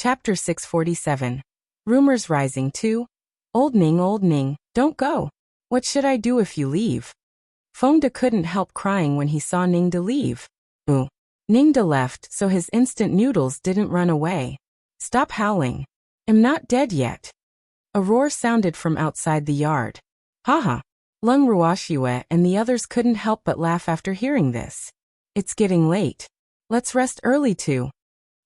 Chapter 647. Rumors rising too. Old Ning, don't go. What should I do if you leave? Fengde couldn't help crying when he saw Ningde leave. Ooh. Ningde left, so his instant noodles didn't run away. Stop howling. I'm not dead yet. A roar sounded from outside the yard. Haha. Lung Ruoxue and the others couldn't help but laugh after hearing this. It's getting late. Let's rest early too.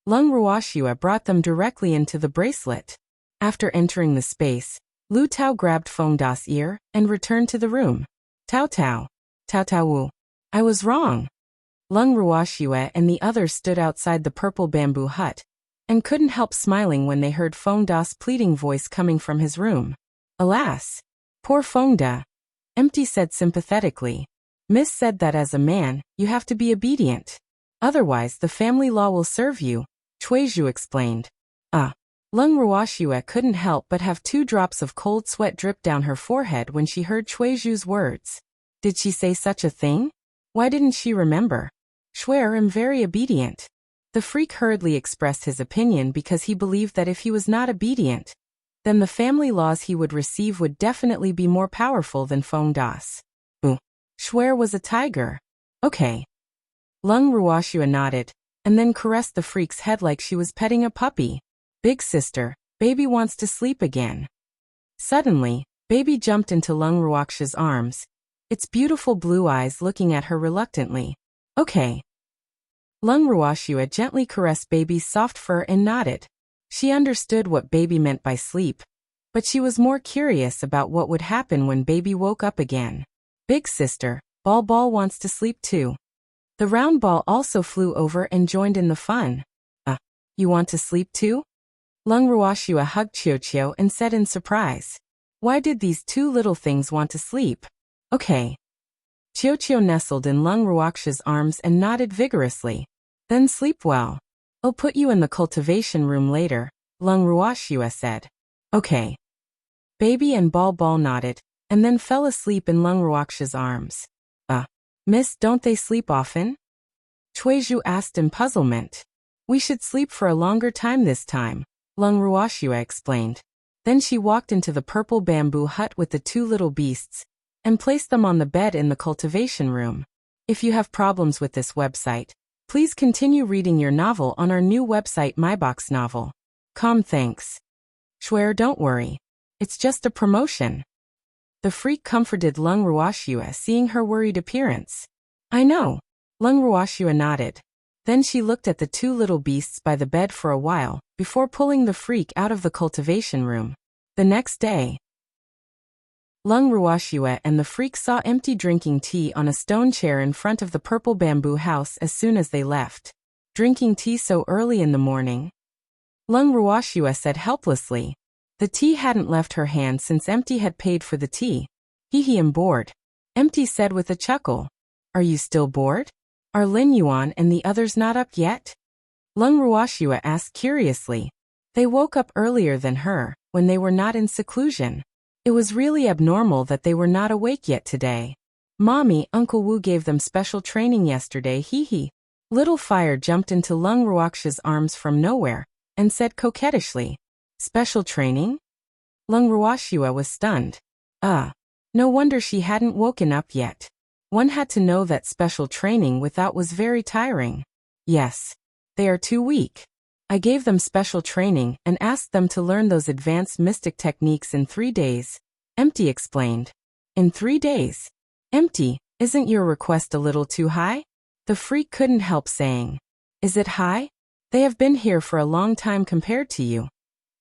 Lung Ruoxue brought them directly into the bracelet. After entering the space, Lu Tao grabbed Fengde's ear and returned to the room. Tao Tao. Tao Tao Wu. I was wrong. Lung Ruoxue and the others stood outside the purple bamboo hut and couldn't help smiling when they heard Fengde's pleading voice coming from his room. Alas! Poor Fengde. Empty said sympathetically. Miss said that as a man, you have to be obedient. Otherwise the family law will serve you, Chuizhu explained. Lung Ruoxue couldn't help but have 2 drops of cold sweat drip down her forehead when she heard Chuizhu's words. Did she say such a thing? Why didn't she remember? Swear I'm very obedient. The freak hurriedly expressed his opinion because he believed that if he was not obedient, then the family laws he would receive would definitely be more powerful than Fengde's. Swear was a tiger. Okay. Lung Ruoxue nodded, and then caressed the freak's head like she was petting a puppy. Big sister, baby wants to sleep again. Suddenly, baby jumped into Lung Ruoxue's arms, its beautiful blue eyes looking at her reluctantly. Okay. Lung Ruoxue gently caressed baby's soft fur and nodded. She understood what baby meant by sleep, but she was more curious about what would happen when baby woke up again. Big sister, Ball wants to sleep too. The round ball also flew over and joined in the fun. You want to sleep too? Lung Ruoxue hugged Qiuqiu and said in surprise. Why did these 2 little things want to sleep? Okay. Qiuqiu nestled in Lung Ruoxue's arms and nodded vigorously. Then sleep well. I'll put you in the cultivation room later, Lung Ruoxue said. Okay. Baby and Ball nodded, and then fell asleep in Lung Ruoxue's arms. Miss, don't they sleep often? Chuizhu asked in puzzlement. We should sleep for a longer time this time, Lung Ruoxue explained. Then she walked into the purple bamboo hut with the 2 little beasts and placed them on the bed in the cultivation room. If you have problems with this website, please continue reading your novel on our new website MyBox Novel. Thanks. Swear don't worry. It's just a promotion. The freak comforted Lung Ruoxue seeing her worried appearance. I know. Lung Ruoxue nodded. Then she looked at the 2 little beasts by the bed for a while, before pulling the freak out of the cultivation room. The next day, Lung Ruoxue and the freak saw Empty drinking tea on a stone chair in front of the purple bamboo house as soon as they left. Drinking tea so early in the morning? Lung Ruoxue said helplessly. The tea hadn't left her hand since Empty had paid for the tea. I'm bored. Empty said with a chuckle. Are you still bored? Are Lin Yuan and the others not up yet? Lung Ruoxue asked curiously. They woke up earlier than her, when they were not in seclusion. It was really abnormal that they were not awake yet today. Mommy, Uncle Wu gave them special training yesterday, Little Fire jumped into Lung Ruoxue's arms from nowhere, and said coquettishly. Special training? Lung Ruoxue was stunned. No wonder she hadn't woken up yet. One had to know that special training without was very tiring. Yes. They are too weak. I gave them special training and asked them to learn those advanced mystic techniques in 3 days, Empty explained. In 3 days? Empty, isn't your request a little too high? The freak couldn't help saying. Is it high? They have been here for a long time compared to you.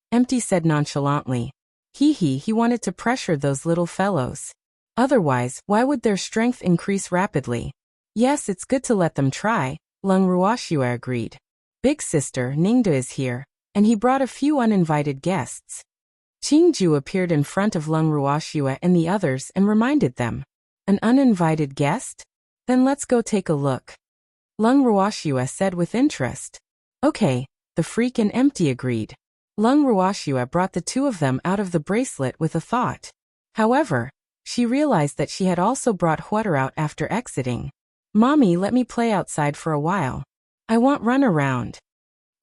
Empty said nonchalantly. He wanted to pressure those little fellows. Otherwise, why would their strength increase rapidly? Yes, it's good to let them try, Lung Ruoxue agreed. Big sister Ningde is here, and he brought a few uninvited guests. Qingju appeared in front of Lung Ruoxue and the others and reminded them. An uninvited guest? Then let's go take a look. Lung Ruoxue said with interest. Okay, the freak and Empty agreed. Lung Ruoxue brought the 2 of them out of the bracelet with a thought. However, she realized that she had also brought Hueter out after exiting. Mommy, let me play outside for a while. I want run around.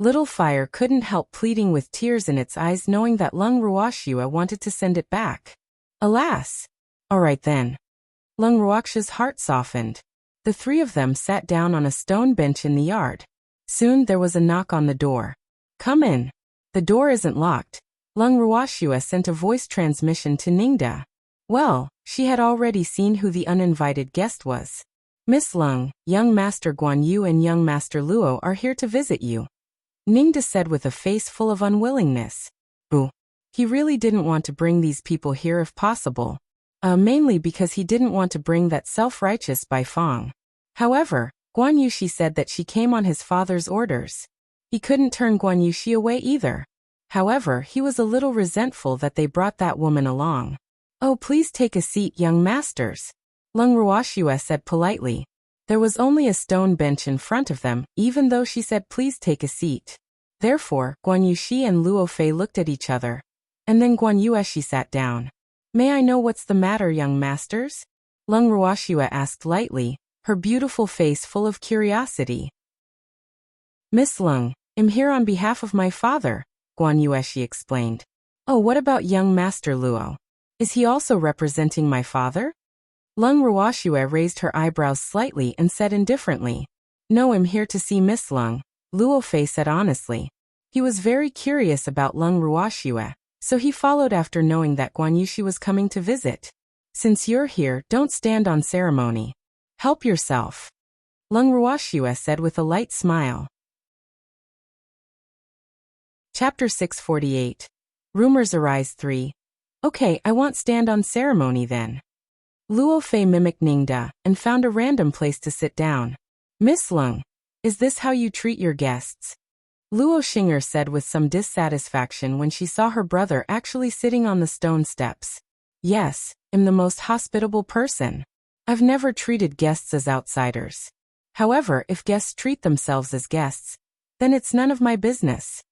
Little Fire couldn't help pleading with tears in its eyes, knowing that Lung Ruoxia wanted to send it back. Alas! All right then. Lung Ruoxia's heart softened. The three of them sat down on a stone bench in the yard. Soon there was a knock on the door. Come in. The door isn't locked. Lung Ruoxia sent a voice transmission to Ningda. Well, she had already seen who the uninvited guest was. Miss Lung, young Master Guan Yu and young Master Luo are here to visit you. Ningda said with a face full of unwillingness. Ooh. He really didn't want to bring these people here if possible. Mainly because he didn't want to bring that self-righteous Bai Fong. However, Guan Yushi said that she came on his father's orders. He couldn't turn Guan Yushi away either. However, he was a little resentful that they brought that woman along. Oh, please take a seat, young masters. Lung Ruoxia said politely. There was only a stone bench in front of them, even though she said please take a seat. Therefore, Guan Yushi and Luo Fei looked at each other. And then Guan Yueshi sat down. May I know what's the matter, young masters? Lung Ruoxia asked lightly, her beautiful face full of curiosity. Miss Lung, I'm here on behalf of my father, Guan Yueshi explained. Oh, what about young Master Luo? Is he also representing my father? Lung Ruoxia raised her eyebrows slightly and said indifferently. No, I'm here to see Miss Lung, Luo Fei said honestly. He was very curious about Lung Ruoxia, so he followed after knowing that Guan Yushi was coming to visit. Since you're here, don't stand on ceremony. Help yourself. Lung Ruoxia said with a light smile. Chapter 648. Rumors Arise 3. Okay, I won't stand on ceremony then. Luo Fei mimicked Ningda and found a random place to sit down. Miss Lung, is this how you treat your guests? Luo Xing'er said with some dissatisfaction when she saw her brother actually sitting on the stone steps. Yes, I'm the most hospitable person. I've never treated guests as outsiders. However, if guests treat themselves as guests, then it's none of my business.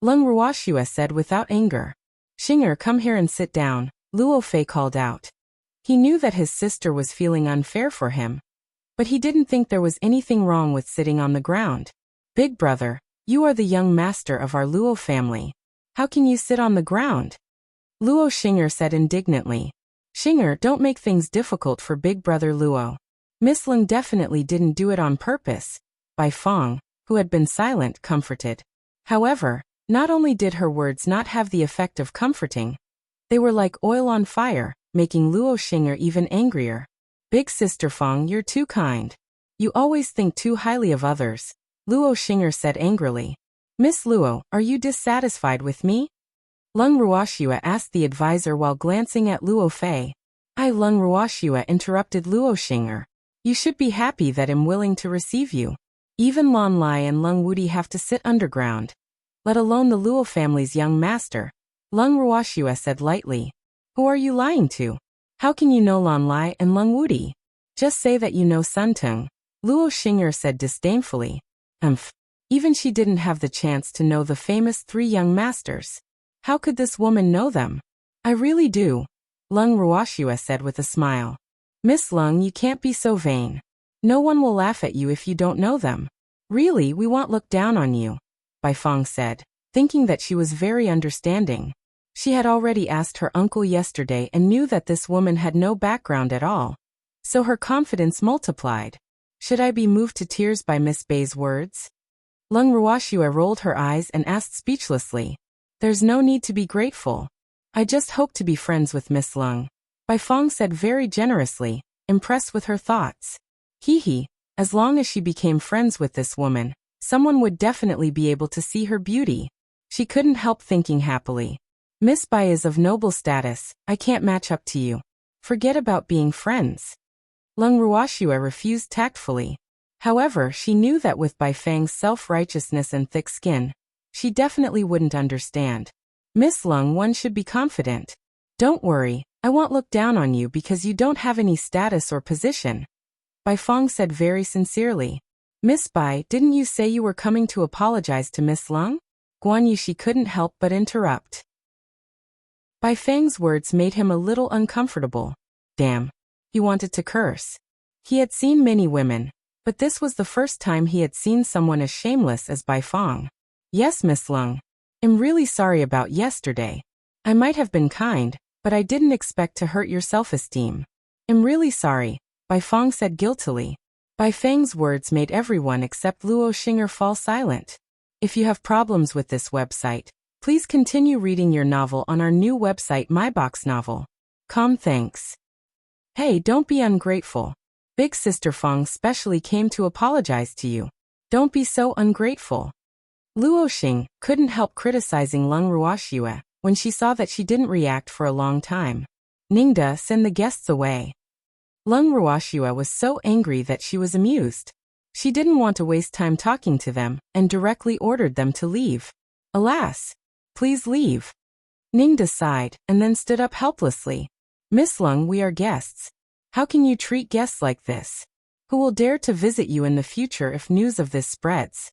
Lung Ruoxia said without anger. Xing'er, come here and sit down, Luo Fei called out. He knew that his sister was feeling unfair for him, but he didn't think there was anything wrong with sitting on the ground. Big brother, you are the young master of our Luo family. How can you sit on the ground? Luo Xing'er said indignantly. Xing'er, don't make things difficult for big brother Luo. Miss Lung definitely didn't do it on purpose. Bai Fong, who had been silent, comforted. However, not only did her words not have the effect of comforting, they were like oil on fire, making Luo Xing'er even angrier. Big sister Fong, you're too kind. You always think too highly of others, Luo Xing'er said angrily. Miss Luo, are you dissatisfied with me? Lung Ruoxia asked the advisor while glancing at Luo Fei. Lung Ruoxia interrupted Luo Xing'er. You should be happy that I'm willing to receive you. Even Lon Lai and Lung Wudi have to sit underground, let alone the Luo family's young master. Lung Ruoxia said lightly. Who are you lying to? How can you know Lon Lai and Lung Wudi? Just say that you know Sun Tung, Luo Xing'er said disdainfully. Even she didn't have the chance to know the famous three young masters. How could this woman know them? I really do, Lung Ruoxia said with a smile. Miss Lung, you can't be so vain. No one will laugh at you if you don't know them. Really, we won't look down on you, Bai Fong said, thinking that she was very understanding. She had already asked her uncle yesterday and knew that this woman had no background at all. So her confidence multiplied. Should I be moved to tears by Miss Bei's words? Lung Ruoxia rolled her eyes and asked speechlessly. There's no need to be grateful. I just hope to be friends with Miss Lung, Bai Fong said very generously, impressed with her thoughts. Hee, as long as she became friends with this woman, someone would definitely be able to see her beauty. She couldn't help thinking happily. Miss Bai is of noble status, I can't match up to you. Forget about being friends. Lung Ruoxia refused tactfully. However, she knew that with Bai Fang's self-righteousness and thick skin, she definitely wouldn't understand. Miss Lung, one should be confident. Don't worry, I won't look down on you because you don't have any status or position, Bai Fong said very sincerely. Miss Bai, didn't you say you were coming to apologize to Miss Lung? Guan Yushi couldn't help but interrupt. Bai Fang's words made him a little uncomfortable. Damn. He wanted to curse. He had seen many women, but this was the first time he had seen someone as shameless as Bai Fong. Yes, Miss Lung. I'm really sorry about yesterday. I might have been kind, but I didn't expect to hurt your self-esteem. I'm really sorry, Bai Fong said guiltily. Bai Feng's words made everyone except Luo Xing'er fall silent. If you have problems with this website, please continue reading your novel on our new website MyBox Novel. Thanks. Hey, don't be ungrateful. Big Sister Fong specially came to apologize to you. Don't be so ungrateful. Luo Xing couldn't help criticizing Lung Ruoxue when she saw that she didn't react for a long time. Ningda, send the guests away. Lung Ruoxue was so angry that she was amused. She didn't want to waste time talking to them and directly ordered them to leave. Alas! Please leave. Ningda sighed and then stood up helplessly. Miss Lung, we are guests. How can you treat guests like this? Who will dare to visit you in the future if news of this spreads?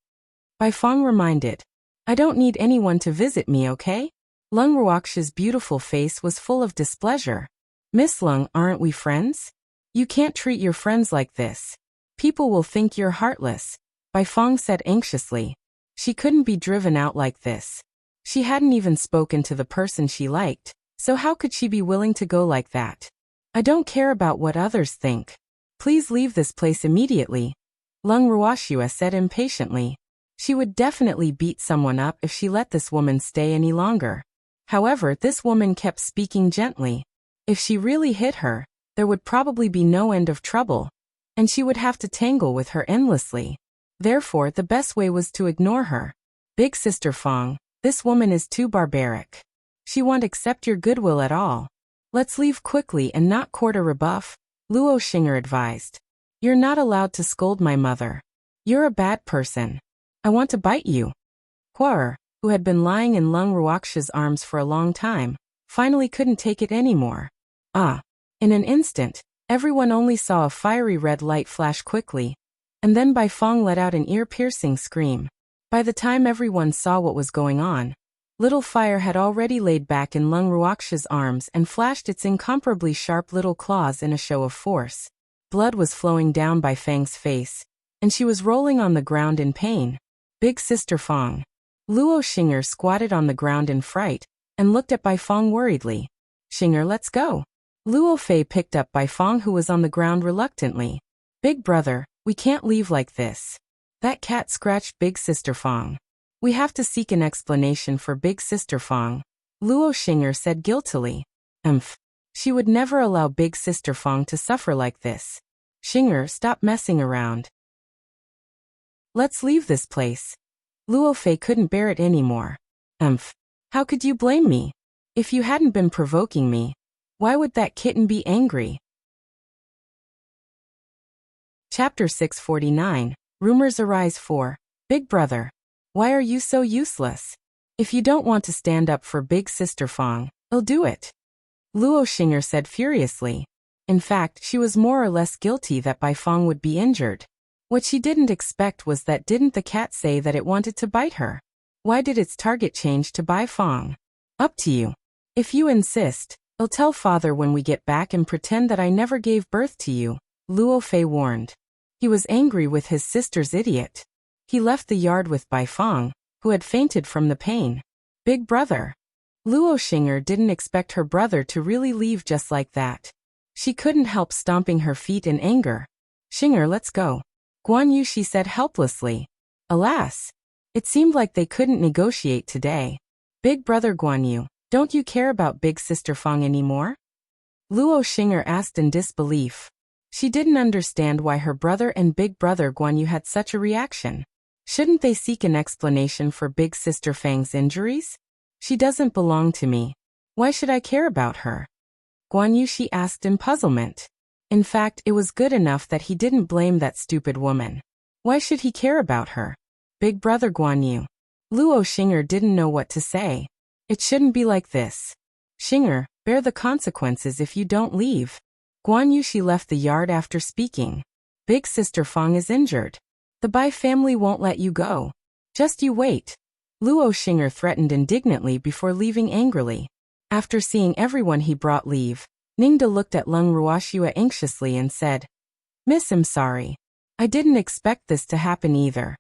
Bai Fong reminded. I don't need anyone to visit me, okay? Lung Ruoxue's beautiful face was full of displeasure. Miss Lung, aren't we friends? You can't treat your friends like this. People will think you're heartless, Bai Fong said anxiously. She couldn't be driven out like this. She hadn't even spoken to the person she liked, so how could she be willing to go like that? I don't care about what others think. Please leave this place immediately, Lung Ruoxue said impatiently. She would definitely beat someone up if she let this woman stay any longer. However, this woman kept speaking gently. If she really hit her, there would probably be no end of trouble, and she would have to tangle with her endlessly. Therefore, the best way was to ignore her. Big Sister Fong, this woman is too barbaric. She won't accept your goodwill at all. Let's leave quickly and not court a rebuff, Luo Xing'er advised. You're not allowed to scold my mother. You're a bad person. I want to bite you. Huar, who had been lying in Lung Ruoxue's arms for a long time, finally couldn't take it anymore. In an instant, everyone only saw a fiery red light flash quickly, and then Bai Fong let out an ear-piercing scream. By the time everyone saw what was going on, little fire had already laid back in Lung Ruoxue's arms and flashed its incomparably sharp little claws in a show of force. Blood was flowing down Bai Feng's face, and she was rolling on the ground in pain. Big Sister Fong. Luo Xing'er squatted on the ground in fright and looked at Bai Fong worriedly. Xing'er, let's go. Luo Fei picked up Bai Fong, who was on the ground reluctantly. Big brother, we can't leave like this. That cat scratched Big Sister Fong. We have to seek an explanation for Big Sister Fong, Luo Xing'er said guiltily. She would never allow Big Sister Fong to suffer like this. Xing'er, stop messing around. Let's leave this place. Luo Fei couldn't bear it anymore. How could you blame me? If you hadn't been provoking me, why would that kitten be angry? Chapter 649, Rumors Arise 4. Big brother. Why are you so useless? If you don't want to stand up for Big Sister Fong, I'll do it. Luo Xing'er said furiously. In fact, she was more or less guilty that Bai Fong would be injured. What she didn't expect was that didn't the cat say that it wanted to bite her? Why did its target change to Bai Fong? Up to you. If you insist, I'll tell father when we get back and pretend that I never gave birth to you, Luo Fei warned. He was angry with his sister's idiot. He left the yard with Bai Fong, who had fainted from the pain. Big brother. Luo Xing'er didn't expect her brother to really leave just like that. She couldn't help stomping her feet in anger. Xing'er, let's go. Guan Yu, she said helplessly. Alas! It seemed like they couldn't negotiate today. Big brother Guan Yu, don't you care about Big Sister Fong anymore? Luo Xing'er asked in disbelief. She didn't understand why her brother and big brother Guan Yu had such a reaction. Shouldn't they seek an explanation for Big Sister Fang's injuries? She doesn't belong to me. Why should I care about her? Guan Yu, she asked in puzzlement. In fact, it was good enough that he didn't blame that stupid woman. Why should he care about her? Big brother Guan Yu. Luo Xing'er didn't know what to say. It shouldn't be like this. Xing'er, bear the consequences if you don't leave. Guan Yu, she left the yard after speaking. Big Sister Fong is injured. The Bai family won't let you go. Just you wait. Luo Xing'er threatened indignantly before leaving angrily. After seeing everyone he brought leave, Ningda looked at Lung Ruoxue anxiously and said, Miss, I'm sorry. I didn't expect this to happen either.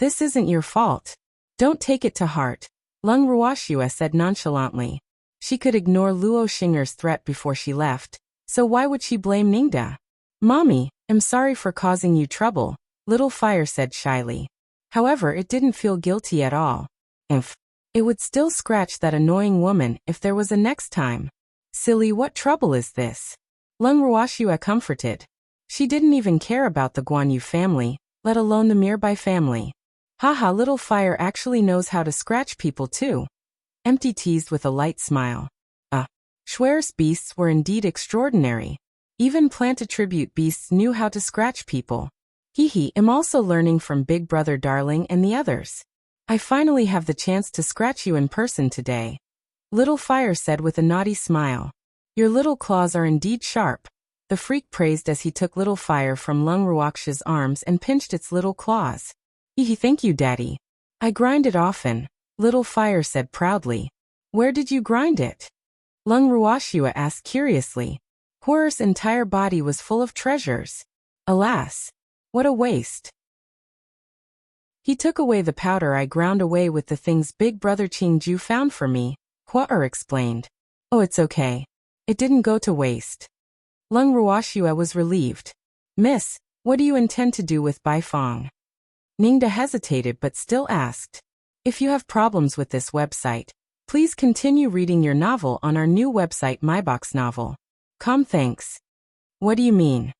This isn't your fault. Don't take it to heart, Lung Ruoxue said nonchalantly. She could ignore Luo Xinger's threat before she left, so why would she blame Ningda? Mommy, I'm sorry for causing you trouble, Little Fire said shyly. However, it didn't feel guilty at all. It would still scratch that annoying woman if there was a next time. Silly, what trouble is this? Lung Ruoxue comforted. She didn't even care about the Guan Yu family, let alone the Mirbai family. Haha, Little Fire actually knows how to scratch people too. Empty teased with a light smile. Schwer's beasts were indeed extraordinary. Even plant attribute beasts knew how to scratch people. I'm also learning from Big Brother Darling and the others. I finally have the chance to scratch you in person today. Little Fire said with a naughty smile. Your little claws are indeed sharp. The freak praised as he took Little Fire from Lung Ruoxue's arms and pinched its little claws. Thank you, Daddy. I grind it often, Little Fire said proudly. Where did you grind it? Lung Ruoxue asked curiously. Horror's entire body was full of treasures. Alas, what a waste. He took away the powder I ground away with the things Big Brother Qingju found for me, Hua explained. Oh, it's okay. It didn't go to waste. Lung Ruoxue was relieved. Miss, what do you intend to do with Bai Fong? Ningda hesitated but still asked. If you have problems with this website, please continue reading your novel on our new website MyBox Novel. Thanks. What do you mean?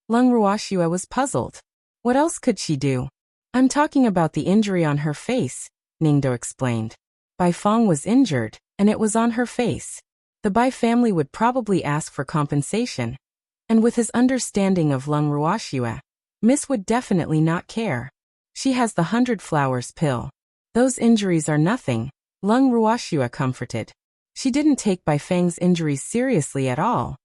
Lung Ruoxue was puzzled. What else could she do? I'm talking about the injury on her face, Ningda explained. Bai Fong was injured, and it was on her face. The Bai family would probably ask for compensation. And with his understanding of Lung Ruoxue, Miss would definitely not care. She has the 100 Flowers pill. Those injuries are nothing, Lung Ruoxue comforted. She didn't take Bai Fang's injuries seriously at all.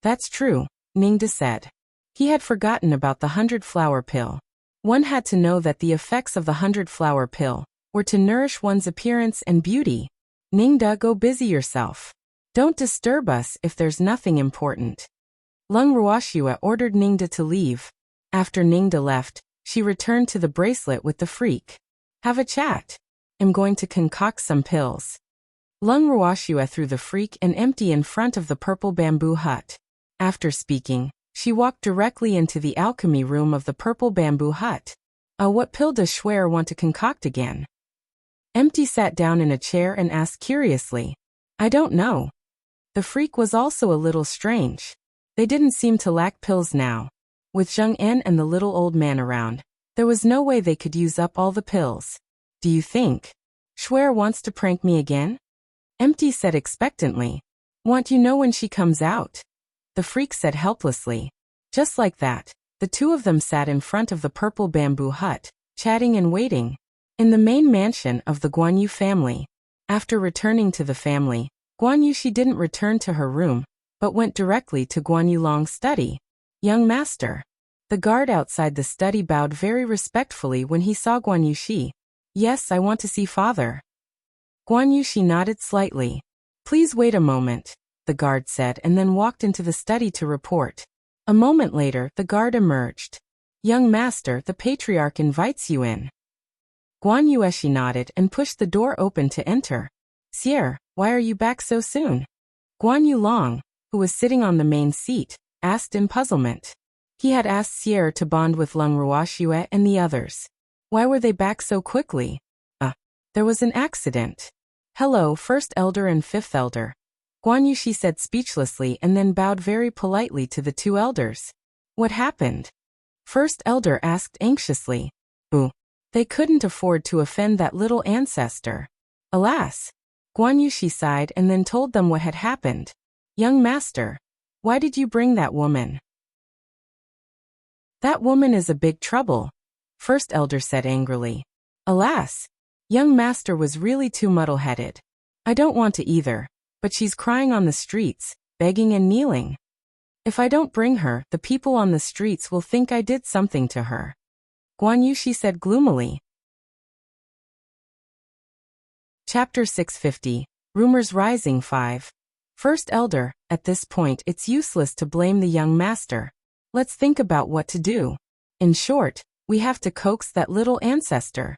That's true, Ningda said. He had forgotten about the 100 Flower pill. One had to know that the effects of the 100 Flower pill were to nourish one's appearance and beauty. Ningda, go busy yourself. Don't disturb us if there's nothing important. Lung Ruoxue ordered Ningda to leave. After Ningda left, she returned to the bracelet with the freak. Have a chat. I'm going to concoct some pills. Lung Ruoxue threw the freak an empty in front of the purple bamboo hut. After speaking, she walked directly into the alchemy room of the purple bamboo hut. What pill does Schwer want to concoct again? Empty sat down in a chair and asked curiously. I don't know. The freak was also a little strange. They didn't seem to lack pills now. With Zheng En and the little old man around, there was no way they could use up all the pills. Do you think Schwer wants to prank me again? Empty said expectantly. Want you know when she comes out? The freak said helplessly. Just like that, the two of them sat in front of the purple bamboo hut, chatting and waiting. In the main mansion of the Guan Yu family. After returning to the family, Guan Yuxi didn't return to her room, but went directly to Guan Yulong's study. Young master. The guard outside the study bowed very respectfully when he saw Guan Yuxi. Yes, I want to see father. Guan Yuxi nodded slightly. Please wait a moment, the guard said and then walked into the study to report. A moment later, the guard emerged. Young master, the patriarch invites you in. Guan Yueshi nodded and pushed the door open to enter. Sierre, why are you back so soon? Guan Yulong, who was sitting on the main seat, asked in puzzlement. He had asked Sierre to bond with Lung Ruoxue and the others. Why were they back so quickly? There was an accident. Hello, First Elder and Fifth Elder. Guan Yuxi said speechlessly and then bowed very politely to the two elders. What happened? First Elder asked anxiously. They couldn't afford to offend that little ancestor. Alas. Guan Yuxi sighed and then told them what had happened. Young master, why did you bring that woman? That woman is a big trouble, First Elder said angrily. Alas. Young master was really too muddle-headed. I don't want to either, but she's crying on the streets, begging and kneeling. If I don't bring her, the people on the streets will think I did something to her. Guan Yuxi said gloomily. Chapter 650, Rumors Rising 5. First Elder, at this point it's useless to blame the young master. Let's think about what to do. In short, we have to coax that little ancestor.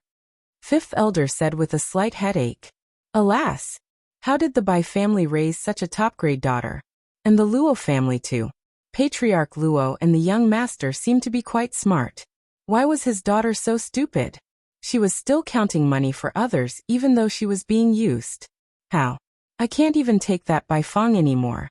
Fifth elder said with a slight headache. Alas! How did the Bai family raise such a top-grade daughter? And the Luo family too. Patriarch Luo and the young master seemed to be quite smart. Why was his daughter so stupid? She was still counting money for others even though she was being used. How? I can't even take that Bai Fong anymore.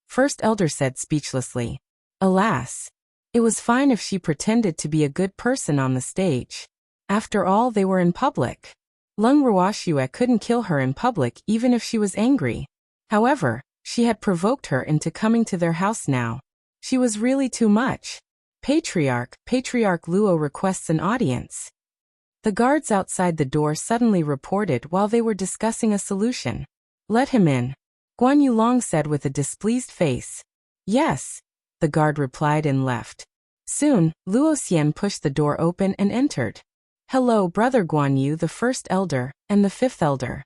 First elder said speechlessly. Alas! It was fine if she pretended to be a good person on the stage. After all, they were in public. Lung Ruoxue couldn't kill her in public even if she was angry. However, she had provoked her into coming to their house now. She was really too much. Patriarch Luo requests an audience. The guards outside the door suddenly reported while they were discussing a solution. Let him in, Guan Yulong said with a displeased face. Yes, the guard replied and left. Soon, Luo Xian pushed the door open and entered. Hello, Brother Guan Yu, the first elder, and the fifth elder.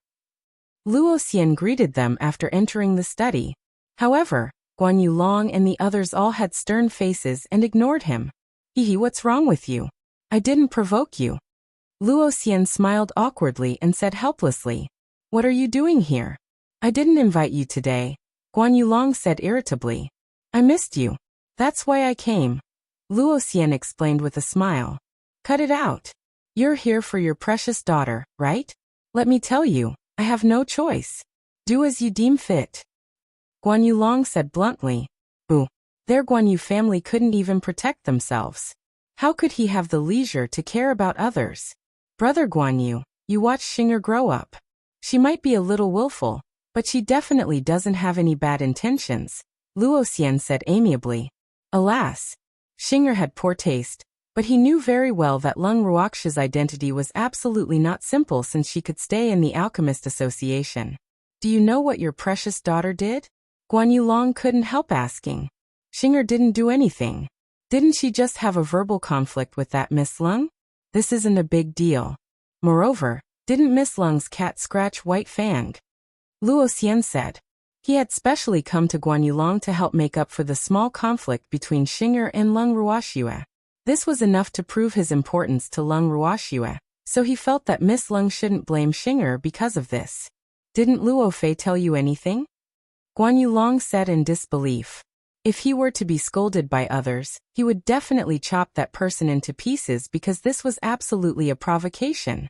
Luo Xian greeted them after entering the study. However, Guan Yulong and the others all had stern faces and ignored him. Hehe, what's wrong with you? I didn't provoke you. Luo Xian smiled awkwardly and said helplessly. What are you doing here? I didn't invite you today, Guan Yulong said irritably. I missed you. That's why I came. Luo Xian explained with a smile. Cut it out. You're here for your precious daughter, right? Let me tell you, I have no choice. Do as you deem fit. Guan Yulong said bluntly. Ooh, their Guan Yu family couldn't even protect themselves. How could he have the leisure to care about others? Brother Guan Yu, you watch Xing'er grow up. She might be a little willful, but she definitely doesn't have any bad intentions, Luo Xian said amiably. Alas! Xing'er had poor taste, but he knew very well that Lung Ruoxue's identity was absolutely not simple since she could stay in the Alchemist Association. Do you know what your precious daughter did? Guan Yulong couldn't help asking. Xing'er didn't do anything. Didn't she just have a verbal conflict with that Miss Lung? This isn't a big deal. Moreover, didn't Miss Lung's cat scratch White Fang? Luo Xian said. He had specially come to Guan Yulong to help make up for the small conflict between Xing'er and Lung Ruoxue. This was enough to prove his importance to Lung Ruoxue, so he felt that Miss Lung shouldn't blame Xing'er because of this. Didn't Luo Fei tell you anything? Guan Yulong said in disbelief. If he were to be scolded by others, he would definitely chop that person into pieces because this was absolutely a provocation.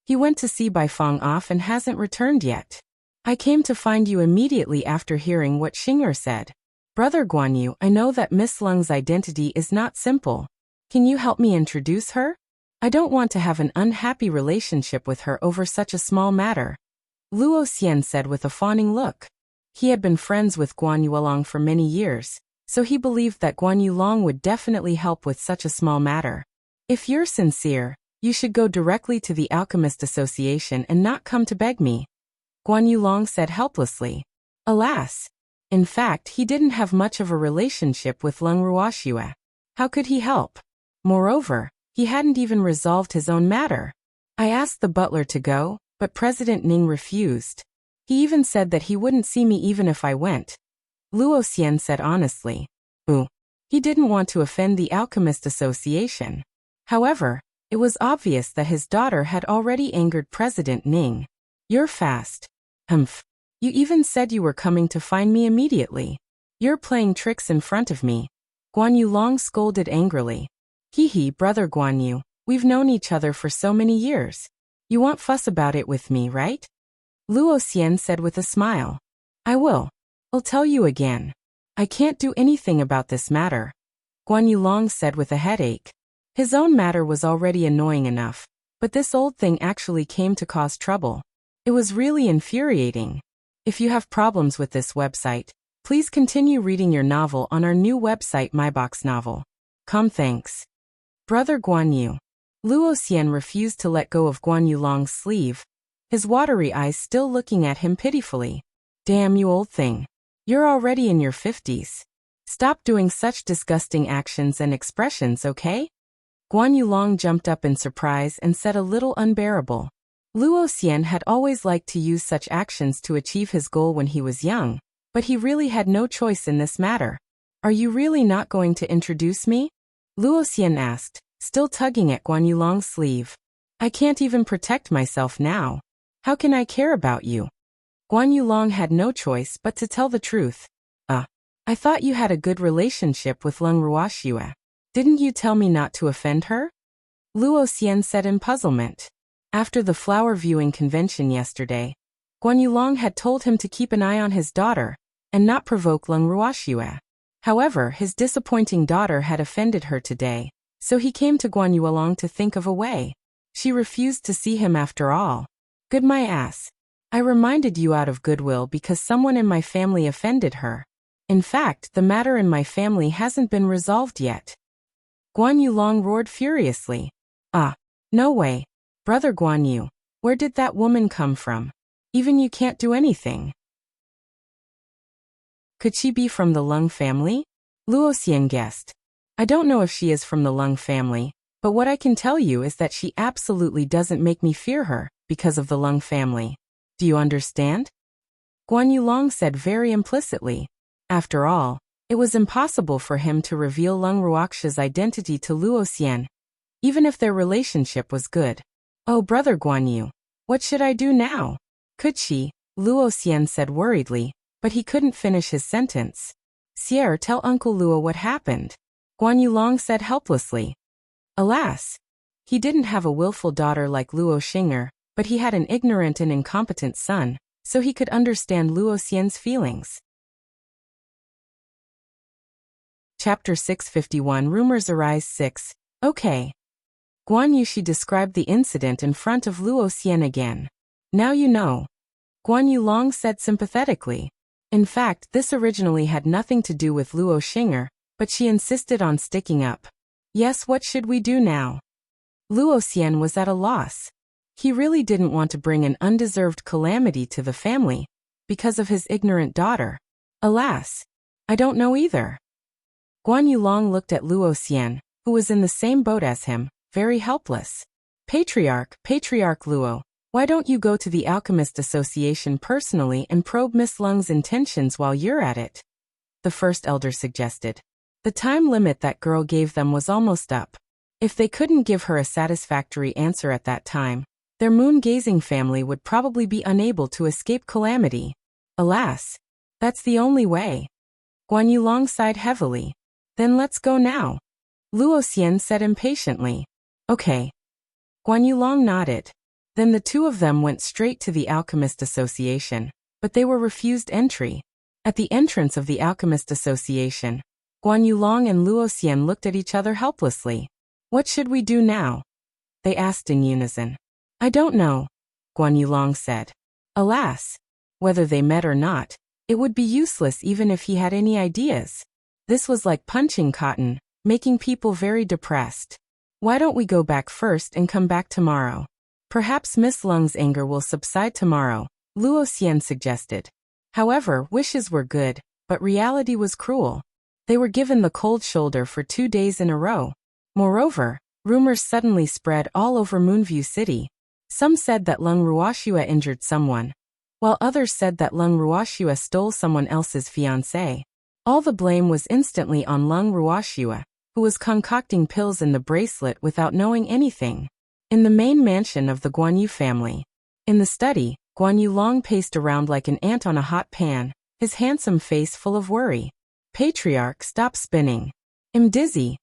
He went to see Bai Fong off and hasn't returned yet. I came to find you immediately after hearing what Xing'er said. Brother Guan Yu, I know that Miss Lung's identity is not simple. Can you help me introduce her? I don't want to have an unhappy relationship with her over such a small matter. Luo Xian said with a fawning look. He had been friends with Guan Yulong for many years, so he believed that Guan Yulong would definitely help with such a small matter. If you're sincere, you should go directly to the Alchemist Association and not come to beg me. Guan Yulong said helplessly. Alas! In fact, he didn't have much of a relationship with Lung Ruoxue. How could he help? Moreover, he hadn't even resolved his own matter. I asked the butler to go, but President Ning refused. He even said that he wouldn't see me even if I went. Luo Xian said honestly. Ooh. He didn't want to offend the Alchemist Association. However, it was obvious that his daughter had already angered President Ning. You're fast. Humph. You even said you were coming to find me immediately. You're playing tricks in front of me. Guan Yulong scolded angrily. Hehe, Brother Guan Yu, we've known each other for so many years. You won't fuss about it with me, right? Luo Xian said with a smile. I will. I'll tell you again. I can't do anything about this matter. Guan Yulong said with a headache. His own matter was already annoying enough, but this old thing actually came to cause trouble. It was really infuriating. If you have problems with this website, please continue reading your novel on our new website MyBox Novel. Thanks. Brother Guan Yu. Luo Xian refused to let go of Guan Yulong's sleeve, his watery eyes still looking at him pitifully. Damn you old thing. You're already in your 50s. Stop doing such disgusting actions and expressions, okay? Guan Yulong jumped up in surprise and said a little unbearable. Luo Xian had always liked to use such actions to achieve his goal when he was young, but he really had no choice in this matter. Are you really not going to introduce me? Luo Xian asked, still tugging at Guan Yulong's sleeve. I can't even protect myself now. How can I care about you? Guan Yulong had no choice but to tell the truth. I thought you had a good relationship with Leng Ruoxue. Didn't you tell me not to offend her? Luo Xian said in puzzlement. After the flower viewing convention yesterday, Guan Yulong had told him to keep an eye on his daughter and not provoke Leng Ruoxue. However, his disappointing daughter had offended her today, so he came to Guan Yulong to think of a way. She refused to see him after all. Good my ass. I reminded you out of goodwill because someone in my family offended her. In fact, the matter in my family hasn't been resolved yet. Guan Yulong roared furiously. No way. Brother Guan Yu, where did that woman come from? Even you can't do anything. Could she be from the Leng family? Luo Xian guessed. I don't know if she is from the Leng family, but what I can tell you is that she absolutely doesn't make me fear her because of the Leng family. Do you understand? Guan Yulong said very implicitly. After all, it was impossible for him to reveal Leng Ruoxue's identity to Luo Xian, even if their relationship was good. Oh, Brother Guan Yu, what should I do now? Could she? Luo Xian said worriedly, but he couldn't finish his sentence. Sierra, tell Uncle Luo what happened. Guan Yulong said helplessly. Alas, he didn't have a willful daughter like Luo Xing'er, but he had an ignorant and incompetent son, so he could understand Luo Xian's feelings. Chapter 651 Rumors Arise 6. Okay. Guan Yushi described the incident in front of Luo Xian again. Now you know. Guan Yulong said sympathetically. In fact, this originally had nothing to do with Luo Xing'er, but she insisted on sticking up. Yes, what should we do now? Luo Xian was at a loss. He really didn't want to bring an undeserved calamity to the family because of his ignorant daughter. Alas, I don't know either. Guan Yulong looked at Luo Xian, who was in the same boat as him, very helpless. Patriarch Luo, why don't you go to the Alchemist Association personally and probe Miss Leng's intentions while you're at it? The first elder suggested. The time limit that girl gave them was almost up. If they couldn't give her a satisfactory answer at that time, their moon-gazing family would probably be unable to escape calamity. Alas, that's the only way. Guan Yulong sighed heavily. Then let's go now. Luo Xian said impatiently. Okay. Guan Yulong nodded. Then the two of them went straight to the Alchemist Association, but they were refused entry. At the entrance of the Alchemist Association, Guan Yulong and Luo Xian looked at each other helplessly. What should we do now? They asked in unison. I don't know, Guan Yulong said. Alas, whether they met or not, it would be useless even if he had any ideas. This was like punching cotton, making people very depressed. Why don't we go back first and come back tomorrow? Perhaps Miss Leng's anger will subside tomorrow, Luo Xian suggested. However, wishes were good, but reality was cruel. They were given the cold shoulder for 2 days in a row. Moreover, rumors suddenly spread all over Moonview City. Some said that Leng Ruoxue injured someone, while others said that Leng Ruoxue stole someone else's fiancé. All the blame was instantly on Leng Ruoxue, who was concocting pills in the bracelet without knowing anything. In the main mansion of the Guan Yu family. In the study, Guan Yulong paced around like an ant on a hot pan, his handsome face full of worry. Patriarch, stop spinning. I'm dizzy.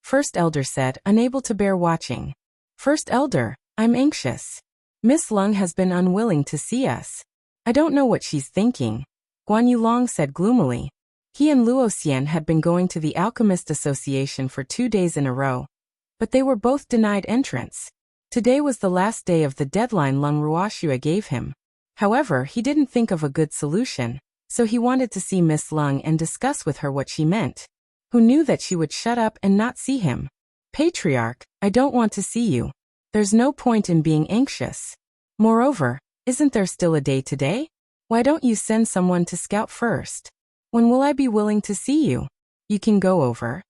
First elder said, unable to bear watching. First elder, I'm anxious. Miss Leng has been unwilling to see us. I don't know what she's thinking. Guan Yulong said gloomily. He and Luo Xian had been going to the Alchemist Association for 2 days in a row, but they were both denied entrance. Today was the last day of the deadline Leng Ruoxue gave him. However, he didn't think of a good solution, so he wanted to see Miss Leng and discuss with her what she meant. Who knew that she would shut up and not see him? Patriarch, I don't want to see you. There's no point in being anxious. Moreover, isn't there still a day today? Why don't you send someone to scout first? When will I be willing to see you? You can go over.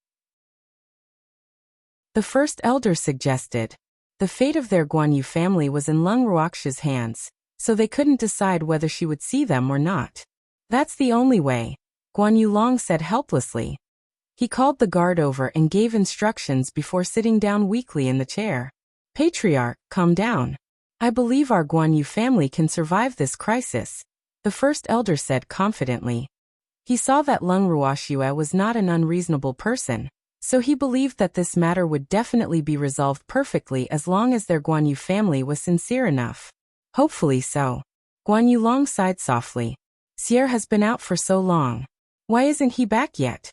The first elder suggested. The fate of their Guan Yu family was in Leng Ruoxue's hands, so they couldn't decide whether she would see them or not. That's the only way, Guan Yulong said helplessly. He called the guard over and gave instructions before sitting down weakly in the chair. Patriarch, calm down. I believe our Guan Yu family can survive this crisis, the first elder said confidently. He saw that Lung Ruoxue was not an unreasonable person, so he believed that this matter would definitely be resolved perfectly as long as their Guan Yu family was sincere enough. Hopefully so. Guan Yu Long sighed softly. Sierra has been out for so long. Why isn't he back yet?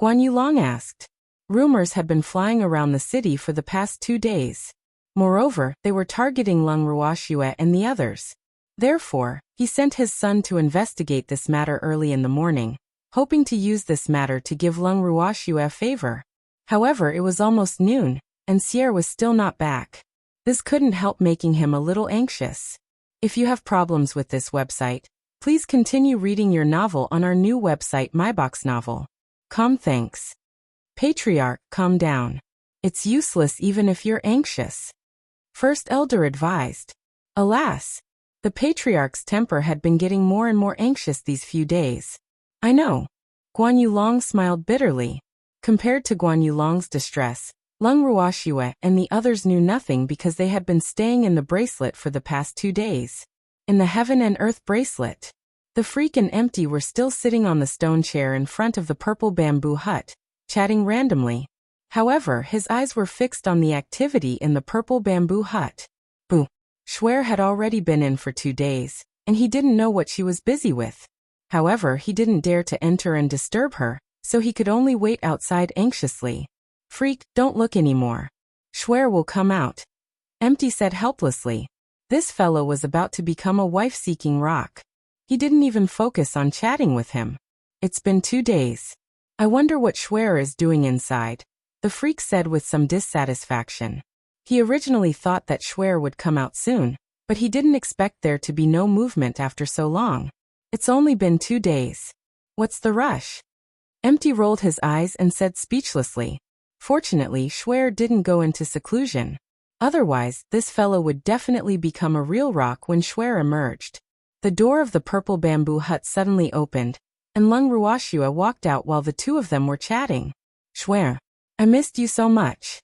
Guan Yu Long asked. Rumors had been flying around the city for the past 2 days. Moreover, they were targeting Lung Ruoxue and the others. Therefore, he sent his son to investigate this matter early in the morning, hoping to use this matter to give Lung Ruoxue a favor. However, it was almost noon, and Sierra was still not back. This couldn't help making him a little anxious. If you have problems with this website, please continue reading your novel on our new website MyBox Novel. Thanks. Patriarch, calm down. It's useless even if you're anxious. First Elder advised. Alas, the Patriarch's temper had been getting more and more anxious these few days. I know. Guan Yu Long smiled bitterly. Compared to Guan Yu Long's distress, Lung Ruoxue and the others knew nothing because they had been staying in the bracelet for the past 2 days. In the Heaven and Earth bracelet. The Freak and Empty were still sitting on the stone chair in front of the purple bamboo hut, chatting randomly. However, his eyes were fixed on the activity in the purple bamboo hut. Boo. Schwer had already been in for 2 days, and he didn't know what she was busy with. However, he didn't dare to enter and disturb her, so he could only wait outside anxiously. Freak, don't look anymore. Schwer will come out. Empty said helplessly. This fellow was about to become a wife-seeking rock. He didn't even focus on chatting with him. It's been 2 days. I wonder what Schwer is doing inside, the Freak said with some dissatisfaction. He originally thought that Schwer would come out soon, but he didn't expect there to be no movement after so long. It's only been 2 days. What's the rush? Empty rolled his eyes and said speechlessly. Fortunately, Schwer didn't go into seclusion. Otherwise, this fellow would definitely become a real rock when Schwer emerged. The door of the purple bamboo hut suddenly opened, and Lung Ruoxue walked out while the two of them were chatting. Schwer, I missed you so much.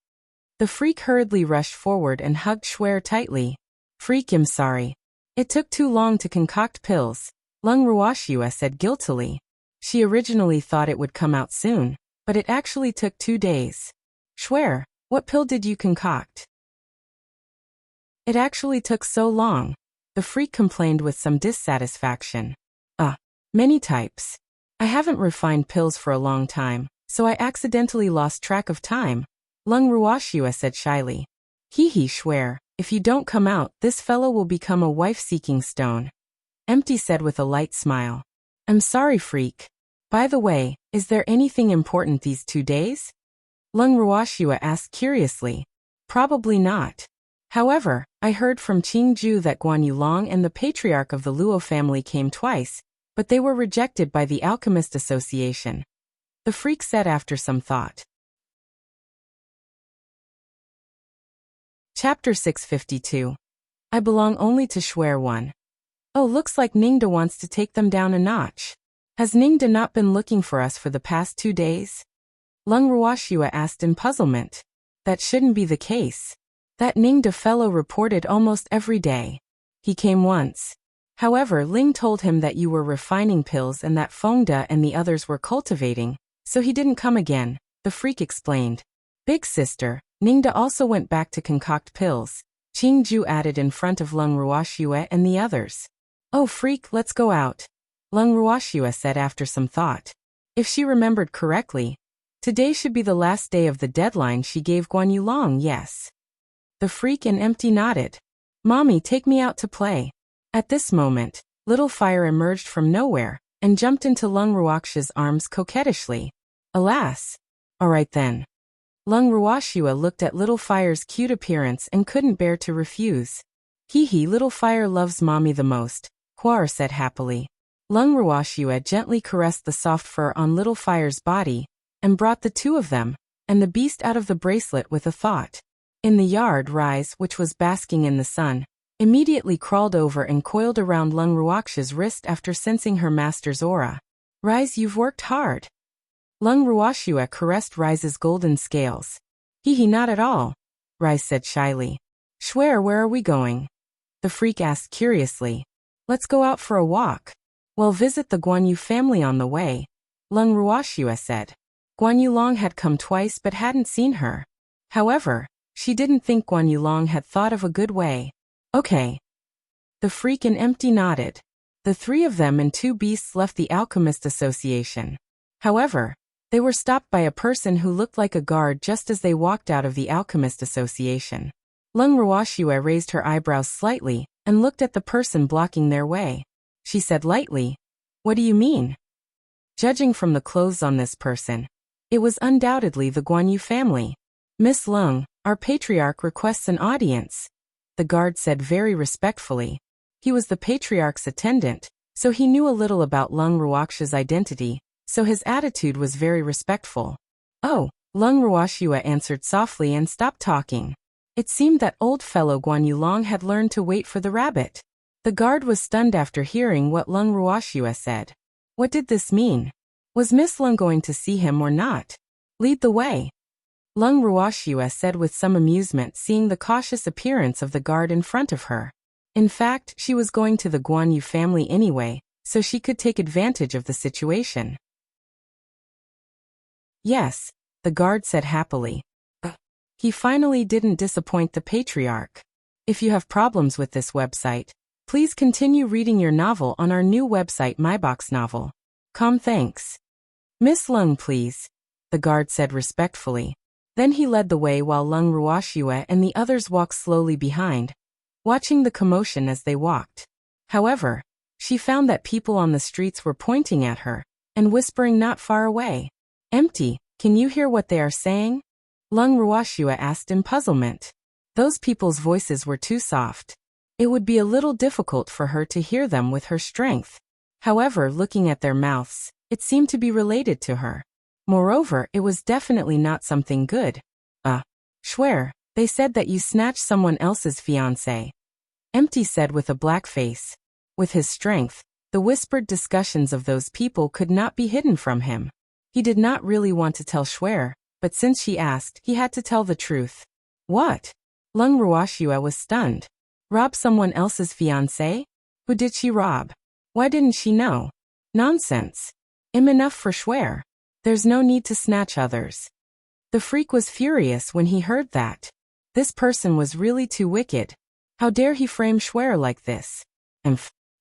The Freak hurriedly rushed forward and hugged Schwer tightly. Freak, I'm sorry. It took too long to concoct pills, Lung Ruoxue said guiltily. She originally thought it would come out soon, but it actually took 2 days. Schwer, what pill did you concoct? It actually took so long, the Freak complained with some dissatisfaction. Many types. I haven't refined pills for a long time, so I accidentally lost track of time, Lung Ruoxue said shyly. Hee Schwer, if you don't come out, this fellow will become a wife-seeking stone. Empty said with a light smile. I'm sorry, Freak. By the way, is there anything important these 2 days? Lung Ruoxue asked curiously. Probably not. However, I heard from Qingju that Guan Yu Long and the patriarch of the Luo family came twice, but they were rejected by the Alchemist Association. The Freak said after some thought. Chapter 652. I belong only to Schwer 1. Oh, looks like Ningde wants to take them down a notch. Has Ningde not been looking for us for the past 2 days? Lung Ruoxue asked in puzzlement. That shouldn't be the case. That Ningde fellow reported almost every day. He came once. However, Ling told him that you were refining pills and that Fengde and the others were cultivating, so he didn't come again, the Freak explained. Big sister, Ningde also went back to concoct pills, Qingju added in front of Lung Ruoxue and the others. Oh Freak, let's go out, Lung Ruoxue said after some thought. If she remembered correctly, today should be the last day of the deadline she gave Guan Yu Long, yes. The Freak and Empty nodded. Mommy, take me out to play. At this moment, Little Fire emerged from nowhere and jumped into Lung Ruoxue's arms coquettishly. Alas. All right then. Lung Ruoxue looked at Little Fire's cute appearance and couldn't bear to refuse. Hee, Little Fire loves Mommy the most, Huar said happily. Lung Ruoxue gently caressed the soft fur on Little Fire's body and brought the two of them and the beast out of the bracelet with a thought. In the yard, Rise, which was basking in the sun, immediately crawled over and coiled around Lung Ruoxue's wrist after sensing her master's aura. Rise, you've worked hard. Lung Ruoxue caressed Rise's golden scales. He not at all, Rise said shyly. Swear, where are we going? The freak asked curiously. Let's go out for a walk. We'll visit the Guan Yu family on the way, Lung Ruoxue said. Guan Yulong had come twice but hadn't seen her. However, she didn't think Guan Yulong had thought of a good way. Okay. The freak and Empty nodded. The three of them and two beasts left the Alchemist Association. However, they were stopped by a person who looked like a guard just as they walked out of the Alchemist Association. Lung Ruoxue raised her eyebrows slightly and looked at the person blocking their way. She said lightly, "What do you mean?" Judging from the clothes on this person, it was undoubtedly the Guan Yu family. Miss Lung, our patriarch requests an audience, the guard said very respectfully. He was the patriarch's attendant, so he knew a little about Lung Ruoxue's identity, so his attitude was very respectful. Oh, Lung Ruoxue answered softly and stopped talking. It seemed that old fellow Guan Yulong had learned to wait for the rabbit. The guard was stunned after hearing what Lung Ruoxue said. What did this mean? Was Miss Lung going to see him or not? Lead the way, Lung Ruoxue said with some amusement, seeing the cautious appearance of the guard in front of her. In fact, she was going to the Guan Yu family anyway, so she could take advantage of the situation. Yes, the guard said happily. He finally didn't disappoint the patriarch. If you have problems with this website, please continue reading your novel on our new website myboxnovel.com. Thanks. Miss Lung, please, the guard said respectfully. Then he led the way while Lung Ruoxue and the others walked slowly behind, watching the commotion as they walked. However, she found that people on the streets were pointing at her and whispering not far away. Empty, can you hear what they are saying? Lung Ruoxue asked in puzzlement. Those people's voices were too soft. It would be a little difficult for her to hear them with her strength. However, looking at their mouths, it seemed to be related to her. Moreover, it was definitely not something good. Swear, they said that you snatched someone else's fiancé. Empty said with a black face. With his strength, the whispered discussions of those people could not be hidden from him. He did not really want to tell Swear, but since she asked, he had to tell the truth. What? Lung Ruoxue was stunned. Rob someone else's fiancé? Who did she rob? Why didn't she know? Nonsense. Enough for Swear. There's no need to snatch others. The freak was furious when he heard that. This person was really too wicked. How dare he frame Swear like this?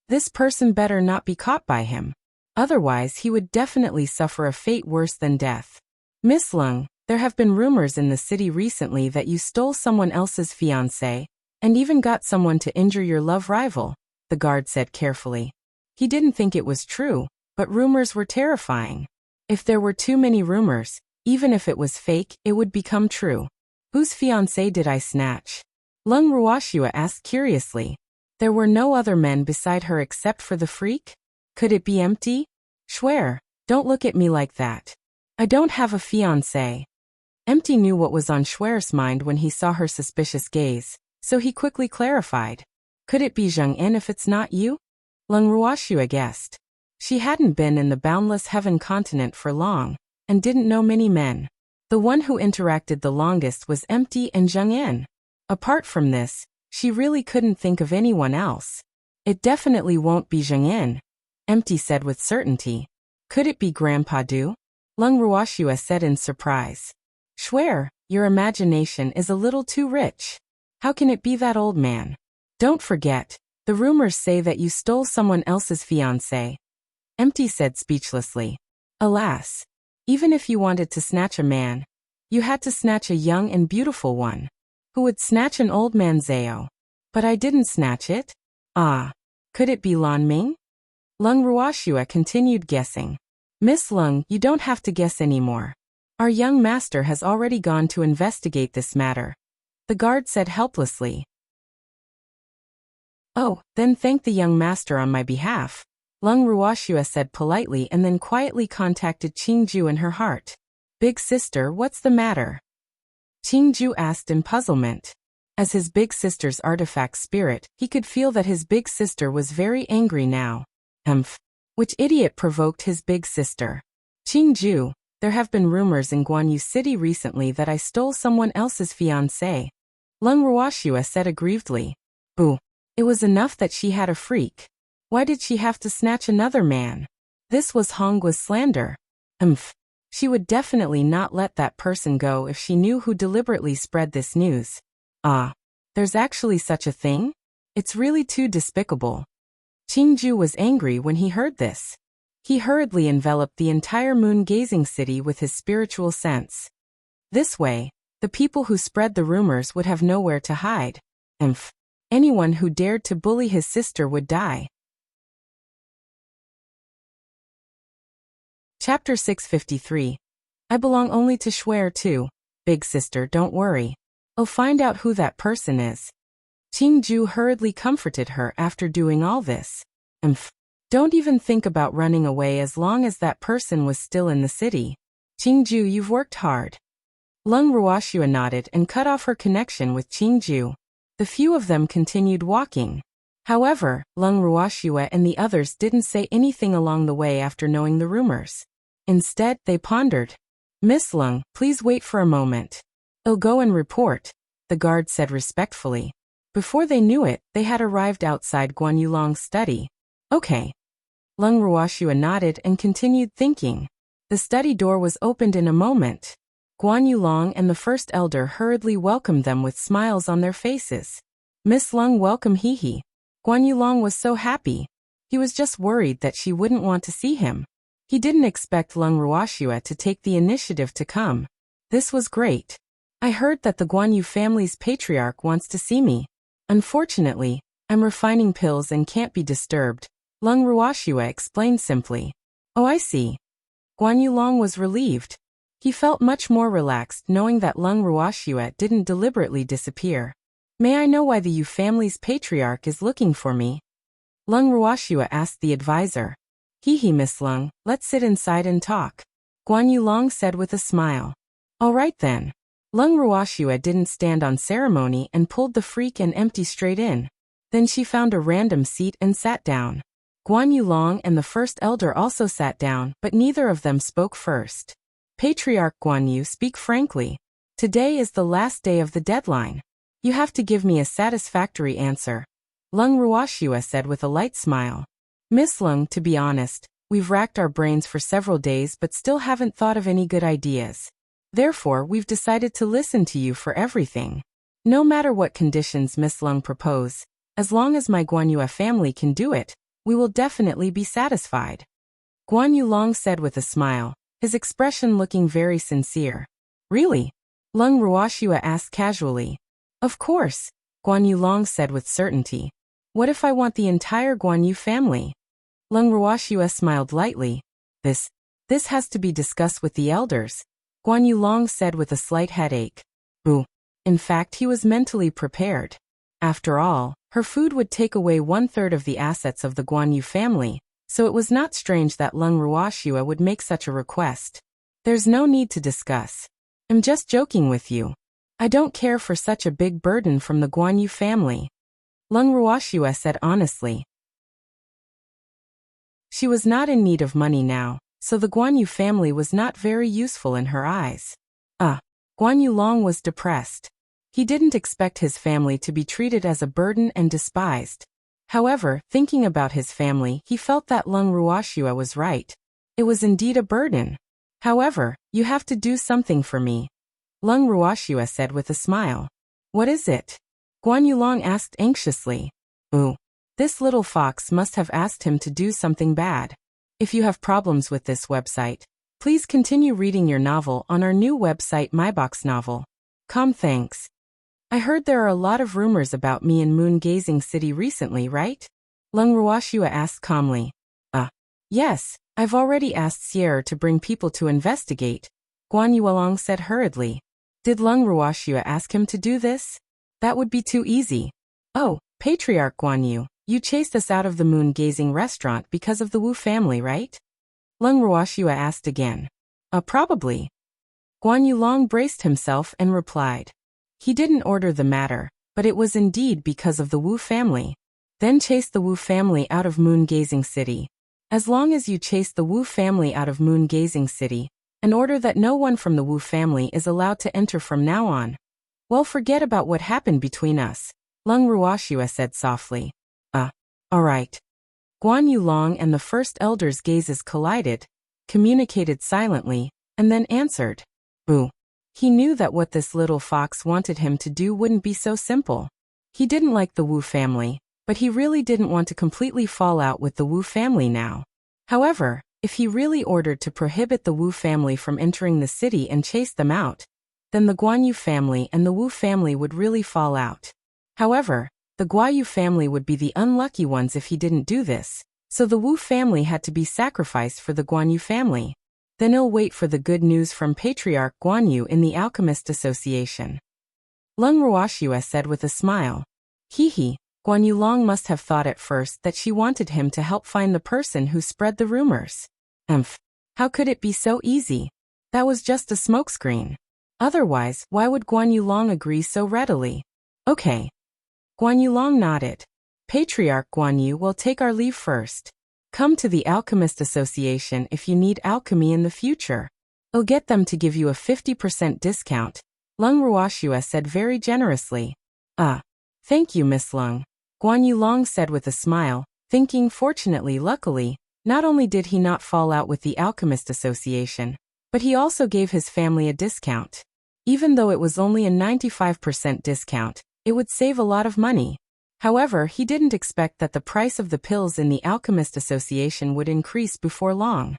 This person better not be caught by him. Otherwise he would definitely suffer a fate worse than death. Miss Lung, there have been rumors in the city recently that you stole someone else's fiancé, and even got someone to injure your love rival, the guard said carefully. He didn't think it was true, but rumors were terrifying. If there were too many rumors, even if it was fake, it would become true. Whose fiancé did I snatch? Lung Ruoxue asked curiously. There were no other men beside her except for the freak? Could it be Empty? Swear, don't look at me like that. I don't have a fiancé. Empty knew what was on Swear's mind when he saw her suspicious gaze, so he quickly clarified. Could it be Zheng En if it's not you? Lung Ruoxue guessed. She hadn't been in the boundless heaven continent for long, and didn't know many men. The one who interacted the longest was Empty and Zheng En. Apart from this, she really couldn't think of anyone else. It definitely won't be Zheng En, Empty said with certainty. Could it be Grandpa Du? Lung Ruoxue said in surprise. Swear, your imagination is a little too rich. How can it be that old man? Don't forget, the rumors say that you stole someone else's fiancé. Empty said speechlessly. Alas, even if you wanted to snatch a man, you had to snatch a young and beautiful one. Who would snatch an old man Zhao? But I didn't snatch it. Could it be Lan Ming? Lung Ruoxue continued guessing. Miss Lung, you don't have to guess anymore. Our young master has already gone to investigate this matter, the guard said helplessly. Oh, then thank the young master on my behalf, Lung Ruoxue said politely and then quietly contacted Qingju in her heart. Big sister, what's the matter? Qingju asked in puzzlement. As his big sister's artifact spirit, he could feel that his big sister was very angry now. Which idiot provoked his big sister? Qingju, There have been rumors in Guanyu City recently that I stole someone else's fiancé. Lung Ruoxue said aggrievedly. Boo. It was enough that she had a freak. Why did she have to snatch another man? This was Honggua's slander. She would definitely not let that person go if she knew who deliberately spread this news. There's actually such a thing? It's really too despicable. Qingju was angry when he heard this. He hurriedly enveloped the entire moon-gazing city with his spiritual sense. This way, the people who spread the rumors would have nowhere to hide. Anyone who dared to bully his sister would die. Chapter 653. I belong only to Schwer too. Big sister, don't worry. I'll find out who that person is. Qingju hurriedly comforted her after doing all this. Don't even think about running away as long as that person was still in the city. Qingju, you've worked hard. Lung Ruoxue nodded and cut off her connection with Qingju. The few of them continued walking. However, Lung Ruoxue and the others didn't say anything along the way after knowing the rumors. Instead, they pondered. Miss Lung, please wait for a moment. I'll go and report, the guard said respectfully. Before they knew it, they had arrived outside Guan Yulong's study. Okay. Lung Ruoxue nodded and continued thinking. The study door was opened in a moment. Guan Yulong and the first elder hurriedly welcomed them with smiles on their faces. Miss Lung, welcome, hee. Guan Yulong was so happy. He was just worried that she wouldn't want to see him. He didn't expect Lung Ruoxue to take the initiative to come. This was great. I heard that the Guanyu family's patriarch wants to see me. Unfortunately, I'm refining pills and can't be disturbed, Lung Ruoxue explained simply. Oh, I see. Guan Yulong was relieved. He felt much more relaxed knowing that Lung Ruoxue didn't deliberately disappear. May I know why the Yu family's patriarch is looking for me? Lung Ruoxue asked the advisor. Miss Lung, let's sit inside and talk. Guan Yulong said with a smile. All right then. Lung Ruoxue didn't stand on ceremony and pulled the freak and empty straight in. Then she found a random seat and sat down. Guan Yulong and the first elder also sat down, but neither of them spoke first. Patriarch Guan Yu, speak frankly. Today is the last day of the deadline. You have to give me a satisfactory answer. Lung Ruoxue said with a light smile. Miss Lung, to be honest, we've racked our brains for several days but still haven't thought of any good ideas. Therefore, we've decided to listen to you for everything. No matter what conditions Miss Lung propose, as long as my Guanyue family can do it, we will definitely be satisfied. Guan Yulong said with a smile, his expression looking very sincere. Really? Lung Ruoxue asked casually. Of course, Guan Yulong said with certainty. What if I want the entire Guanyu family? Lung Ruoxue smiled lightly. This has to be discussed with the elders, Guan Yulong said with a slight headache. Ooh. In fact, he was mentally prepared. After all, her food would take away 1/3 of the assets of the Guanyu family, so it was not strange that Lung Ruoxue would make such a request. There's no need to discuss. I'm just joking with you. I don't care for such a big burden from the Guanyu family. Lung Ruoxue said honestly. She was not in need of money now, so the Guanyu family was not very useful in her eyes. Guan Yulong was depressed. He didn't expect his family to be treated as a burden and despised. However, thinking about his family, he felt that Lung Ruoxue was right. It was indeed a burden. However, you have to do something for me, Lung Ruoxue said with a smile. What is it? Guan Yulong asked anxiously. Ooh. This little fox must have asked him to do something bad. If you have problems with this website, please continue reading your novel on our new website MyBox Novel. Thanks. I heard there are a lot of rumors about me in Moon-Gazing City recently, right? Lung Ruoxue asked calmly. Yes, I've already asked Sierra to bring people to investigate, Guan Yulong said hurriedly. Did Lung Ruoxue ask him to do this? That would be too easy. Oh, Patriarch Guan Yu, you chased us out of the Moon-Gazing restaurant because of the Wu family, right? Lung Ruoxue asked again. Probably. Guan Yulong braced himself and replied. He didn't order the matter, but it was indeed because of the Wu family. Then chase the Wu family out of Moon-Gazing City. As long as you chase the Wu family out of Moon-Gazing City, an order that no one from the Wu family is allowed to enter from now on. Well, forget about what happened between us, Lung Ruoxue said softly. All right. Guan Yulong and the first elder's gazes collided, communicated silently, and then answered. Boo. He knew that what this little fox wanted him to do wouldn't be so simple. He didn't like the Wu family, but he really didn't want to completely fall out with the Wu family now. However, if he really ordered to prohibit the Wu family from entering the city and chase them out, then the Guan Yu family and the Wu family would really fall out. However, the Guan Yu family would be the unlucky ones if he didn't do this, so the Wu family had to be sacrificed for the Guan Yu family. Then he'll wait for the good news from Patriarch Guan Yu in the Alchemist Association. Lung Ruoxue said with a smile. Hee. Guan Yulong must have thought at first that she wanted him to help find the person who spread the rumors. How could it be so easy? That was just a smokescreen. Otherwise, why would Guan Yulong agree so readily? Okay. Guan Yulong nodded. Patriarch Guan Yu will take our leave first. Come to the Alchemist Association if you need alchemy in the future. I'll get them to give you a 50% discount, Lung Ruoxue said very generously. Thank you, Miss Lung, Guan Yulong said with a smile, thinking luckily, not only did he not fall out with the Alchemist Association, but he also gave his family a discount. Even though it was only a 95% discount, it would save a lot of money. However, he didn't expect that the price of the pills in the Alchemist Association would increase before long.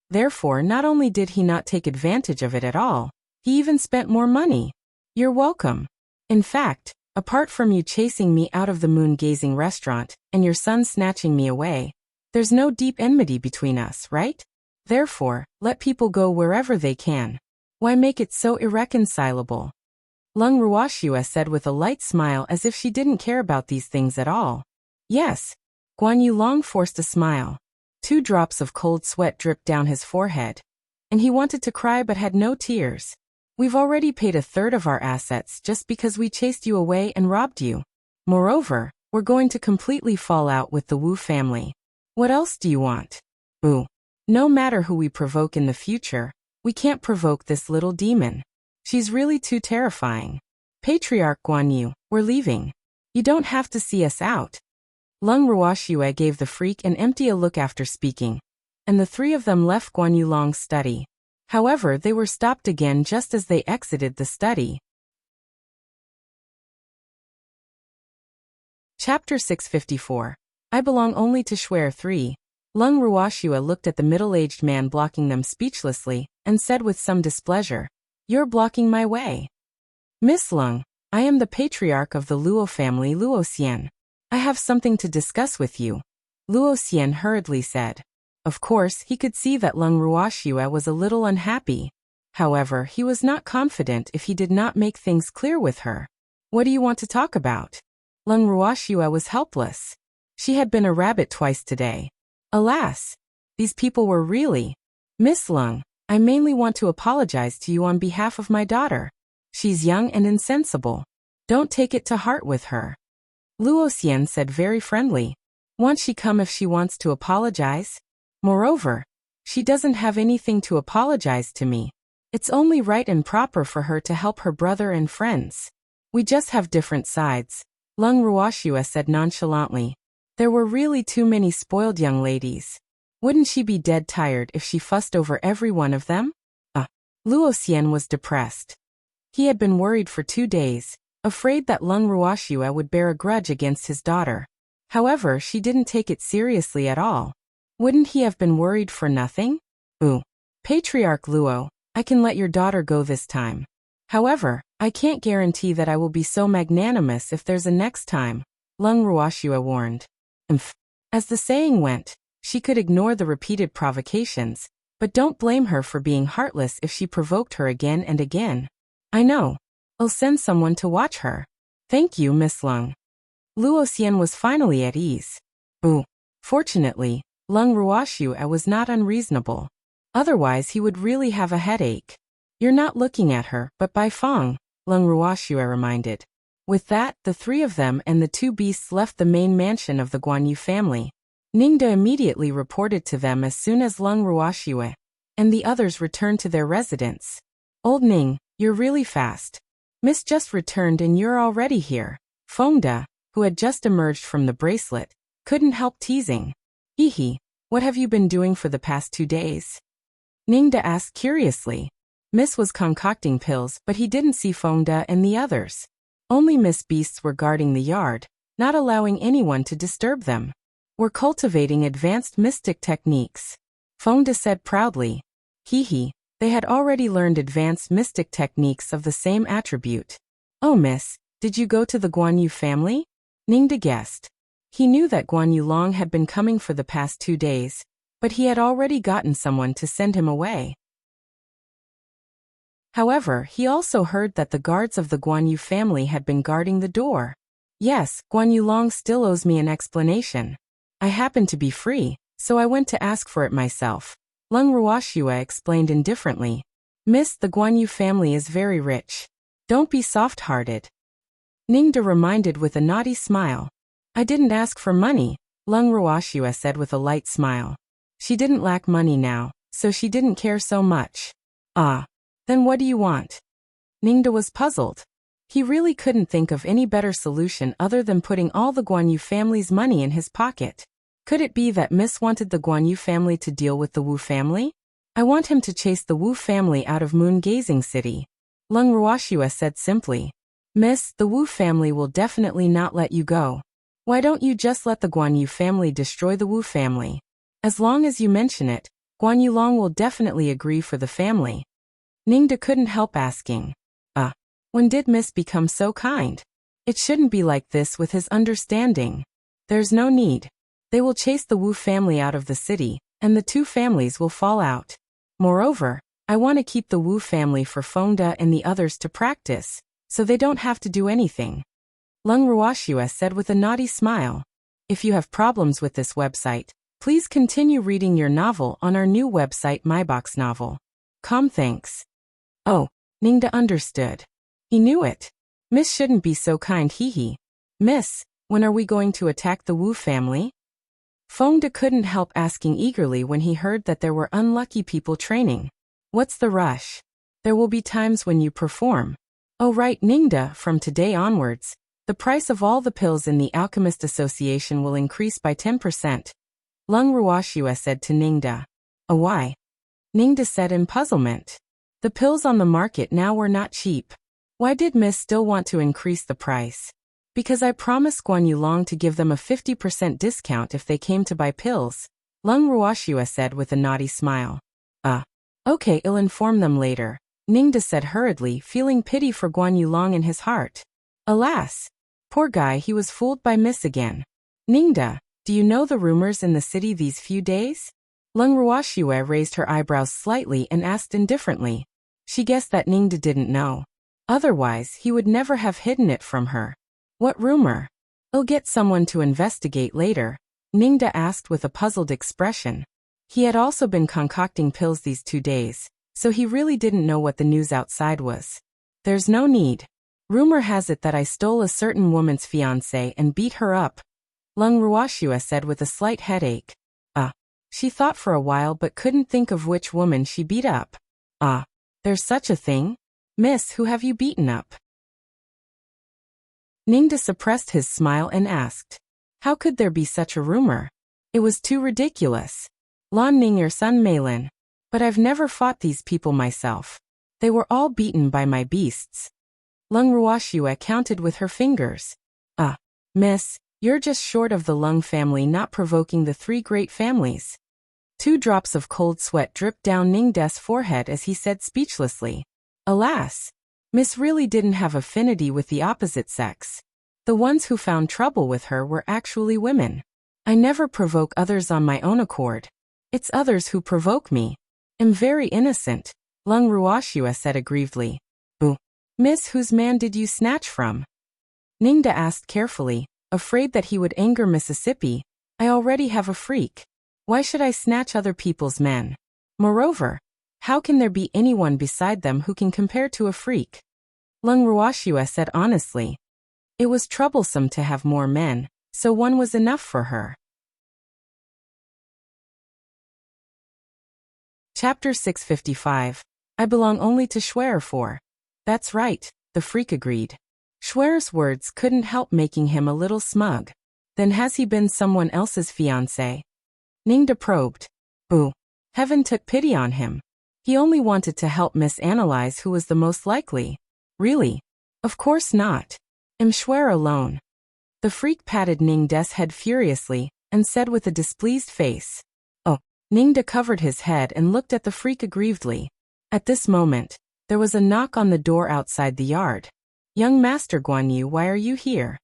Therefore, not only did he not take advantage of it at all, he even spent more money. You're welcome. In fact, apart from you chasing me out of the moon-gazing restaurant and your son snatching me away, there's no deep enmity between us, right? Therefore, let people go wherever they can. Why make it so irreconcilable? Lung Ruoxue said with a light smile as if she didn't care about these things at all. Yes. Guan Yulong forced a smile. 2 drops of cold sweat dripped down his forehead. And he wanted to cry but had no tears. We've already paid 1/3 of our assets just because we chased you away and robbed you. Moreover, we're going to completely fall out with the Wu family. What else do you want? Boo. No matter who we provoke in the future, we can't provoke this little demon. She's really too terrifying. Patriarch Guan Yu, we're leaving. You don't have to see us out. Lung Ruoxue gave the freak an empty look after speaking, and the 3 of them left Guan Yulong's study. However, they were stopped again just as they exited the study. Chapter 654. I belong only to Schwer 3. Lung Ruoxue looked at the middle-aged man blocking them speechlessly, and said with some displeasure, You're blocking my way. Miss Lung, I am the patriarch of the Luo family Luoxian. I have something to discuss with you, Luoxian hurriedly said. Of course, he could see that Lung Ruoxue was a little unhappy. However, he was not confident if he did not make things clear with her. What do you want to talk about? Lung Ruoxue was helpless. She had been a rabbit twice today. Alas, these people were really. Miss Lung, I mainly want to apologize to you on behalf of my daughter. She's young and insensible. Don't take it to heart with her. Luoxian said very friendly. Won't she come if she wants to apologize? Moreover, she doesn't have anything to apologize to me. It's only right and proper for her to help her brother and friends. We just have different sides, Lung Ruoxue said nonchalantly. There were really too many spoiled young ladies. Wouldn't she be dead tired if she fussed over every one of them? Luoxian was depressed. He had been worried for 2 days, afraid that Lung Ruoxue would bear a grudge against his daughter. However, she didn't take it seriously at all. Wouldn't he have been worried for nothing? Patriarch Luo, I can let your daughter go this time. However, I can't guarantee that I will be so magnanimous if there's a next time, Lung Ruoxue warned. As the saying went, she could ignore the repeated provocations, but don't blame her for being heartless if she provoked her again and again. I know. I'll send someone to watch her. Thank you, Miss Lung. Luoxian was finally at ease. Fortunately, Lung Ruoxue was not unreasonable. Otherwise he would really have a headache. You're not looking at her, but Bai Feng, Lung Ruoxue reminded. With that, the 3 of them and the 2 beasts left the main mansion of the Guan Yu family. Ningda immediately reported to them as soon as Lung Ruoxue and the others returned to their residence. Old Ning, you're really fast. Miss just returned and you're already here. Fengda, who had just emerged from the bracelet, couldn't help teasing. Hehe, what have you been doing for the past 2 days? Ningda asked curiously. Miss was concocting pills, but he didn't see Fengda and the others. Only Miss Beasts were guarding the yard, not allowing anyone to disturb them. We're cultivating advanced mystic techniques. Fengda said proudly. Hehe, they had already learned advanced mystic techniques of the same attribute. Oh miss, did you go to the Guan Yu family? Ningda guessed. He knew that Guan Yu Long had been coming for the past 2 days, but he had already gotten someone to send him away. However, he also heard that the guards of the Guan Yu family had been guarding the door. Yes, Guan Yu Long still owes me an explanation. I happened to be free, so I went to ask for it myself. Lung Ruoxue explained indifferently. Miss, the Guan Yu family is very rich. Don't be soft-hearted. Ningda reminded with a naughty smile. I didn't ask for money, Lung Ruoxue said with a light smile. She didn't lack money now, so she didn't care so much. Ah. Then what do you want? Ningda was puzzled. He really couldn't think of any better solution other than putting all the Guan Yu family's money in his pocket. Could it be that Miss wanted the Guan Yu family to deal with the Wu family? I want him to chase the Wu family out of Moon-Gazing City. Lung Ruoxue said simply. Miss, the Wu family will definitely not let you go. Why don't you just let the Guan Yu family destroy the Wu family? As long as you mention it, Guan Yu Long will definitely agree for the family. Ningda couldn't help asking. When did Miss become so kind? It shouldn't be like this with his understanding. There's no need. They will chase the Wu family out of the city, and the 2 families will fall out. Moreover, I want to keep the Wu family for Fengda and the others to practice, so they don't have to do anything. Lung Ruoxue said with a naughty smile. If you have problems with this website, please continue reading your novel on our new website MyBox Novel. Thanks. Oh, Ningda understood. He knew it. Miss shouldn't be so kind, hehe. Miss, when are we going to attack the Wu family? Fengda couldn't help asking eagerly when he heard that there were unlucky people training. What's the rush? There will be times when you perform. Oh right, Ningda, from today onwards, the price of all the pills in the Alchemist Association will increase by 10%. Lung Ruoxue said to Ningda. Why? Ningda said in puzzlement. The pills on the market now were not cheap. Why did Miss still want to increase the price? Because I promised Guan Yu Long to give them a 50% discount if they came to buy pills, Lung Ruoxue said with a naughty smile. Okay, I'll inform them later, Ningda said hurriedly, feeling pity for Guan Yu Long in his heart. Alas! Poor guy, he was fooled by Miss again. Ningda, do you know the rumors in the city these few days? Lung Ruoxue raised her eyebrows slightly and asked indifferently. She guessed that Ningda didn't know. Otherwise, he would never have hidden it from her. What rumor? I'll get someone to investigate later, Ningda asked with a puzzled expression. He had also been concocting pills these 2 days, so he really didn't know what the news outside was. There's no need. Rumor has it that I stole a certain woman's fiancé and beat her up, Lung Ruoxue said with a slight headache. She thought for a while but couldn't think of which woman she beat up. There's such a thing? Miss, who have you beaten up? Ningda suppressed his smile and asked. How could there be such a rumor? It was too ridiculous. Lan Ning your son Meilin. But I've never fought these people myself. They were all beaten by my beasts. Lung Ruoxue counted with her fingers. Miss, you're just short of the Lung family not provoking the 3 great families. 2 drops of cold sweat dripped down Ningda's forehead as he said speechlessly. Alas! Miss really didn't have affinity with the opposite sex. The ones who found trouble with her were actually women. I never provoke others on my own accord. It's others who provoke me. I'm very innocent, Lung Ruoxue said aggrievedly. Miss, whose man did you snatch from? Ningda asked carefully, afraid that he would anger Mississippi. I already have a freak. Why should I snatch other people's men? Moreover, how can there be anyone beside them who can compare to a freak? Lung Ruoxue said honestly. It was troublesome to have more men, so one was enough for her. Chapter 655. I belong only to Schwer for. That's right, the freak agreed. Schwer's words couldn't help making him a little smug. Then has he been someone else's fiancé? Ningda probed. Boo. Heaven took pity on him. He only wanted to help misanalyze who was the most likely. Really? Of course not. Am Schwer alone? The freak patted Ningda's head furiously and said with a displeased face. Oh. Ningda covered his head and looked at the freak aggrievedly. At this moment, there was a knock on the door outside the yard. Young Master Guan Yu, why are you here?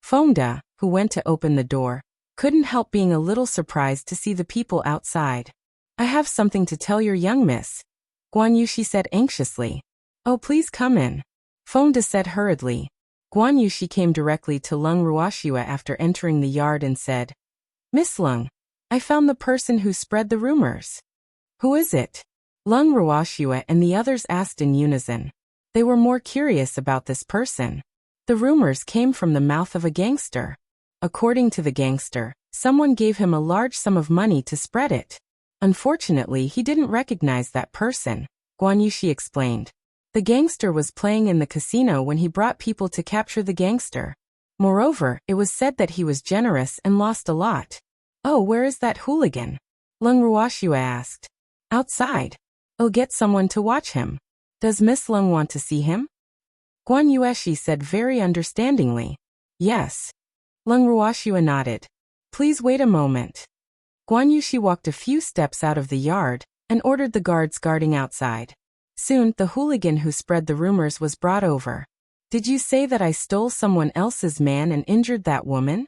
Fengda, who went to open the door, couldn't help being a little surprised to see the people outside. I have something to tell your young miss. Guan Yu, she said anxiously. Oh, please come in. Fengda said hurriedly. Guan Yu, she came directly to Lung Ruoxua after entering the yard and said, Miss Lung, I found the person who spread the rumors. Who is it? Lung Ruoxua and the others asked in unison. They were more curious about this person. The rumors came from the mouth of a gangster. According to the gangster, someone gave him a large sum of money to spread it. Unfortunately, he didn't recognize that person, Guan Yu, she explained. The gangster was playing in the casino when he brought people to capture the gangster. Moreover, it was said that he was generous and lost a lot. Oh, where is that hooligan? Lung Ruoxua asked. Outside. I'll get someone to watch him. Does Miss Lung want to see him? Guan Yueshi said very understandingly. Yes. Lung Ruoxua nodded. Please wait a moment. Guan Yueshi walked a few steps out of the yard and ordered the guards guarding outside. Soon, the hooligan who spread the rumors was brought over. Did you say that I stole someone else's man and injured that woman?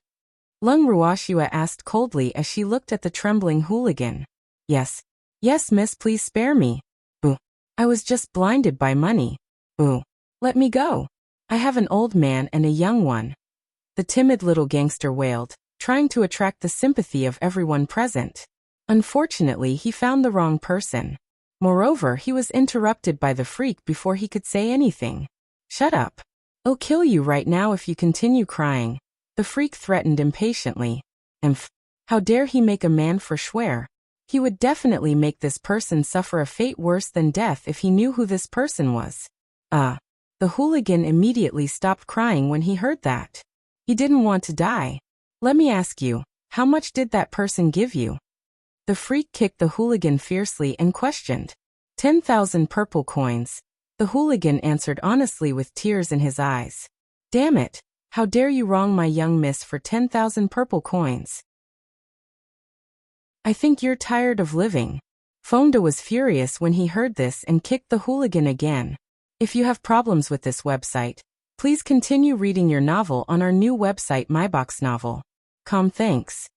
Lung Ruoxua asked coldly as she looked at the trembling hooligan. Yes. Yes, miss, please spare me. Boo. I was just blinded by money. Boo. Let me go. I have an old man and a young one. The timid little gangster wailed, trying to attract the sympathy of everyone present. Unfortunately, he found the wrong person. Moreover, he was interrupted by the freak before he could say anything. Shut up. I'll kill you right now if you continue crying. The freak threatened impatiently. How dare he make a man for Schwer? He would definitely make this person suffer a fate worse than death if he knew who this person was. The hooligan immediately stopped crying when he heard that. He didn't want to die. Let me ask you, how much did that person give you? The freak kicked the hooligan fiercely and questioned. 10,000 purple coins. The hooligan answered honestly with tears in his eyes. Damn it, how dare you wrong my young miss for 10,000 purple coins? I think you're tired of living. Fengda was furious when he heard this and kicked the hooligan again. If you have problems with this website, please continue reading your novel on our new website MyBox Novel. Thanks.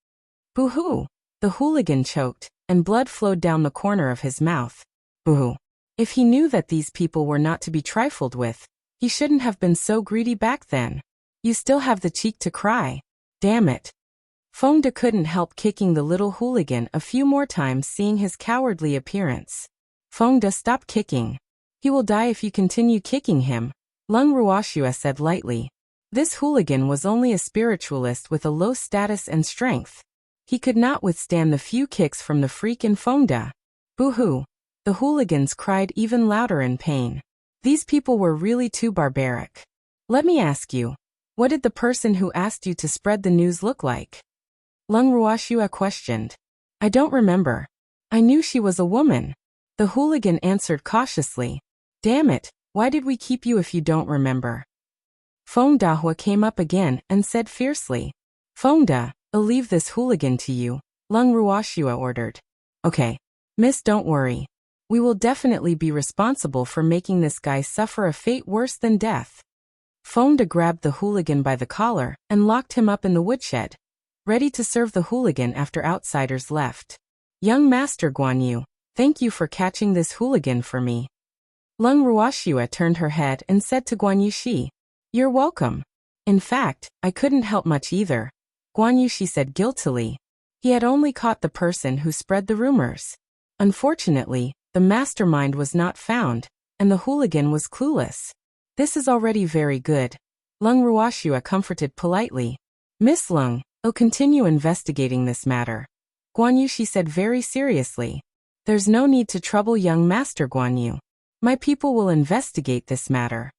Boo-hoo. The hooligan choked, and blood flowed down the corner of his mouth. Boo-hoo. If he knew that these people were not to be trifled with, he shouldn't have been so greedy back then. You still have the cheek to cry. Damn it. Fengda couldn't help kicking the little hooligan a few more times, seeing his cowardly appearance. Fengda, stop kicking. He will die if you continue kicking him, Lung Ruoxua said lightly. This hooligan was only a spiritualist with a low status and strength. He could not withstand the few kicks from the freak and Fengda. Boo-hoo. The hooligans cried even louder in pain. These people were really too barbaric. Let me ask you, what did the person who asked you to spread the news look like? Lung Ruoxua questioned. I don't remember. I knew she was a woman. The hooligan answered cautiously. Damn it, why did we keep you if you don't remember? Fengda came up again and said fiercely. Fengda, I'll leave this hooligan to you, Lung Ruoxua ordered. Okay. Miss, don't worry. We will definitely be responsible for making this guy suffer a fate worse than death. Fengda grabbed the hooligan by the collar and locked him up in the woodshed, ready to serve the hooligan after outsiders left. Young Master Guan Yu, thank you for catching this hooligan for me. Lung Ruoxua turned her head and said to Guan Yushi, You're welcome. In fact, I couldn't help much either, Guan Yushi said guiltily. He had only caught the person who spread the rumors. Unfortunately, the mastermind was not found, and the hooligan was clueless. This is already very good, Lung Ruoxua comforted politely. Miss Lung, I'll continue investigating this matter, Guan Yushi said very seriously. There's no need to trouble young Master Guan Yu. My people will investigate this matter.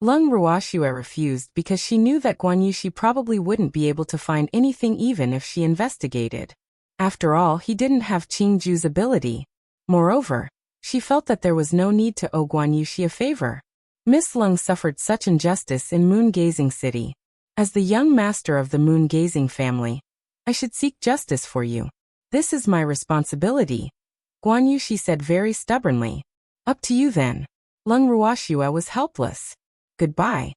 Lung Ruoxue refused because she knew that Guan Yu she probably wouldn't be able to find anything even if she investigated. After all, he didn't have Qing Ju's ability. Moreover, she felt that there was no need to owe Guan Yu she a favor. Miss Lung suffered such injustice in moon-gazing city. As the young master of the moon-gazing family, I should seek justice for you. This is my responsibility. Guan Yu she said very stubbornly. Up to you then. Lung Ruoxue was helpless. Goodbye.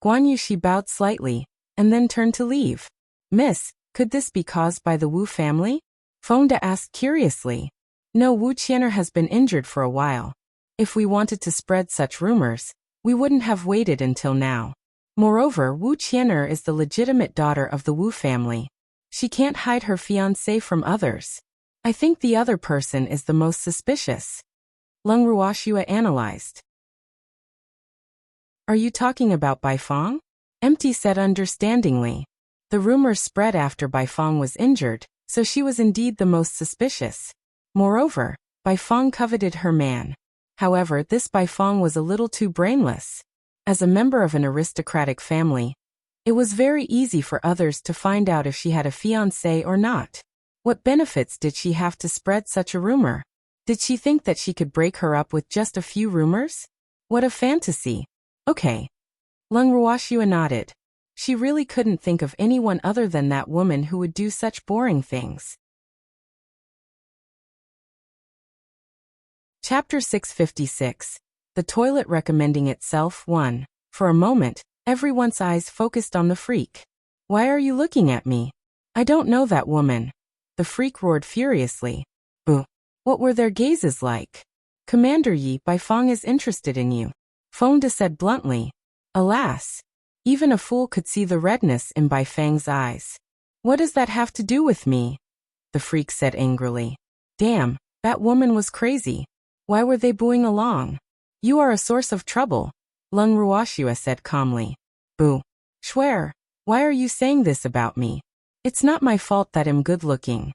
Guan Yu she bowed slightly, and then turned to leave. Miss, could this be caused by the Wu family? Fonda asked curiously. No, Wu Qian'er has been injured for a while. If we wanted to spread such rumors, we wouldn't have waited until now. Moreover, Wu Qian'er is the legitimate daughter of the Wu family. She can't hide her fiancé from others. I think the other person is the most suspicious. Lung Ruoxue analyzed. Are you talking about Baifeng? Empty said understandingly. The rumors spread after Baifeng was injured, so she was indeed the most suspicious. Moreover, Baifeng coveted her man. However, this Baifeng was a little too brainless. As a member of an aristocratic family, it was very easy for others to find out if she had a fiancé or not. What benefits did she have to spread such a rumor? Did she think that she could break her up with just a few rumors? What a fantasy. Okay. Lung Ruoxue nodded. She really couldn't think of anyone other than that woman who would do such boring things. Chapter 656. The toilet recommending itself. 1. For a moment, everyone's eyes focused on the freak. Why are you looking at me? I don't know that woman. The freak roared furiously. Boo. What were their gazes like? Commander Yi, Baifeng is interested in you. Fonda said bluntly. Alas. Even a fool could see the redness in Baifeng's eyes. What does that have to do with me? The freak said angrily. Damn, that woman was crazy. Why were they booing along? You are a source of trouble, Lung Ruoxue said calmly. Boo. Schwer, why are you saying this about me? It's not my fault that I'm good-looking.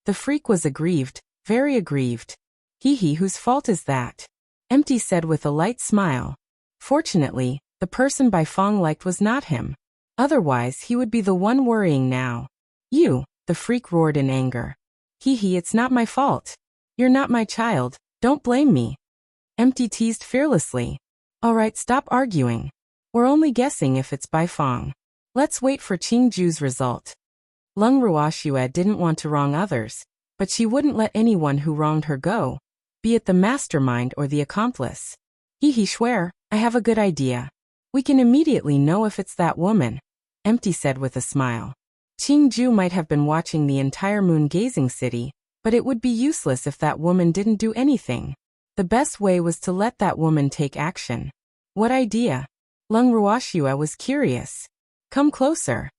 The freak was aggrieved, very aggrieved. Hee, whose fault is that? Empty said with a light smile. Fortunately, the person Baifeng liked was not him. Otherwise, he would be the one worrying now. You, the freak roared in anger. Hee, it's not my fault. You're not my child, don't blame me. Empty teased fearlessly. Alright, stop arguing. We're only guessing if it's Baifeng. Let's wait for Qing Ju's result. Lung Ruoxue didn't want to wrong others, but she wouldn't let anyone who wronged her go, be it the mastermind or the accomplice. Hee, Schwer, I have a good idea. We can immediately know if it's that woman, Empty said with a smile. Qing Ju might have been watching the entire moon-gazing city, but it would be useless if that woman didn't do anything. The best way was to let that woman take action. What idea? Lung Ruoxue was curious. Come closer.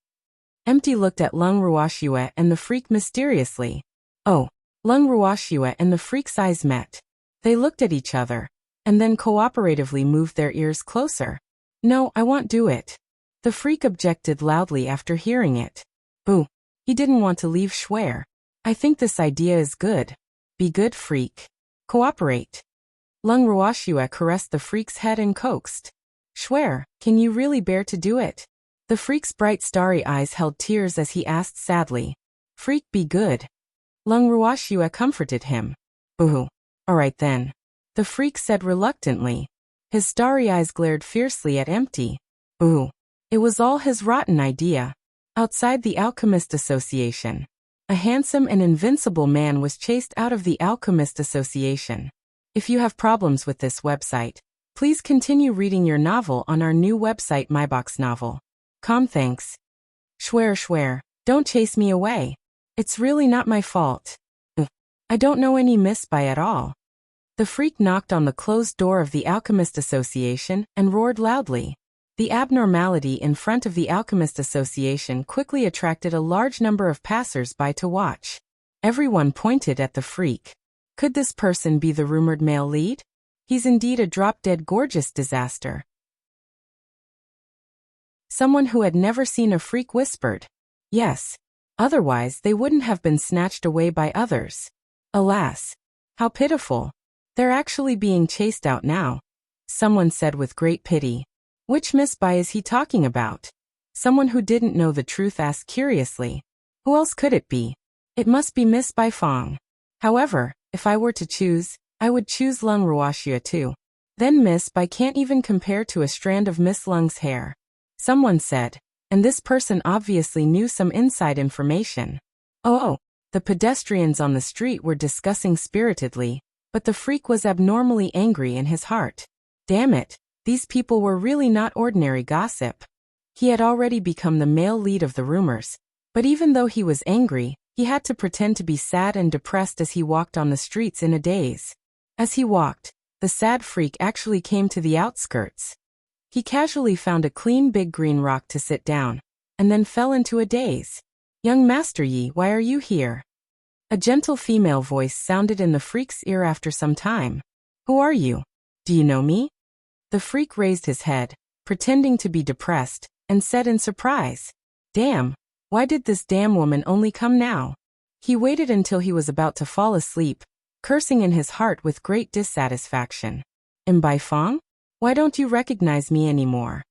Empty looked at Lung Ruoxue and the freak mysteriously. Oh, Lung Ruoxue and the freak's eyes met. They looked at each other, and then cooperatively moved their ears closer. No, I won't do it. The freak objected loudly after hearing it. Boo. He didn't want to leave Schwer. I think this idea is good. Be good, freak. Cooperate. Lung Ruoxue caressed the freak's head and coaxed. Schwer, can you really bear to do it? The freak's bright starry eyes held tears as he asked sadly. Freak, be good. Lung Ruoxue comforted him. Boo. Alright then. The freak said reluctantly. His starry eyes glared fiercely at Empty. Boo. It was all his rotten idea. Outside the Alchemist Association, a handsome and invincible man was chased out of the Alchemist Association. If you have problems with this website, please continue reading your novel on our new website MyBox Novel. Thanks. Schwer, don't chase me away. It's really not my fault. I don't know any Miss Bai at all. The freak knocked on the closed door of the Alchemist Association and roared loudly. The abnormality in front of the Alchemist Association quickly attracted a large number of passers-by to watch. Everyone pointed at the freak. Could this person be the rumored male lead? He's indeed a drop-dead gorgeous disaster. Someone who had never seen a freak whispered. Yes. Otherwise, they wouldn't have been snatched away by others. Alas. How pitiful. They're actually being chased out now. Someone said with great pity. Which Miss Bai is he talking about? Someone who didn't know the truth asked curiously. Who else could it be? It must be Miss Bai Fong. However, if I were to choose, I would choose Lung Ruoxia too. Then Miss Bai can't even compare to a strand of Miss Lung's hair. Someone said, and this person obviously knew some inside information. Oh, the pedestrians on the street were discussing spiritedly, but the freak was abnormally angry in his heart. Damn it, these people were really not ordinary gossip. He had already become the male lead of the rumors, but even though he was angry, he had to pretend to be sad and depressed as he walked on the streets in a daze. As he walked, the sad freak actually came to the outskirts. He casually found a clean big green rock to sit down, and then fell into a daze. Young Master Yi, why are you here? A gentle female voice sounded in the freak's ear after some time. Who are you? Do you know me? The freak raised his head, pretending to be depressed, and said in surprise, Damn, why did this damn woman only come now? He waited until he was about to fall asleep, cursing in his heart with great dissatisfaction. Bai Fong? Why don't you recognize me anymore?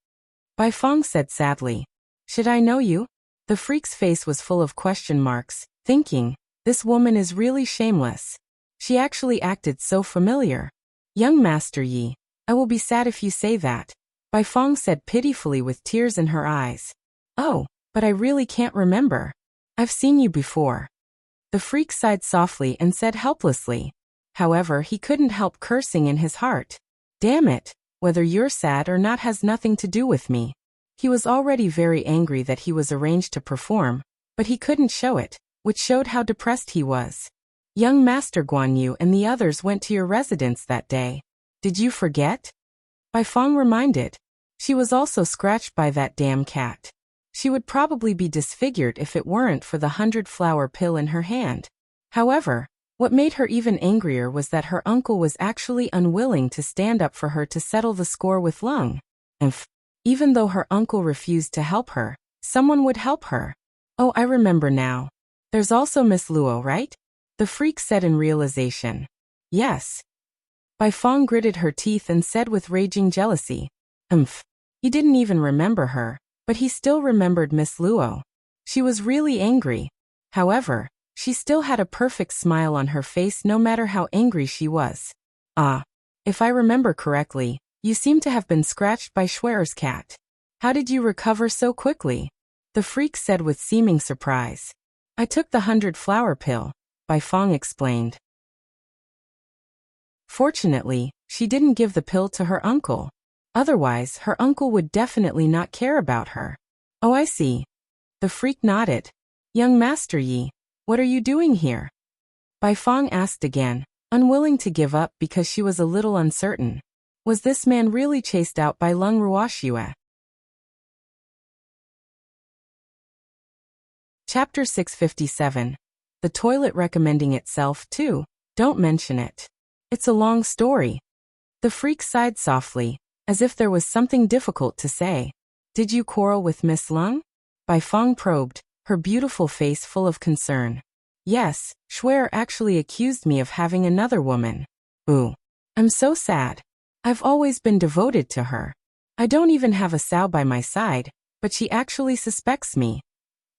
Bai Fong said sadly. Should I know you? The freak's face was full of question marks, thinking, this woman is really shameless. She actually acted so familiar. Young Master Yi, I will be sad if you say that, Bai Fong said pitifully with tears in her eyes. Oh, but I really can't remember. I've seen you before. The freak sighed softly and said helplessly. However, he couldn't help cursing in his heart. Damn it, whether you're sad or not has nothing to do with me. He was already very angry that he was arranged to perform, but he couldn't show it, which showed how depressed he was. Young Master Guan Yu and the others went to your residence that day. Did you forget? Bai Fong reminded. She was also scratched by that damn cat. She would probably be disfigured if it weren't for the 100-flower pill in her hand. However, what made her even angrier was that her uncle was actually unwilling to stand up for her to settle the score with Lung. Even though her uncle refused to help her, someone would help her. Oh, I remember now. There's also Miss Luo, right? The freak said in realization. Yes. Bai Fong gritted her teeth and said with raging jealousy. He didn't even remember her, but he still remembered Miss Luo. She was really angry. However, she still had a perfect smile on her face no matter how angry she was. Ah, if I remember correctly, you seem to have been scratched by Schwerer's cat. How did you recover so quickly? The freak said with seeming surprise. I took the 100-flower pill, Bai Fong explained. Fortunately, she didn't give the pill to her uncle. Otherwise, her uncle would definitely not care about her. Oh, I see. The freak nodded. Young Master Yi, what are you doing here? Bai Fong asked again, unwilling to give up because she was a little uncertain. Was this man really chased out by Lung Ruoxia? Chapter 657. The toilet recommending itself too. Don't mention it. It's a long story. The freak sighed softly, as if there was something difficult to say. Did you quarrel with Miss Lung? Bai Fong probed, her beautiful face full of concern. Yes, Schwer actually accused me of having another woman. Ooh. I'm so sad. I've always been devoted to her. I don't even have a sow by my side, but she actually suspects me.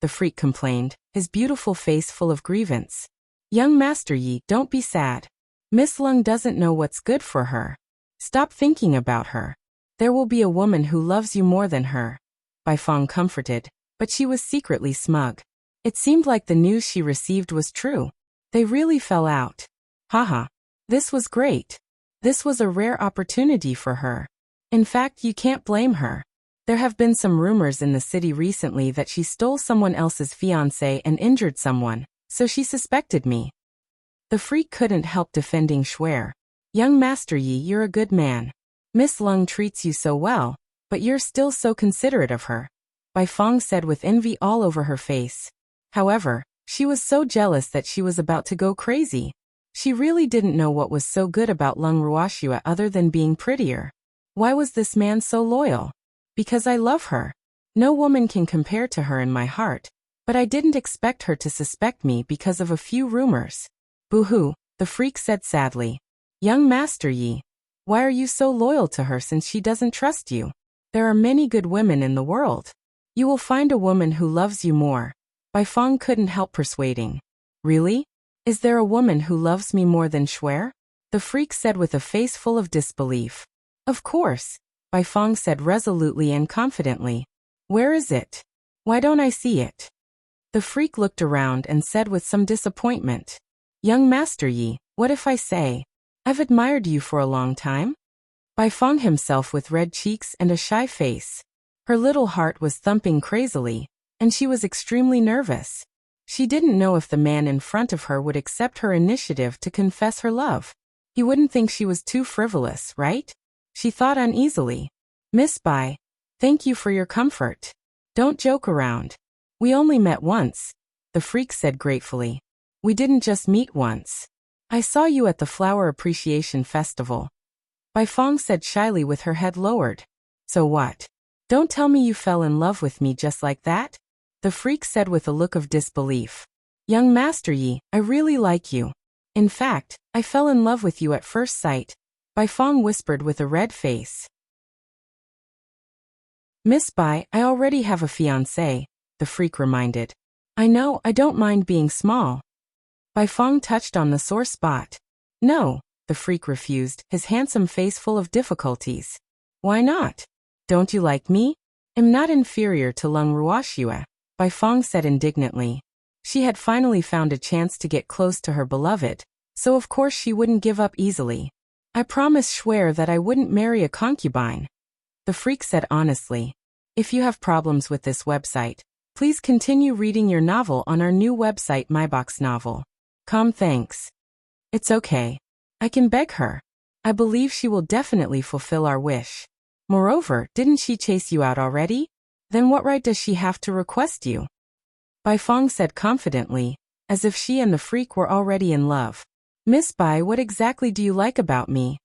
The freak complained, his beautiful face full of grievance. Young Master Yi, don't be sad. Miss Lung doesn't know what's good for her. Stop thinking about her. There will be a woman who loves you more than her. Bai Fong comforted, but she was secretly smug. It seemed like the news she received was true. They really fell out. Haha. This was great. This was a rare opportunity for her. In fact, you can't blame her. There have been some rumors in the city recently that she stole someone else's fiancé and injured someone, so she suspected me. The freak couldn't help defending Schwer. Young Master Yi, you're a good man. Miss Lung treats you so well, but you're still so considerate of her. Bai Fong said with envy all over her face. However, she was so jealous that she was about to go crazy. She really didn't know what was so good about Lung Ruoxia other than being prettier. Why was this man so loyal? Because I love her. No woman can compare to her in my heart, but I didn't expect her to suspect me because of a few rumors. Boo-hoo, The freak said sadly. Young Master Yi, why are you so loyal to her since she doesn't trust you? There are many good women in the world. You will find a woman who loves you more. Bai Feng couldn't help persuading. Really? Is there a woman who loves me more than Shuer? The freak said with a face full of disbelief. Of course, Bai Feng said resolutely and confidently. Where is it? Why don't I see it? The freak looked around and said with some disappointment. Young Master Yi, what if I say, I've admired you for a long time? Bai Feng himself with red cheeks and a shy face. Her little heart was thumping crazily, and she was extremely nervous. She didn't know if the man in front of her would accept her initiative to confess her love. He wouldn't think she was too frivolous, right? She thought uneasily. Miss Bai, thank you for your comfort. Don't joke around. We only met once, the freak said gratefully. We didn't just meet once. I saw you at the Flower Appreciation Festival. Bai Feng said shyly with her head lowered. So what? Don't tell me you fell in love with me just like that? The freak said with a look of disbelief. Young Master Yi, I really like you. In fact, I fell in love with you at first sight, Bai Feng whispered with a red face. Miss Bai, I already have a fiancé, the freak reminded. I know, I don't mind being small. Bai Feng touched on the sore spot. No, the freak refused, his handsome face full of difficulties. Why not? Don't you like me? I'm not inferior to Lung Ruoxue, Bai Feng said indignantly. She had finally found a chance to get close to her beloved, so of course she wouldn't give up easily. I promise Shuer that I wouldn't marry a concubine. The freak said honestly. If you have problems with this website, please continue reading your novel on our new website MyBox Novel. Thanks. It's okay. I can beg her. I believe she will definitely fulfill our wish. Moreover, didn't she chase you out already? Then what right does she have to request you? Bai Feng said confidently, as if she and the freak were already in love. Miss Bai, what exactly do you like about me?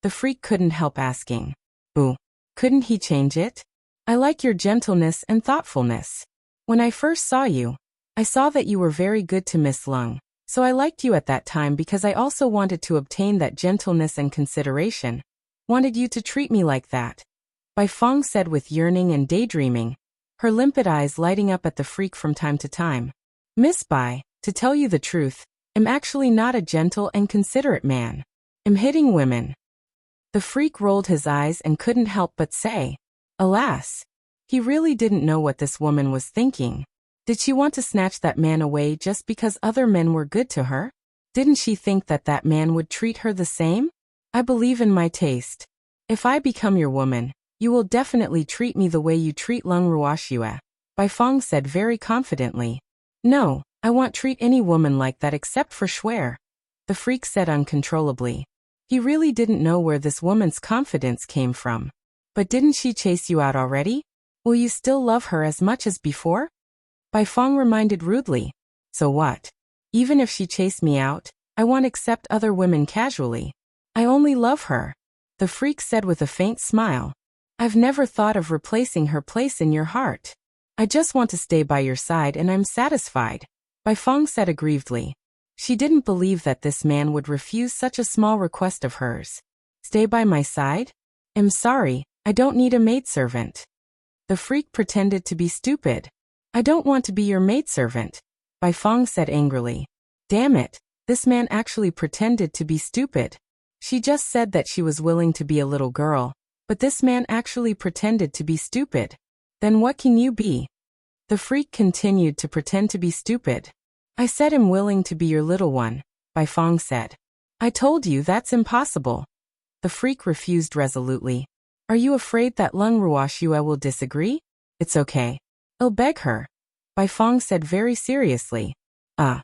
The freak couldn't help asking. Ooh, couldn't he change it? I like your gentleness and thoughtfulness. When I first saw you, I saw that you were very good to Miss Lung, so I liked you at that time because I also wanted to obtain that gentleness and consideration. Wanted you to treat me like that. Bai Feng said with yearning and daydreaming, her limpid eyes lighting up at the freak from time to time. Miss Bai, to tell you the truth, I'm actually not a gentle and considerate man. I'm hitting women. The freak rolled his eyes and couldn't help but say, alas. He really didn't know what this woman was thinking. Did she want to snatch that man away just because other men were good to her? Didn't she think that that man would treat her the same? I believe in my taste. If I become your woman, you will definitely treat me the way you treat Lung Ruoxue, Bai Feng said very confidently. No, I won't treat any woman like that except for Shuer, the freak said uncontrollably. He really didn't know where this woman's confidence came from. But didn't she chase you out already? Will you still love her as much as before? Bai Feng reminded rudely. So what? Even if she chased me out, I won't accept other women casually. I only love her, the freak said with a faint smile. I've never thought of replacing her place in your heart. I just want to stay by your side and I'm satisfied, Bai Feng said aggrievedly. She didn't believe that this man would refuse such a small request of hers. Stay by my side? I'm sorry, I don't need a maidservant. The freak pretended to be stupid. I don't want to be your maidservant, Bai Feng said angrily. Damn it, this man actually pretended to be stupid. She just said that she was willing to be a little girl, but this man actually pretended to be stupid. Then what can you be? The freak continued to pretend to be stupid. I said I'm willing to be your little one, Bai Feng said. I told you that's impossible. The freak refused resolutely. Are you afraid that Lung Ruoxue will disagree? It's okay. I'll beg her, Bai Feng said very seriously. How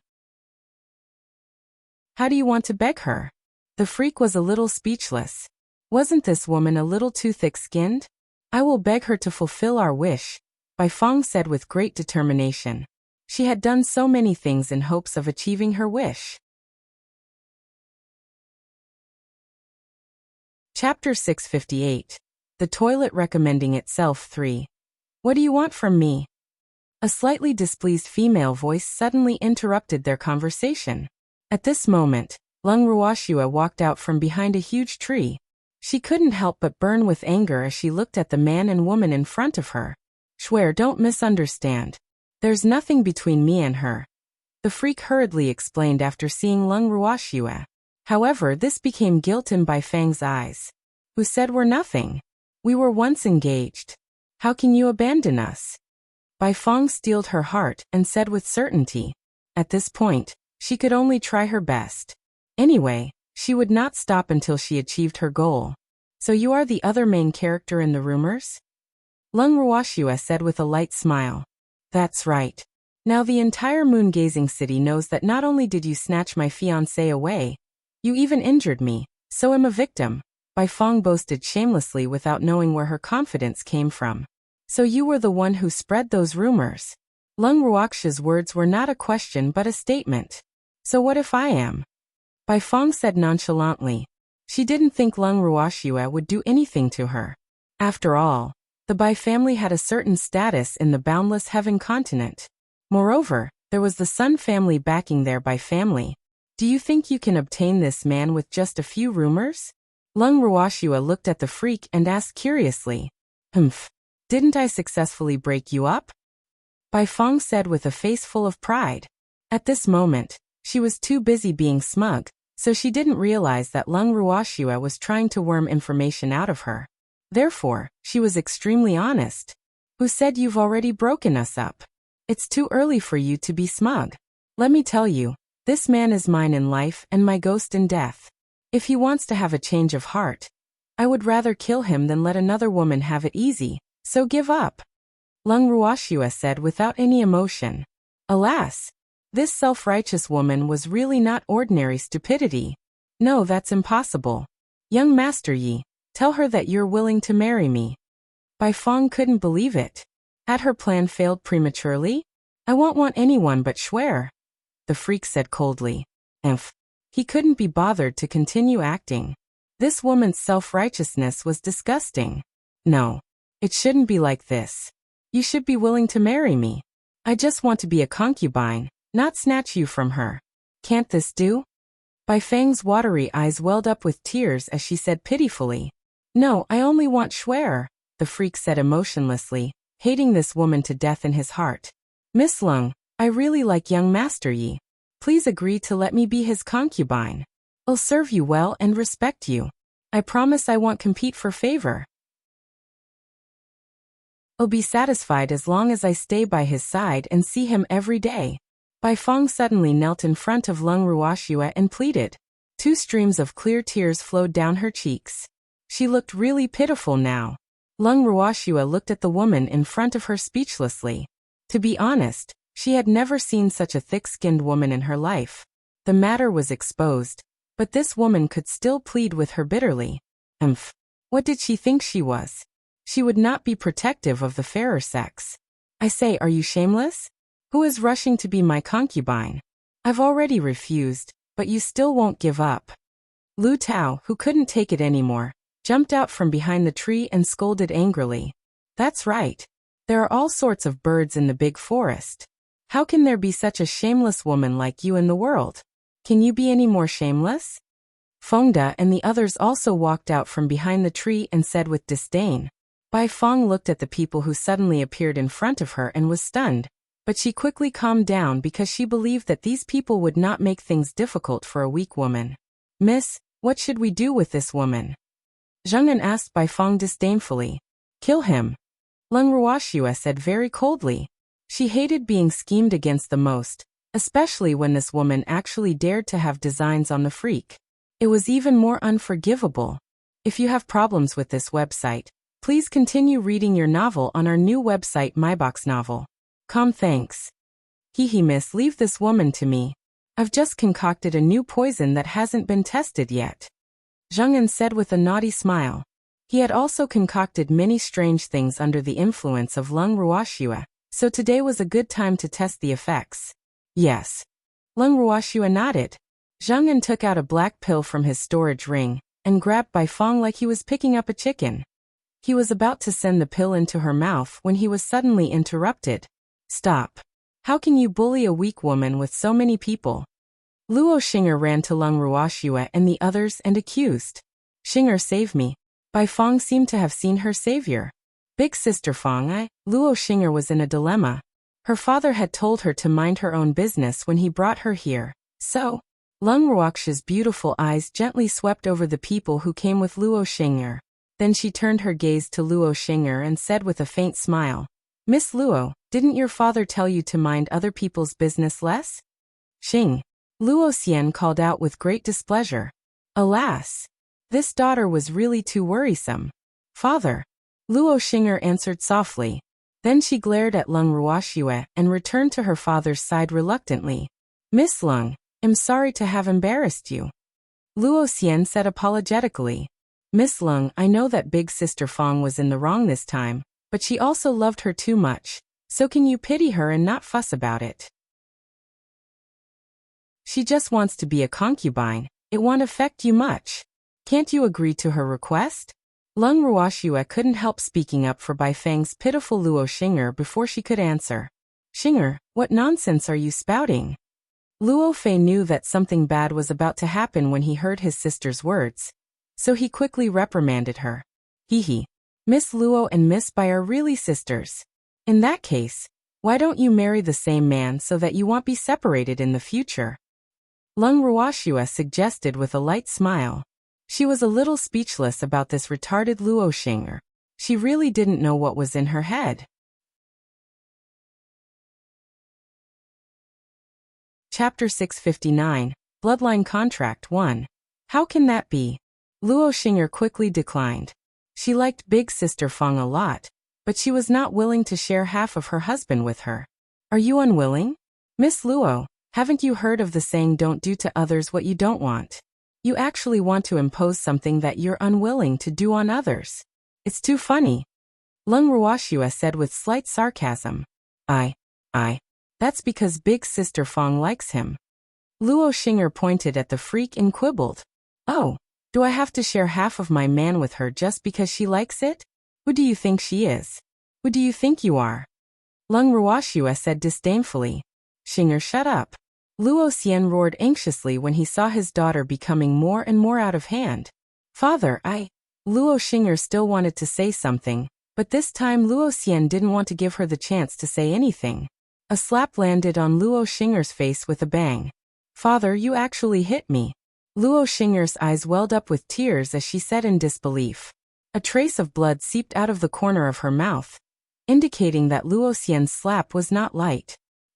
do you want to beg her? The freak was a little speechless. Wasn't this woman a little too thick-skinned? I will beg her to fulfill our wish, Bai Feng said with great determination. She had done so many things in hopes of achieving her wish. Chapter 658. The Toilet Recommending Itself 3. What do you want from me? A slightly displeased female voice suddenly interrupted their conversation. At this moment, Lung Ruoxua walked out from behind a huge tree. She couldn't help but burn with anger as she looked at the man and woman in front of her. Swear, don't misunderstand. There's nothing between me and her, the freak hurriedly explained after seeing Lung Ruoxua. However, this became guilt in Bai Fang's eyes. Who said we're nothing? We were once engaged. How can you abandon us? Bai Fang steeled her heart and said with certainty. At this point, she could only try her best. Anyway, she would not stop until she achieved her goal. So you are the other main character in the rumors? Lung Ruoxua said with a light smile. That's right. Now the entire moon-gazing city knows that not only did you snatch my fiancé away, you even injured me, so I'm a victim. Bai Fang boasted shamelessly without knowing where her confidence came from. So you were the one who spread those rumors. Lung Ruoxia's words were not a question but a statement. So what if I am? Bai Fang said nonchalantly. She didn't think Lung Ruoxua would do anything to her. After all, the Bai family had a certain status in the boundless heaven continent. Moreover, there was the Sun family backing their Bai family. Do you think you can obtain this man with just a few rumors? Lung Ruoxua looked at the freak and asked curiously. Didn't I successfully break you up? Bai Fang said with a face full of pride. At this moment, she was too busy being smug, so she didn't realize that Lung Ruoxua was trying to worm information out of her. Therefore, she was extremely honest. Who said you've already broken us up? It's too early for you to be smug. Let me tell you, this man is mine in life and my ghost in death. If he wants to have a change of heart, I would rather kill him than let another woman have it easy, so give up. Lung Ruoxua said without any emotion. Alas! This self-righteous woman was really not ordinary stupidity. No, that's impossible. Young Master Yi, tell her that you're willing to marry me. Bai Fang couldn't believe it. Had her plan failed prematurely? I won't want anyone but Swear. The freak said coldly. He couldn't be bothered to continue acting. This woman's self-righteousness was disgusting. No. It shouldn't be like this. You should be willing to marry me. I just want to be a concubine, not snatch you from her. Can't this do? Bai Fang's watery eyes welled up with tears as she said pitifully. No, I only want Swear, the freak said emotionlessly, hating this woman to death in his heart. Miss Lung, I really like young Master Yi. Please agree to let me be his concubine. I'll serve you well and respect you. I promise I won't compete for favor. I'll be satisfied as long as I stay by his side and see him every day. Bai Fang suddenly knelt in front of Lung Ruoxua and pleaded. 2 streams of clear tears flowed down her cheeks. She looked really pitiful now. Lung Ruoxua looked at the woman in front of her speechlessly. To be honest, she had never seen such a thick-skinned woman in her life. The matter was exposed, but this woman could still plead with her bitterly. What did she think she was? She would not be protective of the fairer sex. I say, are you shameless? Who is rushing to be my concubine? I've already refused, but you still won't give up. Lu Tao, who couldn't take it anymore, jumped out from behind the tree and scolded angrily. That's right. There are all sorts of birds in the big forest. How can there be such a shameless woman like you in the world? Can you be any more shameless? Fengda and the others also walked out from behind the tree and said with disdain. Bai Fang looked at the people who suddenly appeared in front of her and was stunned, but she quickly calmed down because she believed that these people would not make things difficult for a weak woman. Miss, what should we do with this woman? Zheng'an asked Bai Fang disdainfully. Kill him. Lung Ruoxua said very coldly. She hated being schemed against the most, especially when this woman actually dared to have designs on the freak. It was even more unforgivable. If you have problems with this website, please continue reading your novel on our new website MyBox Novel. Thanks. Miss, leave this woman to me. I've just concocted a new poison that hasn't been tested yet. Zheng'an said with a naughty smile. He had also concocted many strange things under the influence of Lung Ruoxua, so today was a good time to test the effects. Yes. Lung Ruoxua nodded. Zheng'an took out a black pill from his storage ring and grabbed Bai Fang like he was picking up a chicken. He was about to send the pill into her mouth when he was suddenly interrupted. Stop. How can you bully a weak woman with so many people? Luo Xing'er ran to Lung Ruoxue and the others and accused. Xing'er, save me. Bai Fong seemed to have seen her savior. Big sister Fong, Luo Xing'er was in a dilemma. Her father had told her to mind her own business when he brought her here, so Lung Ruoxue's beautiful eyes gently swept over the people who came with Luo Xing'er. Then she turned her gaze to Luo Xing'er and said with a faint smile, Miss Luo, didn't your father tell you to mind other people's business less? Xing. Luo Xian called out with great displeasure. Alas! This daughter was really too worrisome. Father. Luo Xing'er answered softly. Then she glared at Lung Ruoxue and returned to her father's side reluctantly. Miss Lung, I'm sorry to have embarrassed you. Luo Xian said apologetically. Miss Lung, I know that big sister Fong was in the wrong this time, but she also loved her too much, so can you pity her and not fuss about it? She just wants to be a concubine, it won't affect you much. Can't you agree to her request? Lung Ruoxue couldn't help speaking up for Bai Feng's pitiful Luo Xing'er before she could answer. Xing'er, what nonsense are you spouting? Luo Fei knew that something bad was about to happen when he heard his sister's words, so he quickly reprimanded her. Hee. Miss Luo and Miss Bai are really sisters. In that case, why don't you marry the same man so that you won't be separated in the future? Lung Ruoxue suggested with a light smile. She was a little speechless about this retarded Luo Xing'er. She really didn't know what was in her head. Chapter 659, Bloodline Contract 1. How can that be? Luo Xing'er quickly declined. She liked big sister Fong a lot, but she was not willing to share half of her husband with her. Are you unwilling? Miss Luo, haven't you heard of the saying don't do to others what you don't want? You actually want to impose something that you're unwilling to do on others. It's too funny. Lung Ruoxue said with slight sarcasm. That's because big sister Fong likes him. Luo Xing'er pointed at the freak and quibbled. Oh, do I have to share half of my man with her just because she likes it? Who do you think she is? Who do you think you are? Lung Ruoxue said disdainfully. Xing'er, shut up. Luo Xian roared anxiously when he saw his daughter becoming more and more out of hand. Father, Luo Xing'er still wanted to say something, but this time Luo Xian didn't want to give her the chance to say anything. A slap landed on Luo Xing'er's face with a bang. Father, you actually hit me. Luo Xing'er's eyes welled up with tears as she said in disbelief. A trace of blood seeped out of the corner of her mouth, indicating that Luo Xian's slap was not light.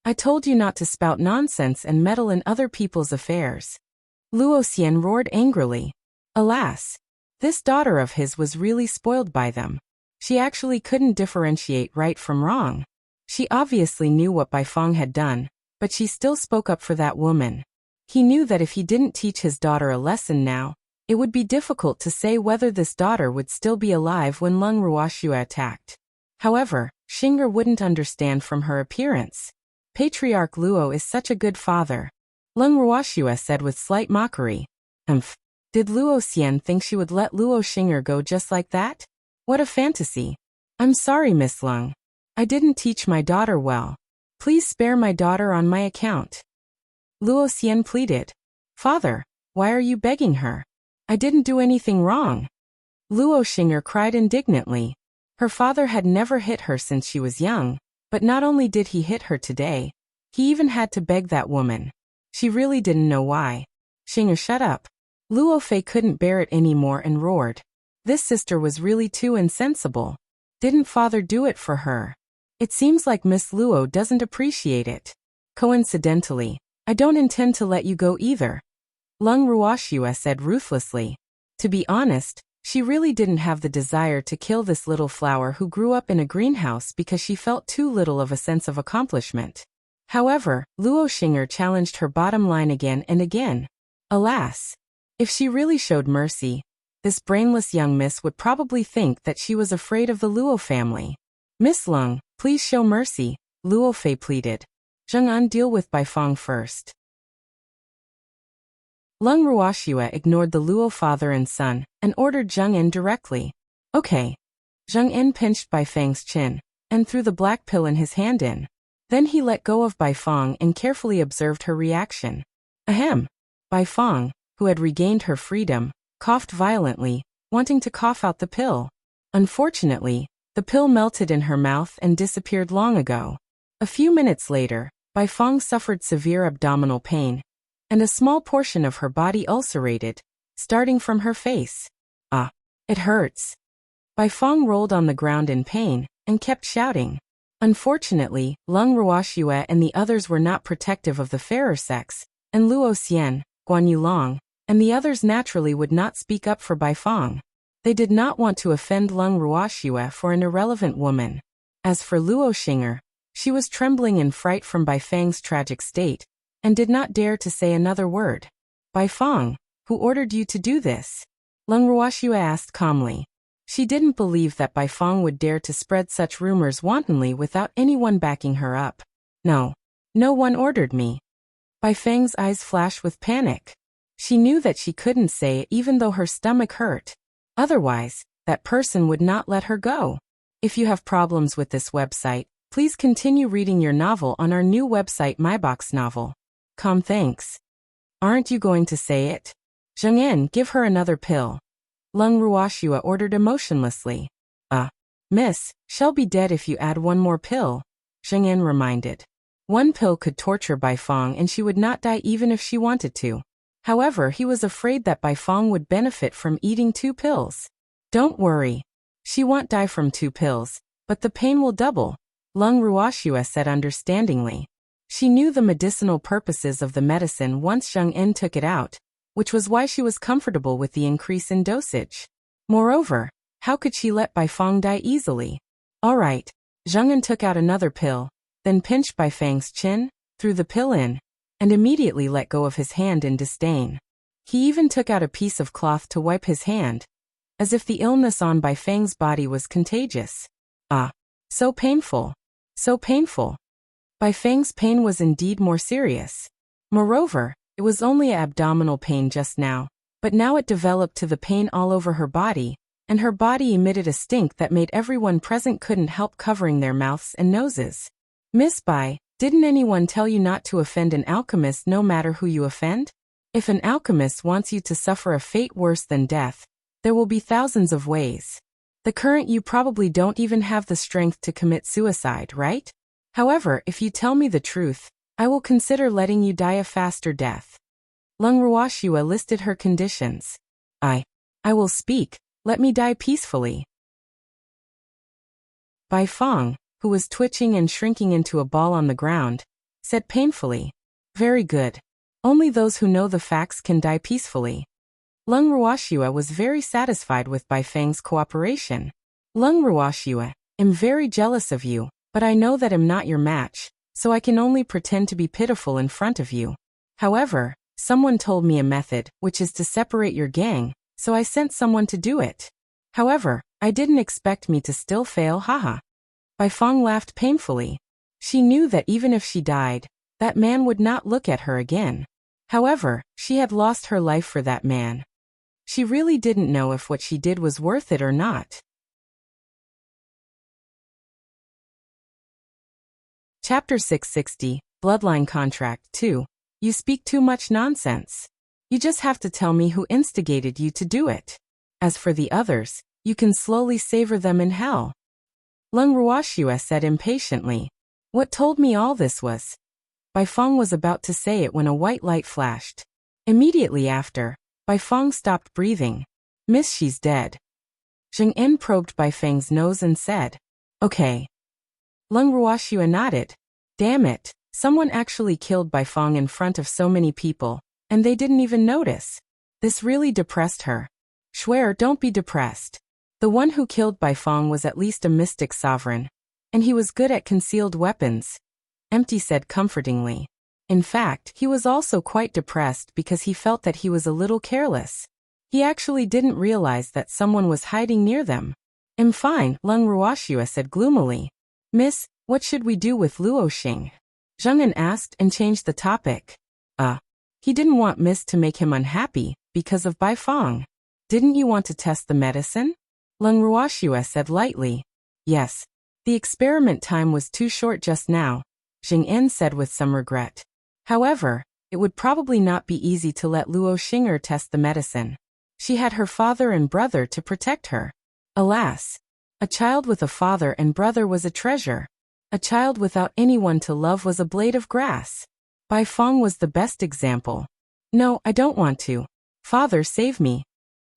I told you not to spout nonsense and meddle in other people's affairs. Luo Xian roared angrily. Alas! This daughter of his was really spoiled by them. She actually couldn't differentiate right from wrong. She obviously knew what Bai Fong had done, but she still spoke up for that woman. He knew that if he didn't teach his daughter a lesson now, it would be difficult to say whether this daughter would still be alive when Lung Ruoxue attacked. However, Xing'er wouldn't understand from her appearance. Patriarch Luo is such a good father. Lung Ruoxue said with slight mockery. Did Luo Xian think she would let Luo Xing'er go just like that? What a fantasy. I'm sorry, Miss Lung. I didn't teach my daughter well. Please spare my daughter on my account. Luo Xian pleaded. Father, why are you begging her? I didn't do anything wrong. Luo Xing'er cried indignantly. Her father had never hit her since she was young, but not only did he hit her today, he even had to beg that woman. She really didn't know why. Xing'er, shut up. Luo Fei couldn't bear it anymore and roared. This sister was really too insensible. Didn't father do it for her? It seems like Miss Luo doesn't appreciate it. Coincidentally, I don't intend to let you go either. Lung Ruoxue said ruthlessly. To be honest, she really didn't have the desire to kill this little flower who grew up in a greenhouse because she felt too little of a sense of accomplishment. However, Luo Xing'er challenged her bottom line again and again. Alas! If she really showed mercy, this brainless young miss would probably think that she was afraid of the Luo family. Miss Lung, please show mercy, Luo Fei pleaded. Zheng An, deal with Bai Fong first. Lung Ruoxue ignored the Luo father and son, and ordered Zheng En directly. Okay. Zheng En pinched Bai Feng's chin, and threw the black pill in his hand in. Then he let go of Bai Fong and carefully observed her reaction. Ahem. Bai Fong, who had regained her freedom, coughed violently, wanting to cough out the pill. Unfortunately, the pill melted in her mouth and disappeared long ago. A few minutes later, Bai Fong suffered severe abdominal pain, and a small portion of her body ulcerated, starting from her face. Ah, it hurts. Bai Fong rolled on the ground in pain, and kept shouting. Unfortunately, Lung Ruoxue and the others were not protective of the fairer sex, and Luo Xian, Guan Yulong, and the others naturally would not speak up for Bai Fong. They did not want to offend Lung Ruoxue for an irrelevant woman. As for Luo Xinger, she was trembling in fright from Bai Fang's tragic state, and did not dare to say another word. Bai Fong, who ordered you to do this? Lung Ruoxue asked calmly. She didn't believe that Bai Fong would dare to spread such rumors wantonly without anyone backing her up. No. No one ordered me. Bai Fang's eyes flashed with panic. She knew that she couldn't say it even though her stomach hurt. Otherwise, that person would not let her go. If you have problems with this website, please continue reading your novel on our new website MyBox Novel. Thanks. Aren't you going to say it? Zheng En, give her another pill. Lung Ruoxue ordered emotionlessly. Miss, she'll be dead if you add one more pill, Zheng En reminded. One pill could torture Bai Fong and she would not die even if she wanted to. However, he was afraid that Bai Fong would benefit from eating 2 pills. Don't worry. She won't die from 2 pills, but the pain will double, Lung Ruoxue said understandingly. She knew the medicinal purposes of the medicine once Zheng En took it out, which was why she was comfortable with the increase in dosage. Moreover, how could she let Bai Fong die easily? All right. Zheng En took out another pill, then pinched Bai Fang's chin, threw the pill in, and immediately let go of his hand in disdain. He even took out a piece of cloth to wipe his hand, as if the illness on Bai Fang's body was contagious. So painful. So painful. Bai Fang's pain was indeed more serious. Moreover, it was only abdominal pain just now, but now it developed to the pain all over her body, and her body emitted a stink that made everyone present couldn't help covering their mouths and noses. Miss Bai, didn't anyone tell you not to offend an alchemist no matter who you offend? If an alchemist wants you to suffer a fate worse than death, there will be thousands of ways. The current you probably don't even have the strength to commit suicide, right? However, if you tell me the truth, I will consider letting you die a faster death. Lung Ruoxue listed her conditions. I will speak, let me die peacefully. Bai Fong, who was twitching and shrinking into a ball on the ground, said painfully. Very good. Only those who know the facts can die peacefully. Lung Ruoxue was very satisfied with Bai Fang's cooperation. Lung Ruoxue, I'm very jealous of you, but I know that I'm not your match, so I can only pretend to be pitiful in front of you. However, someone told me a method, which is to separate your gang, so I sent someone to do it. However, I didn't expect me to still fail, haha. Bai Fong laughed painfully. She knew that even if she died, that man would not look at her again. However, she had lost her life for that man. She really didn't know if what she did was worth it or not. Chapter 660, Bloodline Contract 2. You speak too much nonsense. You just have to tell me who instigated you to do it. As for the others, you can slowly savor them in hell. Lung Ruoxue said impatiently. What told me all this was? Bai Fong was about to say it when a white light flashed. Immediately after, Bai Fong stopped breathing. Miss, she's dead. Zheng En probed Bai Fang's nose and said, Okay. Lung Ruoxue nodded. Damn it, someone actually killed Bai Fong in front of so many people, and they didn't even notice. This really depressed her. Swear, don't be depressed. The one who killed Bai Fong was at least a mystic sovereign, and he was good at concealed weapons, Empty said comfortingly. In fact, he was also quite depressed because he felt that he was a little careless. He actually didn't realize that someone was hiding near them. I'm fine, Lung Ruoxue said gloomily. Miss, what should we do with Luo Xing? Zheng En asked and changed the topic. He didn't want Miss to make him unhappy because of Bai Fong. Didn't you want to test the medicine? Lung Ruoxue said lightly. Yes. The experiment time was too short just now, Zheng En said with some regret. However, It would probably not be easy to let Luo Xing'er test the medicine. She had her father and brother to protect her. Alas! A child with a father and brother was a treasure. A child without anyone to love was a blade of grass. Bai Feng was the best example. No, I don't want to. Father, save me.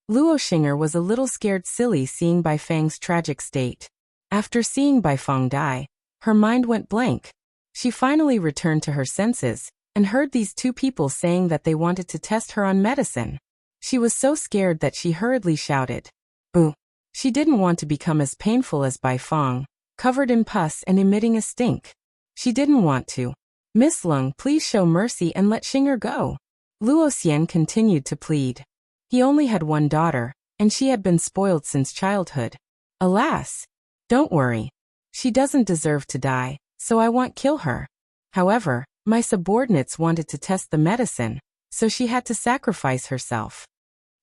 Luo Xing'er was a little scared silly seeing Bai Feng's tragic state. After seeing Bai Feng die, her mind went blank. She finally returned to her senses, and heard these two people saying that they wanted to test her on medicine. She was so scared that she hurriedly shouted, "Boo!" She didn't want to become as painful as Bai Feng, covered in pus and emitting a stink. She didn't want to. "Miss Lung, please show mercy and let Xing'er go." Luo Xian continued to plead. He only had one daughter, and she had been spoiled since childhood. Alas! Don't worry. She doesn't deserve to die, so I won't kill her. However, my subordinates wanted to test the medicine, so she had to sacrifice herself.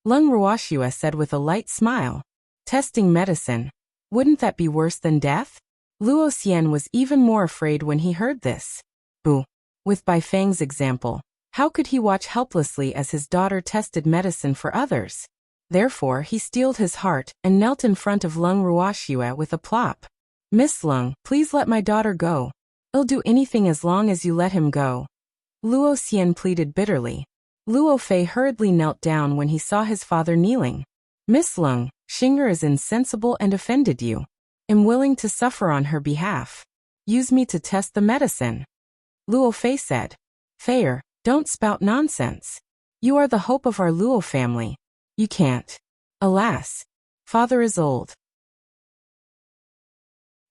Lung Ruoxua said with a light smile. Testing medicine. Wouldn't that be worse than death? Luo Xian was even more afraid when he heard this. Boo! With Bai Feng's example, how could he watch helplessly as his daughter tested medicine for others? Therefore he steeled his heart and knelt in front of Lung Ruoxua with a plop. "Miss Lung, please let my daughter go. I'll do anything as long as you let him go." Luo Xian pleaded bitterly. Luo Fei hurriedly knelt down when he saw his father kneeling. "Miss Lung, Xing'er is insensible and offended you. Am willing to suffer on her behalf. Use me to test the medicine." Luo Fei said. "Feier, don't spout nonsense. You are the hope of our Luo family. You can't. Alas, father is old.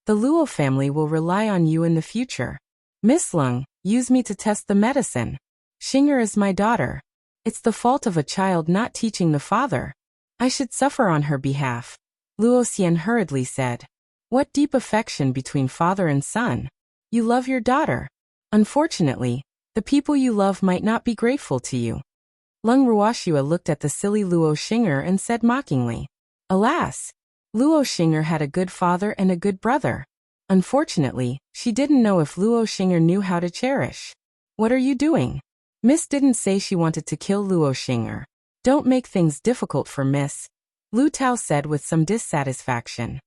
The Luo family will rely on you in the future. Miss Lung, use me to test the medicine. Xing'er is my daughter. It's the fault of a child not teaching the father. I should suffer on her behalf." Luo Xian hurriedly said. "What deep affection between father and son. You love your daughter. Unfortunately, the people you love might not be grateful to you." Lung Ruoxua looked at the silly Luo Xing'er and said mockingly. Alas! Luo Xing'er had a good father and a good brother. Unfortunately, she didn't know if Luo Xing'er knew how to cherish. "What are you doing? Miss didn't say she wanted to kill Luo Xing'er. Don't make things difficult for Miss," Lu Tao said with some dissatisfaction.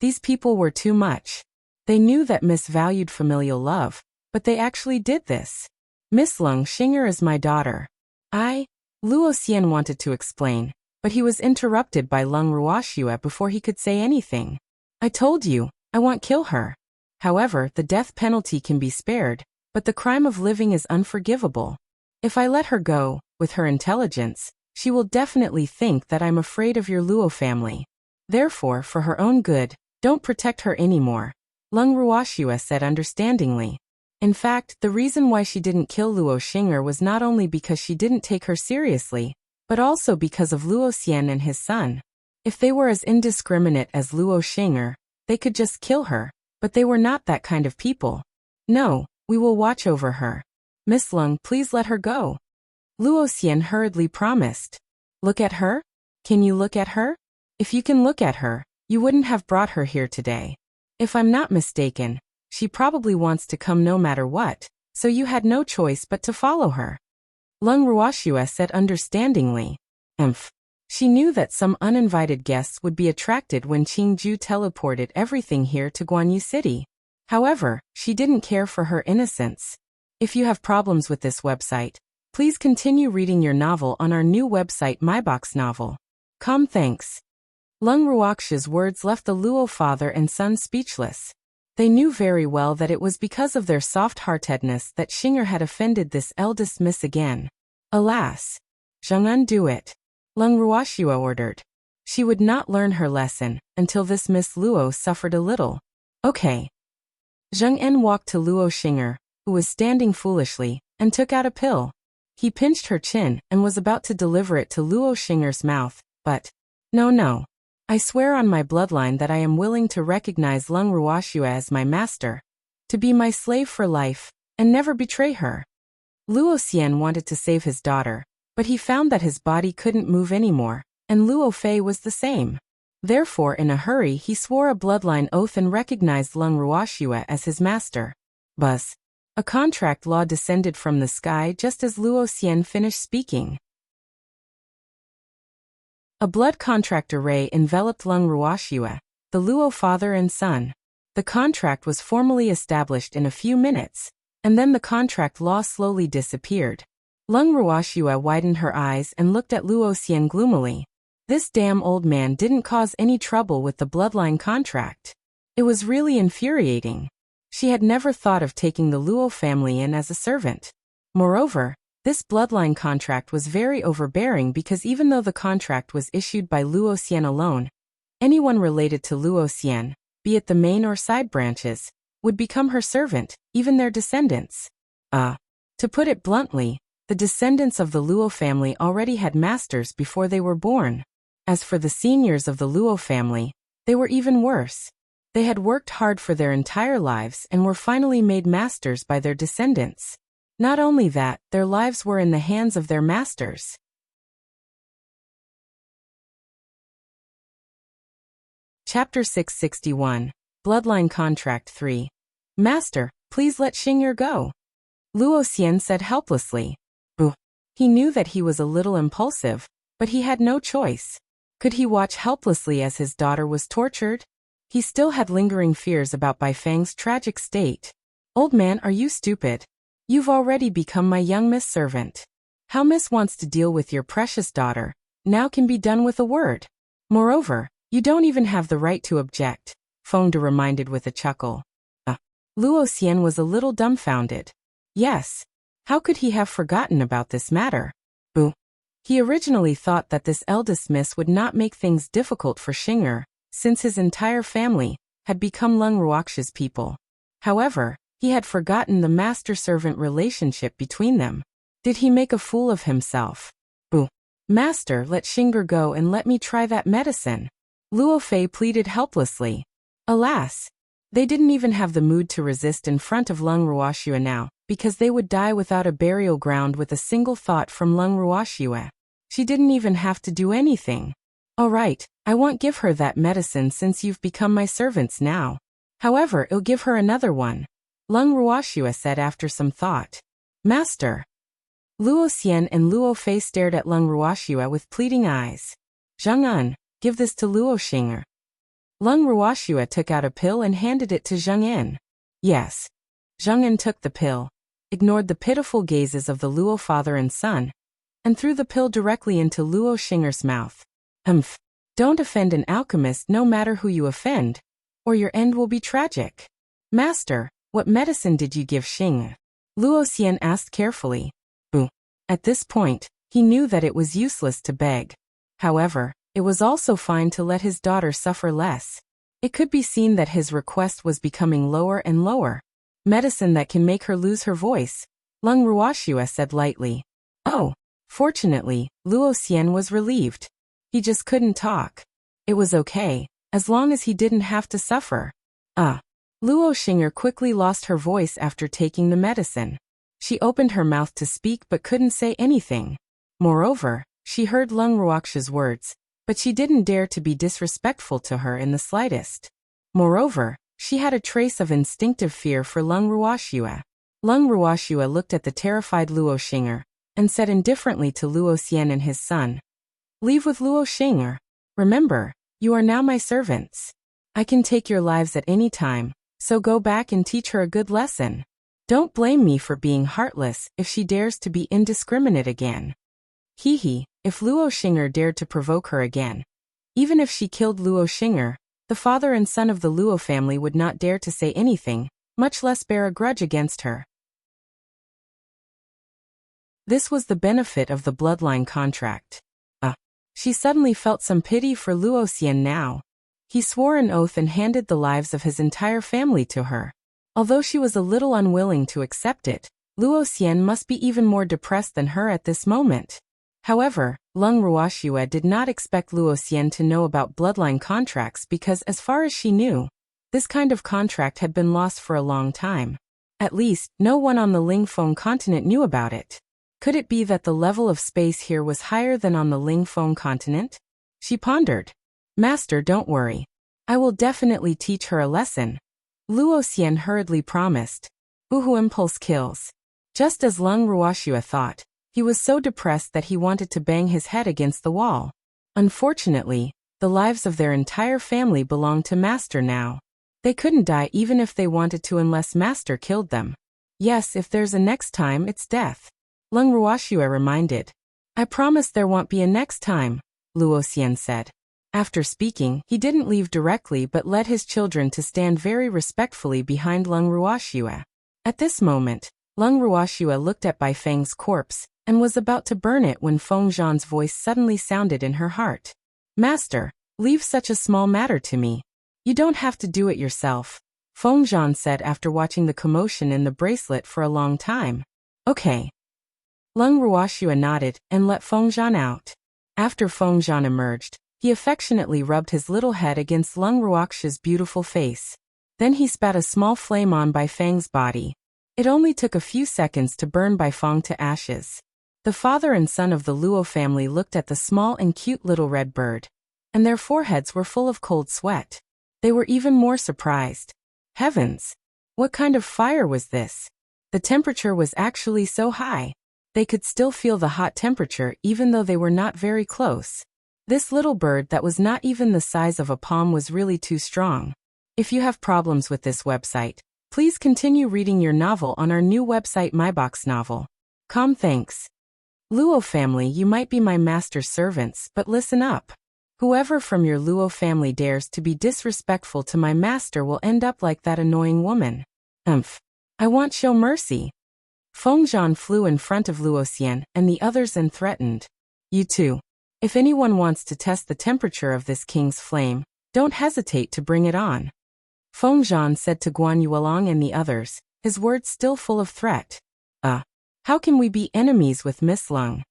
These people were too much. They knew that Miss valued familial love, but they actually did this. "Miss Lung, Xing'er is my daughter." Luo Xian wanted to explain, but he was interrupted by Lung Ruoxua before he could say anything. "I told you, I won't kill her. However, the death penalty can be spared, but the crime of living is unforgivable. If I let her go, with her intelligence, she will definitely think that I'm afraid of your Luo family. Therefore, for her own good, don't protect her anymore," Lung Ruoxua said understandingly. In fact, the reason why she didn't kill Luo Xing'er was not only because she didn't take her seriously, but also because of Luo Xian and his son. If they were as indiscriminate as Luo Xing'er, they could just kill her, but they were not that kind of people. "No, we will watch over her. Miss Lung, please let her go." Luo Xian hurriedly promised. "Look at her? Can you look at her? If you can look at her, you wouldn't have brought her here today. If I'm not mistaken, she probably wants to come no matter what, so you had no choice but to follow her." Lung Ruoxua said understandingly. She knew that some uninvited guests would be attracted when Qingju teleported everything here to Guanyu City. However, she didn't care for her innocence. If you have problems with this website, please continue reading your novel on our new website MyBox Novel. Thanks. Lung Ruoxia's words left the Luo father and son speechless. They knew very well that it was because of their soft-heartedness that Xing'er had offended this eldest miss again. Alas! Zheng undo it, Lung Ruoxua ordered. She would not learn her lesson until this Miss Luo suffered a little. Okay. Zheng En walked to Luo Xing'er, who was standing foolishly, and took out a pill. He pinched her chin and was about to deliver it to Luo Xing'er's mouth, but, No. I swear on my bloodline that I am willing to recognize Lung Ruoxua as my master, to be my slave for life, and never betray her. Luo Xian wanted to save his daughter, but he found that his body couldn't move anymore, and Luo Fei was the same. Therefore, in a hurry, he swore a bloodline oath and recognized Lung Ruoxua as his master. Buzz. A contract law descended from the sky just as Luo Xian finished speaking. A blood contract array enveloped Lung Ruoxue, the Luo father and son. The contract was formally established in a few minutes, and then the contract law slowly disappeared. Lung Ruoxue widened her eyes and looked at Luo Xian gloomily. This damn old man didn't cause any trouble with the bloodline contract. It was really infuriating. She had never thought of taking the Luo family in as a servant. Moreover, this bloodline contract was very overbearing because even though the contract was issued by Luo Xian alone, anyone related to Luo Xian, be it the main or side branches, would become her servant, even their descendants. To put it bluntly, the descendants of the Luo family already had masters before they were born. As for the seniors of the Luo family, they were even worse. They had worked hard for their entire lives and were finally made masters by their descendants. Not only that, their lives were in the hands of their masters. Chapter 661, Bloodline Contract 3. Master, please let Xing'er go. Luo Xian said helplessly. He knew that he was a little impulsive, but he had no choice. Could he watch helplessly as his daughter was tortured? He still had lingering fears about Bai Fang's tragic state. Old man, are you stupid? You've already become my young miss servant. How miss wants to deal with your precious daughter, now can be done with a word. Moreover, you don't even have the right to object, Fengde reminded with a chuckle. Luo Xian was a little dumbfounded. Yes. How could he have forgotten about this matter? He originally thought that this eldest miss would not make things difficult for Xing'er, since his entire family had become Lung Ruoxue's people. However, he had forgotten the master-servant relationship between them. Did he make a fool of himself? Master, let Xing'er go and let me try that medicine. Luo Fei pleaded helplessly. Alas! They didn't even have the mood to resist in front of Lung Ruoxue now, because they would die without a burial ground with a single thought from Lung Ruoxue. She didn't even have to do anything. All right, I won't give her that medicine since you've become my servants now. However, I'll give her another one. Lung Ruoxue said after some thought. Master. Luo Xian and Luo Fei stared at Lung Ruoxue with pleading eyes. Zheng En, give this to Luo Xing'er. Lung Ruoxue took out a pill and handed it to Zheng En. Yes. Zheng En took the pill, ignored the pitiful gazes of the Luo father and son, and threw the pill directly into Luo Xing'er's mouth. Don't offend an alchemist no matter who you offend, or your end will be tragic. Master, what medicine did you give Xing'er? Luo Xian asked carefully. At this point, he knew that it was useless to beg. However, it was also fine to let his daughter suffer less. It could be seen that his request was becoming lower and lower. Medicine that can make her lose her voice, Lung Ruoxue said lightly. Fortunately, Luo Xian was relieved. He just couldn't talk. It was okay, as long as he didn't have to suffer. Luo Xing'er quickly lost her voice after taking the medicine. She opened her mouth to speak but couldn't say anything. Moreover, she heard Lung Ruoxue's words, but she didn't dare to be disrespectful to her in the slightest. Moreover, she had a trace of instinctive fear for Lung Ruoxue. Lung Ruoxue looked at the terrified Luo Xing'er, and said indifferently to Luo Xian and his son. Leave with Luo Xing'er. Remember, you are now my servants. I can take your lives at any time, so go back and teach her a good lesson. Don't blame me for being heartless if she dares to be indiscriminate again. If Luo Xing'er dared to provoke her again. Even if she killed Luo Xing'er, the father and son of the Luo family would not dare to say anything, much less bear a grudge against her. This was the benefit of the bloodline contract. She suddenly felt some pity for Luo Xian now. He swore an oath and handed the lives of his entire family to her. Although she was a little unwilling to accept it, Luo Xian must be even more depressed than her at this moment. However, Lung Ruoxue did not expect Luo Xian to know about bloodline contracts because as far as she knew, this kind of contract had been lost for a long time. At least, no one on the Lingfeng continent knew about it. Could it be that the level of space here was higher than on the Lingfeng continent? She pondered. Master, don't worry. I will definitely teach her a lesson. Luo Xian hurriedly promised. Uhu impulse kills. Just as Lung Ruoxue thought, he was so depressed that he wanted to bang his head against the wall. Unfortunately, the lives of their entire family belonged to Master now. They couldn't die even if they wanted to unless Master killed them. Yes, if there's a next time, it's death. Lung Ruoxue reminded. I promise there won't be a next time, Luo Xian said. After speaking, he didn't leave directly but led his children to stand very respectfully behind Lung Ruoxue. At this moment, Lung Ruoxue looked at Bai Feng's corpse and was about to burn it when Feng Zhan's voice suddenly sounded in her heart. Master, leave such a small matter to me. You don't have to do it yourself, Feng Zhan said after watching the commotion in the bracelet for a long time. Okay. Lung Ruoxue nodded and let Feng Zhan out. After Feng Zhan emerged, he affectionately rubbed his little head against Lung Ruoxue's beautiful face. Then he spat a small flame on Bai Feng's body. It only took a few seconds to burn Bai Feng to ashes. The father and son of the Luo family looked at the small and cute little red bird, and their foreheads were full of cold sweat. They were even more surprised. Heavens! What kind of fire was this? The temperature was actually so high. They could still feel the hot temperature even though they were not very close. This little bird that was not even the size of a palm was really too strong. If you have problems with this website, please continue reading your novel on our new website MyBox Novel. Thanks. Luo family, you might be my master's servants, but listen up. Whoever from your Luo family dares to be disrespectful to my master will end up like that annoying woman. I won't show mercy. Feng Zhan flew in front of Luo Xian and the others and threatened. You too. If anyone wants to test the temperature of this king's flame, don't hesitate to bring it on. Feng Zhan said to Guan Yuelong and the others, his words still full of threat. How can we be enemies with Miss Lung?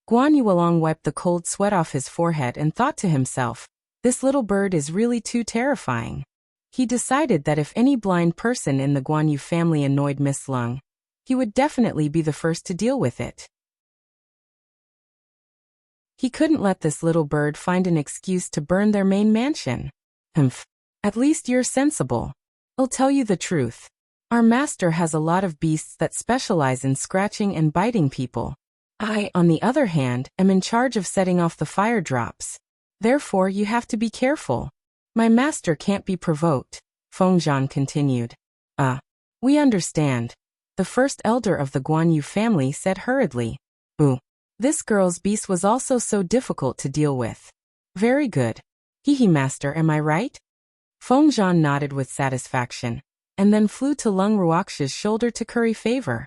Guan Yuelong wiped the cold sweat off his forehead and thought to himself, this little bird is really too terrifying. He decided that if any blind person in the Guan Yu family annoyed Miss Lung, he would definitely be the first to deal with it. He couldn't let this little bird find an excuse to burn their main mansion. At least you're sensible. I'll tell you the truth. Our master has a lot of beasts that specialize in scratching and biting people. I, on the other hand, am in charge of setting off the fire drops. Therefore, you have to be careful. My master can't be provoked, Feng Zhan continued. We understand. The first elder of the Guan Yu family said hurriedly. This girl's beast was also so difficult to deal with. Very good. Hehe, master, am I right? Feng Zhan nodded with satisfaction, and then flew to Lung Ruoxue's shoulder to curry favor.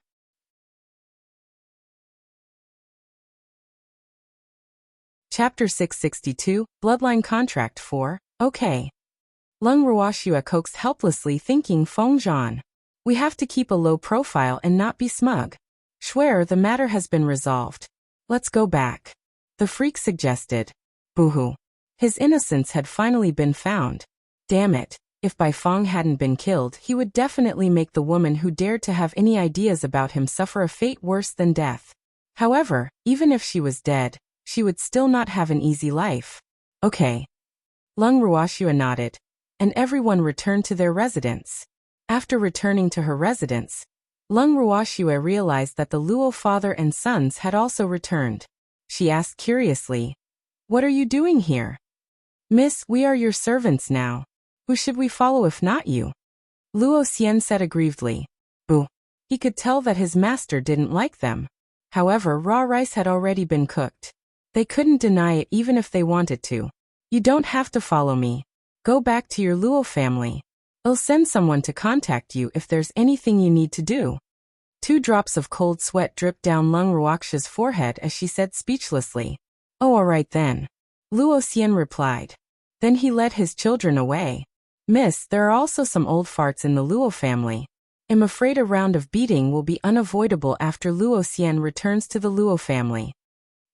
Chapter 662, Bloodline Contract 4, Okay. Lung Ruoxue coaxed helplessly, thinking Feng Zhan. We have to keep a low profile and not be smug. Swear the matter has been resolved. Let's go back. The freak suggested. Boo-hoo. His innocence had finally been found. Damn it, if Bai Feng hadn't been killed, he would definitely make the woman who dared to have any ideas about him suffer a fate worse than death. However, even if she was dead, she would still not have an easy life. Okay. Lung Ruoxue nodded, and everyone returned to their residence. After returning to her residence, Lung Ruoxue realized that the Luo father and sons had also returned. She asked curiously, What are you doing here? Miss, we are your servants now. Who should we follow if not you? Luo Xian said aggrievedly. He could tell that his master didn't like them. However, raw rice had already been cooked. They couldn't deny it even if they wanted to. You don't have to follow me. Go back to your Luo family. I'll send someone to contact you if there's anything you need to do. 2 drops of cold sweat dripped down Lung Ruoxue's forehead as she said speechlessly. Oh, all right then. Luo Xian replied. Then he led his children away. Miss, there are also some old farts in the Luo family. I'm afraid a round of beating will be unavoidable after Luo Xian returns to the Luo family.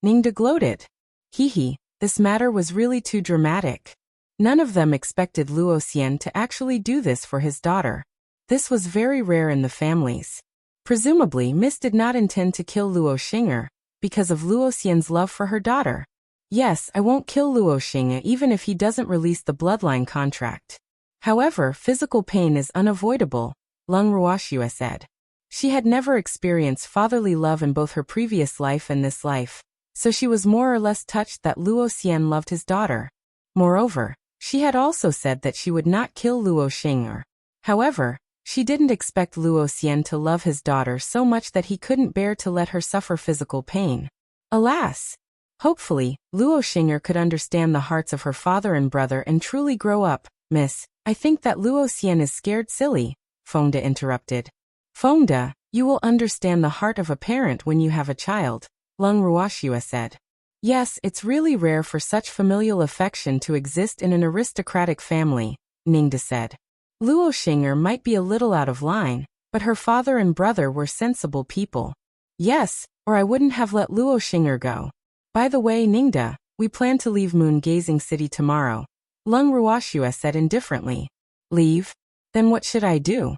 Ningde gloated. Hehe, this matter was really too dramatic. None of them expected Luo Xian to actually do this for his daughter. This was very rare in the families. Presumably, Miss did not intend to kill Luo Xing'er, because of Luo Xian's love for her daughter. Yes, I won't kill Luo Xing'er even if he doesn't release the bloodline contract. However, physical pain is unavoidable, Lung Ruoxue said. She had never experienced fatherly love in both her previous life and this life, so she was more or less touched that Luo Xian loved his daughter. Moreover, she had also said that she would not kill Luo Xing'er. However, she didn't expect Luo Xian to love his daughter so much that he couldn't bear to let her suffer physical pain. Alas! Hopefully, Luo Xing'er could understand the hearts of her father and brother and truly grow up. Miss, I think that Luo Xian is scared silly, Fengde interrupted. Fengde, you will understand the heart of a parent when you have a child, Lung Ruoxue said. Yes, it's really rare for such familial affection to exist in an aristocratic family, Ningde said. Luo Xing'er might be a little out of line, but her father and brother were sensible people. Yes, or I wouldn't have let Luo Xing'er go. By the way, Ningde, we plan to leave Moon-Gazing City tomorrow, Lung Ruoxue said indifferently. Leave? Then what should I do?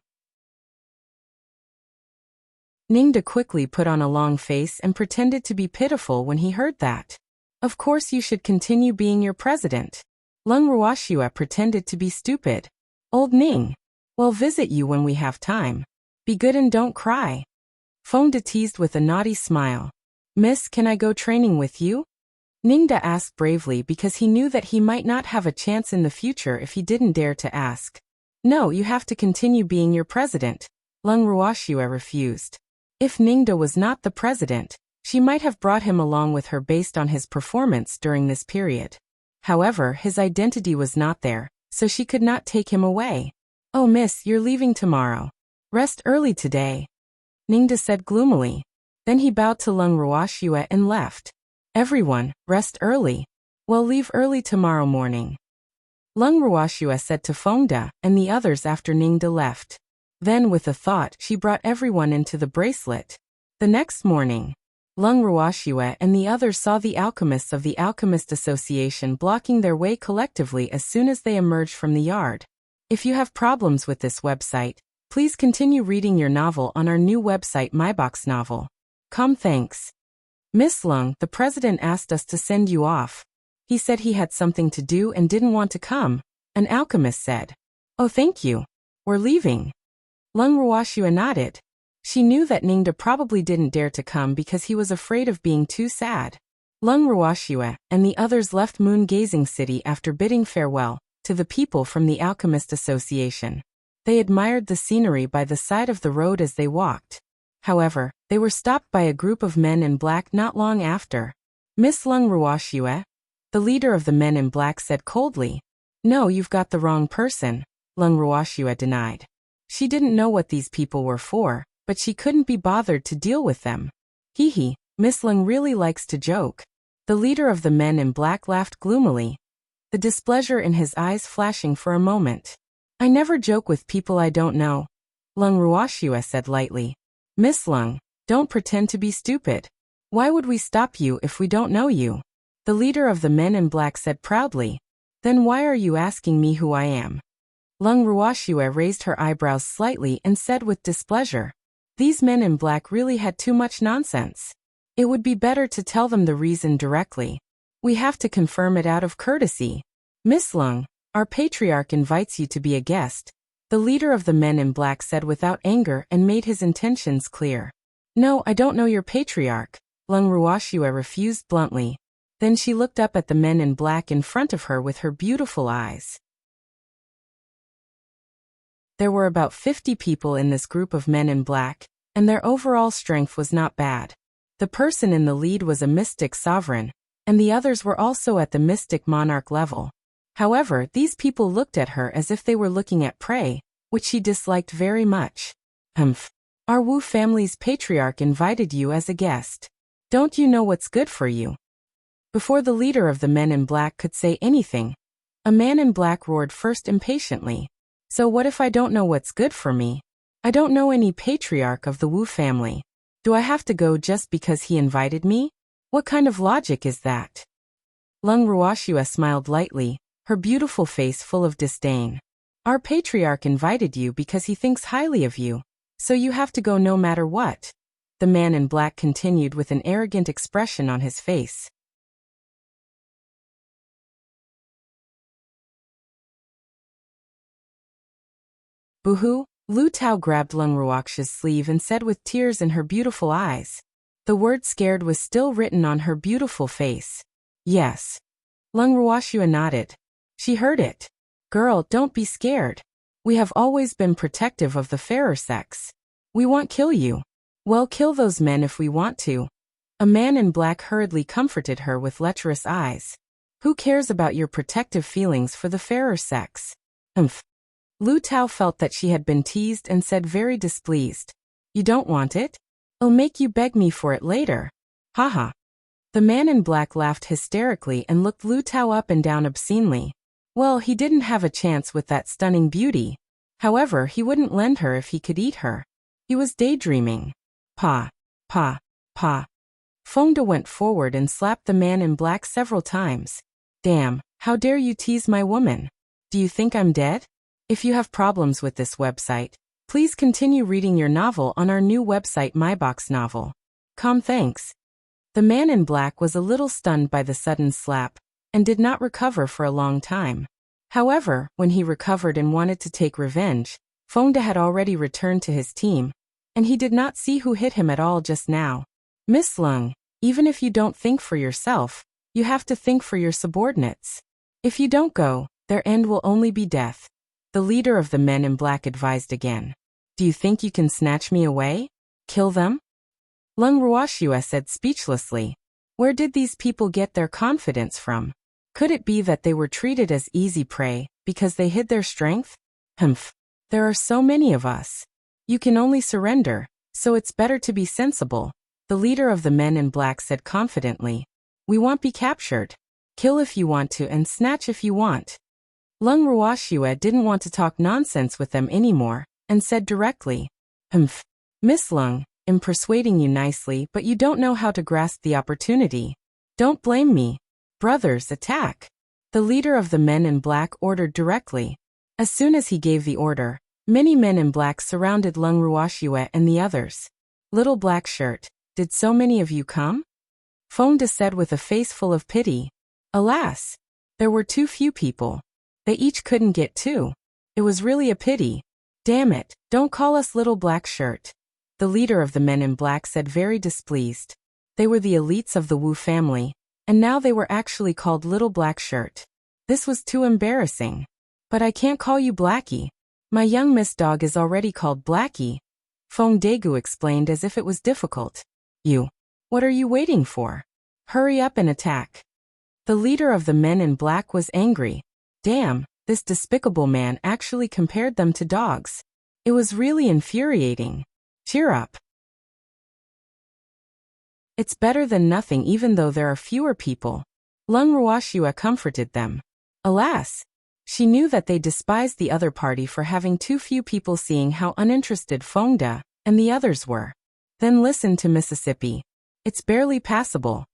Ningde quickly put on a long face and pretended to be pitiful when he heard that. Of course you should continue being your president. Lung Ruoxue pretended to be stupid. Old Ning. We'll visit you when we have time. Be good and don't cry. Fengde teased with a naughty smile. Miss, can I go training with you? Ningde asked bravely because he knew that he might not have a chance in the future if he didn't dare to ask. No, you have to continue being your president. Lung Ruoxue refused. If Ningde was not the president, she might have brought him along with her based on his performance during this period. However, his identity was not there, so she could not take him away. Oh miss, you're leaving tomorrow. Rest early today, Ningde said gloomily. Then he bowed to Lung Ruoxue and left. Everyone, rest early. We'll leave early tomorrow morning, Lung Ruoxue said to Fengde and the others after Ningde left. Then with a thought she brought everyone into the bracelet. The next morning, Lung Ruoxue and the others saw the alchemists of the Alchemist Association blocking their way collectively as soon as they emerged from the yard. If you have problems with this website, please continue reading your novel on our new website MyBox Novel. Thanks. Miss Lung, the president asked us to send you off. He said he had something to do and didn't want to come, an alchemist said. Oh thank you. We're leaving. Lung Ruoxue nodded. She knew that Ningde probably didn't dare to come because he was afraid of being too sad. Lung Ruoxue and the others left Moon-Gazing City after bidding farewell to the people from the Alchemist Association. They admired the scenery by the side of the road as they walked. However, they were stopped by a group of men in black not long after. Miss Lung Ruoxue? The leader of the men in black said coldly. No, you've got the wrong person, Lung Ruoxue denied. She didn't know what these people were for, but she couldn't be bothered to deal with them. Hee, Miss Lung really likes to joke. The leader of the men in black laughed gloomily, the displeasure in his eyes flashing for a moment. I never joke with people I don't know, Lung Ruoxue said lightly. Miss Lung, don't pretend to be stupid. Why would we stop you if we don't know you? The leader of the men in black said proudly. Then why are you asking me who I am? Lung Ruoxue raised her eyebrows slightly and said with displeasure. These men in black really had too much nonsense. It would be better to tell them the reason directly. We have to confirm it out of courtesy. Miss Lung, our patriarch invites you to be a guest, the leader of the men in black said without anger and made his intentions clear. No, I don't know your patriarch, Lung Ruoxue refused bluntly. Then she looked up at the men in black in front of her with her beautiful eyes. There were about 50 people in this group of men in black, and their overall strength was not bad. The person in the lead was a mystic sovereign, and the others were also at the mystic monarch level. However, these people looked at her as if they were looking at prey, which she disliked very much. Our Wu family's patriarch invited you as a guest. Don't you know what's good for you? Before the leader of the men in black could say anything, a man in black roared first impatiently. So what if I don't know what's good for me? I don't know any patriarch of the Wu family. Do I have to go just because he invited me? What kind of logic is that? Lung Ruoxue smiled lightly, her beautiful face full of disdain. Our patriarch invited you because he thinks highly of you, so you have to go no matter what. The man in black continued with an arrogant expression on his face. Boo-hoo, Lu Tao grabbed Lung Ruoxia's sleeve and said with tears in her beautiful eyes. The word scared was still written on her beautiful face. Yes. Lung Ruoxia nodded. She heard it. Girl, don't be scared. We have always been protective of the fairer sex. We won't kill you. Well, kill those men if we want to. A man in black hurriedly comforted her with lecherous eyes. Who cares about your protective feelings for the fairer sex? Umph. Lu Tao felt that she had been teased and said very displeased. You don't want it? I'll make you beg me for it later. Haha. The man in black laughed hysterically and looked Lu Tao up and down obscenely. Well, he didn't have a chance with that stunning beauty. However, he wouldn't lend her if he could eat her. He was daydreaming. Pa. Pa. Pa. Fengde went forward and slapped the man in black several times. Damn, how dare you tease my woman? Do you think I'm dead? If you have problems with this website, please continue reading your novel on our new website MyBox Novel. Thanks. The man in black was a little stunned by the sudden slap, and did not recover for a long time. However, when he recovered and wanted to take revenge, Fengde had already returned to his team, and he did not see who hit him at all just now. Miss Lung, even if you don't think for yourself, you have to think for your subordinates. If you don't go, their end will only be death. The leader of the men in black advised again. Do you think you can snatch me away? Kill them? Lung Ruoxia said speechlessly. Where did these people get their confidence from? Could it be that they were treated as easy prey, because they hid their strength? Humph. There are so many of us. You can only surrender, so it's better to be sensible. The leader of the men in black said confidently. We won't be captured. Kill if you want to and snatch if you want. Lung Ruoxia didn't want to talk nonsense with them anymore, and said directly. Humph. Miss Lung, I'm persuading you nicely, but you don't know how to grasp the opportunity. Don't blame me. Brothers, attack. The leader of the men in black ordered directly. As soon as he gave the order, many men in black surrounded Lung Ruoxia and the others. Little black shirt, did so many of you come? Fengde said with a face full of pity. Alas, there were too few people. They each couldn't get two. It was really a pity. Damn it, don't call us little black shirt. The leader of the men in black said very displeased. They were the elites of the Wu family, and now they were actually called little black shirt. This was too embarrassing. But I can't call you Blackie. My young Miss Dog is already called Blackie. Fengde explained as if it was difficult. You. What are you waiting for? Hurry up and attack. The leader of the men in black was angry. Damn, this despicable man actually compared them to dogs. It was really infuriating. Cheer up. It's better than nothing even though there are fewer people. Lung Ruoxia comforted them. Alas, she knew that they despised the other party for having too few people, seeing how uninterested Fengde and the others were. Then listen to Mississippi. It's barely passable.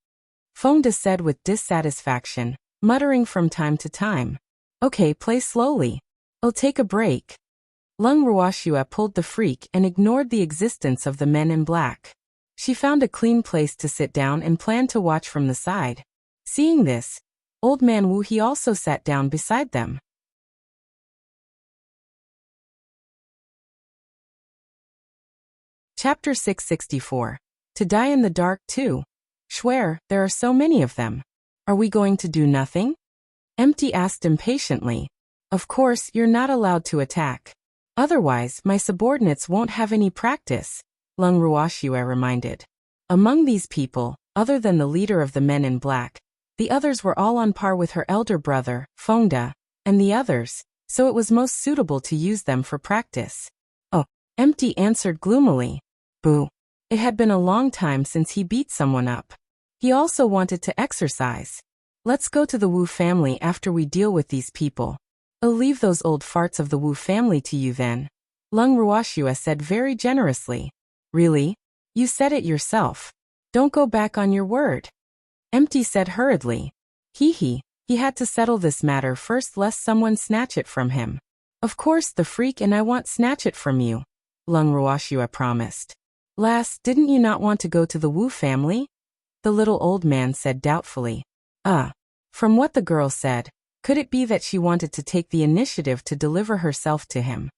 Fengde said with dissatisfaction, muttering from time to time. Okay, play slowly. I'll take a break. Lung Ruoxia pulled the freak and ignored the existence of the men in black. She found a clean place to sit down and planned to watch from the side. Seeing this, Old Man Wu he also sat down beside them. Chapter 664. To die in the dark too. Schwer, there are so many of them. Are we going to do nothing? Empty asked impatiently. Of course, you're not allowed to attack. Otherwise, my subordinates won't have any practice, Lung Ruoxia reminded. Among these people, other than the leader of the men in black, the others were all on par with her elder brother, Fengde, and the others, so it was most suitable to use them for practice. Oh, Empty answered gloomily. Boo. It had been a long time since he beat someone up. He also wanted to exercise. Let's go to the Wu family after we deal with these people. I'll leave those old farts of the Wu family to you then. Lung Ruoxia said very generously. Really? You said it yourself. Don't go back on your word. Empty said hurriedly. He had to settle this matter first lest someone snatch it from him. Of course the freak and I won't snatch it from you, Lung Ruoxia promised. Lass, didn't you not want to go to the Wu family? The little old man said doubtfully. From what the girl said, could it be that she wanted to take the initiative to deliver herself to him?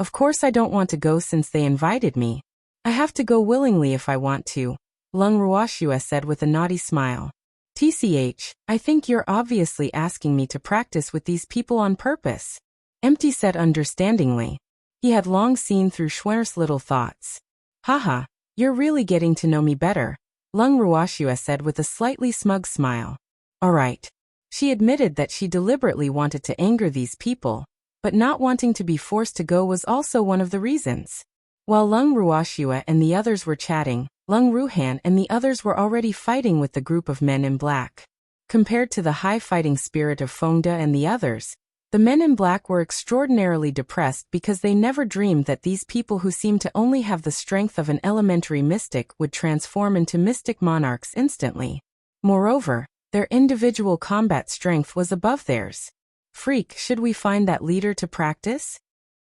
Of course I don't want to go since they invited me. I have to go willingly if I want to, Lung Ruoxue said with a naughty smile. TCH, I think you're obviously asking me to practice with these people on purpose. Empty said understandingly. He had long seen through Schwer's little thoughts. Haha, you're really getting to know me better, Lung Ruoxue said with a slightly smug smile. Alright. She admitted that she deliberately wanted to anger these people, but not wanting to be forced to go was also one of the reasons. While Lung Ruoxue and the others were chatting, Lung Ruhan and the others were already fighting with the group of men in black. Compared to the high fighting spirit of Fengde and the others, the men in black were extraordinarily depressed because they never dreamed that these people who seemed to only have the strength of an elementary mystic would transform into mystic monarchs instantly. Moreover, their individual combat strength was above theirs. Freak, should we find that leader to practice?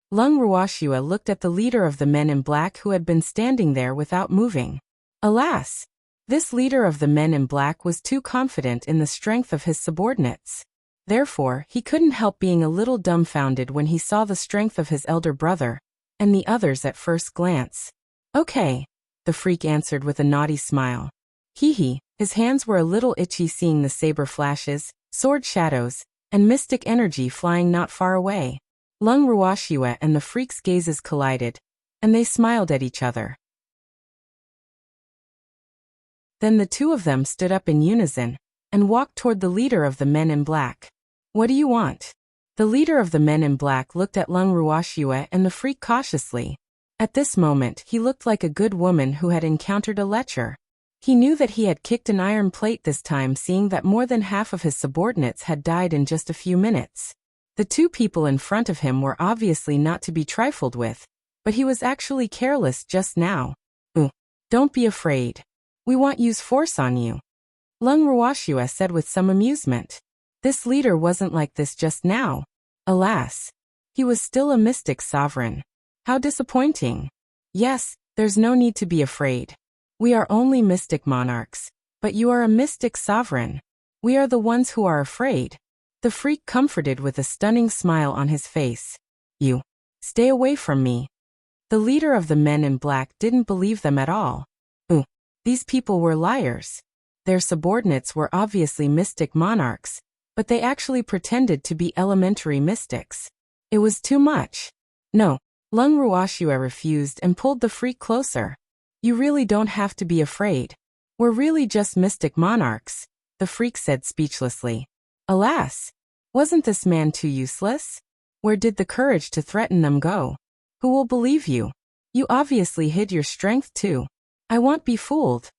Lung Ruoxue looked at the leader of the men in black who had been standing there without moving. Alas! This leader of the men in black was too confident in the strength of his subordinates. Therefore, he couldn't help being a little dumbfounded when he saw the strength of his elder brother, and the others at first glance. Okay, the freak answered with a naughty smile. Hee. His hands were a little itchy seeing the saber flashes, sword shadows, and mystic energy flying not far away. Lung Ruoxue and the freak's gazes collided, and they smiled at each other. Then the two of them stood up in unison, and walked toward the leader of the men in black. What do you want? The leader of the men in black looked at Lung Ruoxue and the freak cautiously. At this moment he looked like a good woman who had encountered a lecher. He knew that he had kicked an iron plate this time, seeing that more than half of his subordinates had died in just a few minutes. The two people in front of him were obviously not to be trifled with, but he was actually careless just now. Don't be afraid. We won't use force on you, Lung Ruoxue said with some amusement. This leader wasn't like this just now. Alas, he was still a mystic sovereign. How disappointing. Yes, there's no need to be afraid. We are only mystic monarchs, but you are a mystic sovereign. We are the ones who are afraid. The freak comforted with a stunning smile on his face. You. Stay away from me. The leader of the men in black didn't believe them at all. These people were liars. Their subordinates were obviously mystic monarchs, but they actually pretended to be elementary mystics. It was too much. No, Lung Ruoxue refused and pulled the freak closer. You really don't have to be afraid. We're really just mystic monarchs, the freak said speechlessly. Alas, wasn't this man too useless? Where did the courage to threaten them go? Who will believe you? You obviously hid your strength too. I won't be fooled.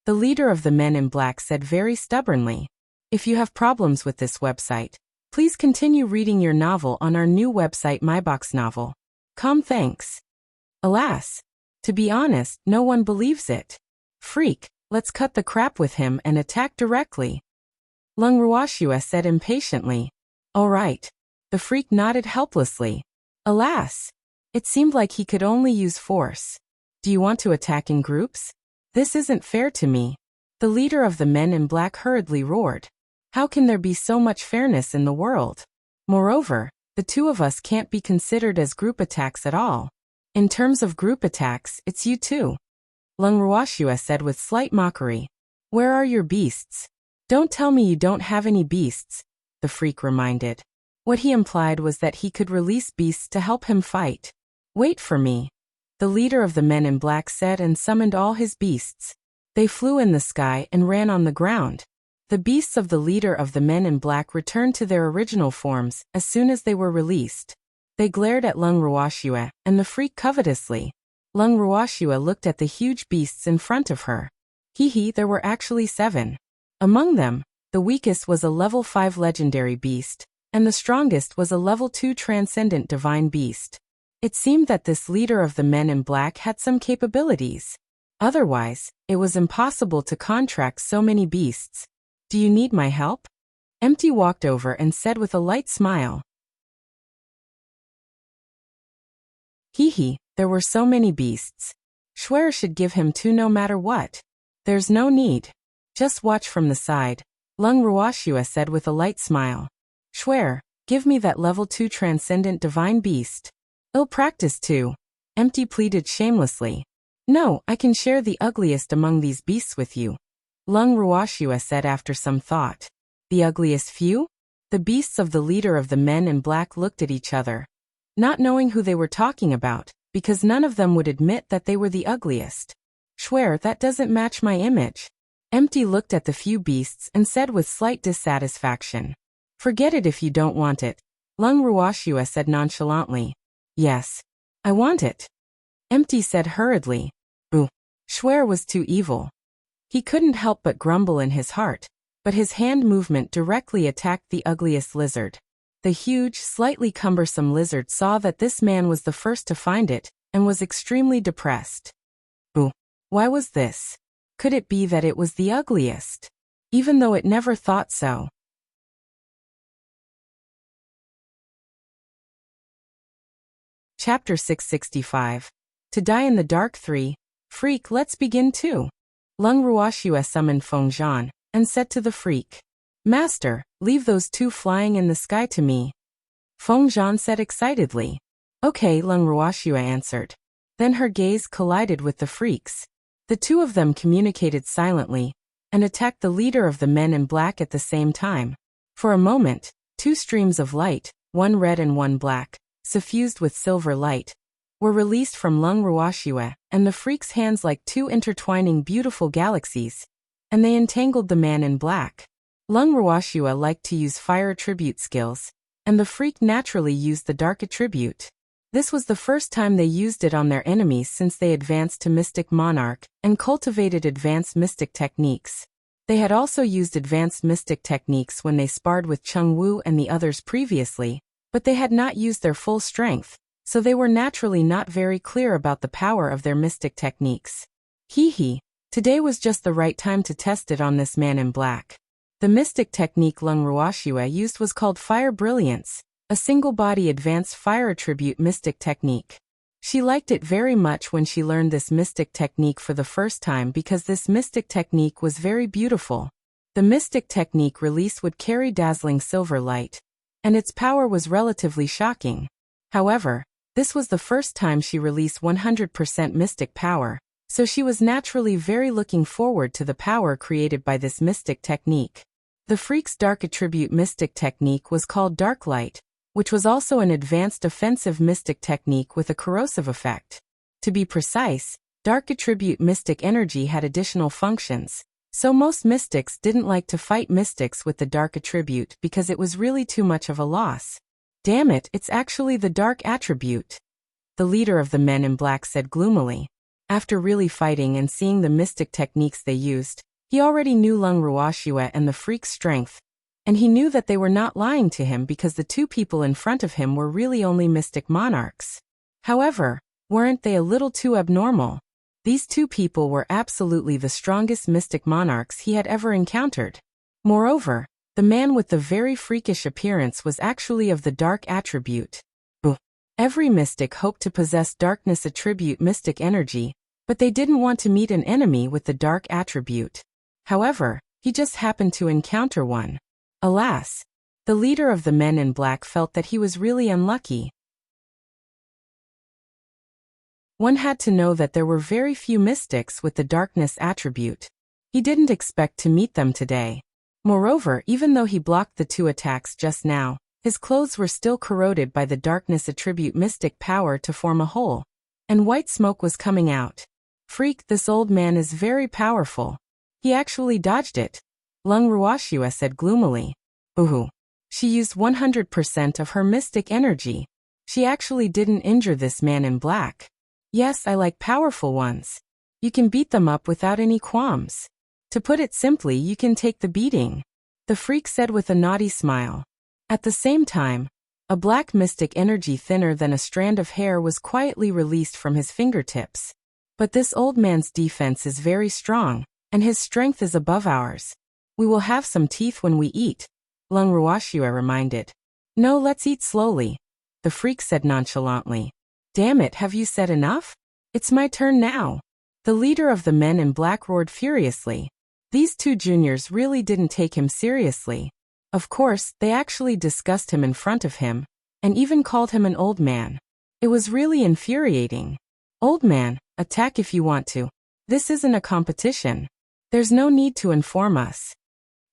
The leader of the men in black said very stubbornly. If you have problems with this website, please continue reading your novel on our new website myboxnovel.com. Thanks. Alas, to be honest, no one believes it. Freak, let's cut the crap with him and attack directly, Lung Ruoxue said impatiently. All right. The freak nodded helplessly. Alas, it seemed like he could only use force. Do you want to attack in groups? This isn't fair to me. The leader of the men in black hurriedly roared. How can there be so much fairness in the world? Moreover, the two of us can't be considered as group attacks at all. In terms of group attacks, it's you two, Lung Ruoxue said with slight mockery. Where are your beasts? Don't tell me you don't have any beasts, the freak reminded. What he implied was that he could release beasts to help him fight. Wait for me, the leader of the men in black said and summoned all his beasts. They flew in the sky and ran on the ground. The beasts of the leader of the men in black returned to their original forms as soon as they were released. They glared at Lung Ruoxue and the freak covetously. Lung Ruoxue looked at the huge beasts in front of her. There were actually 7. Among them, the weakest was a level 5 legendary beast, and the strongest was a level 2 transcendent divine beast. It seemed that this leader of the men in black had some capabilities. Otherwise, it was impossible to contract so many beasts. Do you need my help? Empty walked over and said with a light smile. There were so many beasts. Schwer should give him 2 no matter what. There's no need. Just watch from the side, Lung Ruoxue said with a light smile. Schwer, give me that level 2 transcendent divine beast. Ill practice too. Empty pleaded shamelessly. No, I can share the ugliest among these beasts with you. Lung Ruoxua said after some thought. The ugliest few? The beasts of the leader of the men in black looked at each other, not knowing who they were talking about, because none of them would admit that they were the ugliest. Swear, that doesn't match my image. Empty looked at the few beasts and said with slight dissatisfaction. Forget it if you don't want it. Lung Ruoxua said nonchalantly. Yes. I want it. Empty said hurriedly. Ooh. Swear was too evil. He couldn't help but grumble in his heart, but his hand movement directly attacked the ugliest lizard. The huge, slightly cumbersome lizard saw that this man was the first to find it, and was extremely depressed. Ooh. Why was this? Could it be that it was the ugliest? Even though it never thought so. Chapter 665. To die in the dark 3. Freak, let's begin too. Lung Ruoxua summoned Feng Zhan, and said to the freak. Master, leave those two flying in the sky to me. Feng Zhan said excitedly. Okay, Lung Ruoxua answered. Then her gaze collided with the freak's. The two of them communicated silently, and attacked the leader of the men in black at the same time. For a moment, two streams of light, one red and one black, suffused with silver light, were released from Lung Ruoxua and the freak's hands like two intertwining beautiful galaxies, and they entangled the man in black. Lung Ruoxua liked to use fire attribute skills, and the freak naturally used the dark attribute. This was the first time they used it on their enemies since they advanced to Mystic Monarch and cultivated advanced mystic techniques. They had also used advanced mystic techniques when they sparred with Chung Wu and the others previously, but they had not used their full strength, so they were naturally not very clear about the power of their mystic techniques. Today was just the right time to test it on this man in black. The mystic technique Lung Ruoxua used was called Fire Brilliance, a single-body advanced fire attribute mystic technique. She liked it very much when she learned this mystic technique for the first time because this mystic technique was very beautiful. The mystic technique release would carry dazzling silver light, and its power was relatively shocking. However, this was the first time she released 100% mystic power, so she was naturally very looking forward to the power created by this mystic technique. The freak's dark attribute mystic technique was called Dark Light, which was also an advanced offensive mystic technique with a corrosive effect. To be precise, dark attribute mystic energy had additional functions, so most mystics didn't like to fight mystics with the dark attribute because it was really too much of a loss. Damn it, it's actually the dark attribute. The leader of the men in black said gloomily. After really fighting and seeing the mystic techniques they used, he already knew Lung Ruoxua and the freak's strength, and he knew that they were not lying to him because the two people in front of him were really only mystic monarchs. However, weren't they a little too abnormal? These two people were absolutely the strongest mystic monarchs he had ever encountered. Moreover, the man with the very freakish appearance was actually of the dark attribute. Every mystic hoped to possess darkness attribute mystic energy, but they didn't want to meet an enemy with the dark attribute. However, he just happened to encounter one. Alas, the leader of the men in black felt that he was really unlucky. One had to know that there were very few mystics with the darkness attribute. He didn't expect to meet them today. Moreover, even though he blocked the two attacks just now, his clothes were still corroded by the darkness attribute mystic power to form a hole, and white smoke was coming out. Freak, this old man is very powerful. He actually dodged it. Lung Ruoxua said gloomily. Ooh. She used 100% of her mystic energy. She actually didn't injure this man in black. Yes, I like powerful ones. You can beat them up without any qualms. To put it simply, you can take the beating. The freak said with a naughty smile. At the same time, a black mystic energy thinner than a strand of hair was quietly released from his fingertips. But this old man's defense is very strong, and his strength is above ours. We will have some teeth when we eat, Lung Ruoxua reminded. No, let's eat slowly, the freak said nonchalantly. Damn it, have you said enough? It's my turn now. The leader of the men in black roared furiously. These two juniors really didn't take him seriously. Of course, they actually discussed him in front of him, and even called him an old man. It was really infuriating. Old man, attack if you want to. This isn't a competition. There's no need to inform us.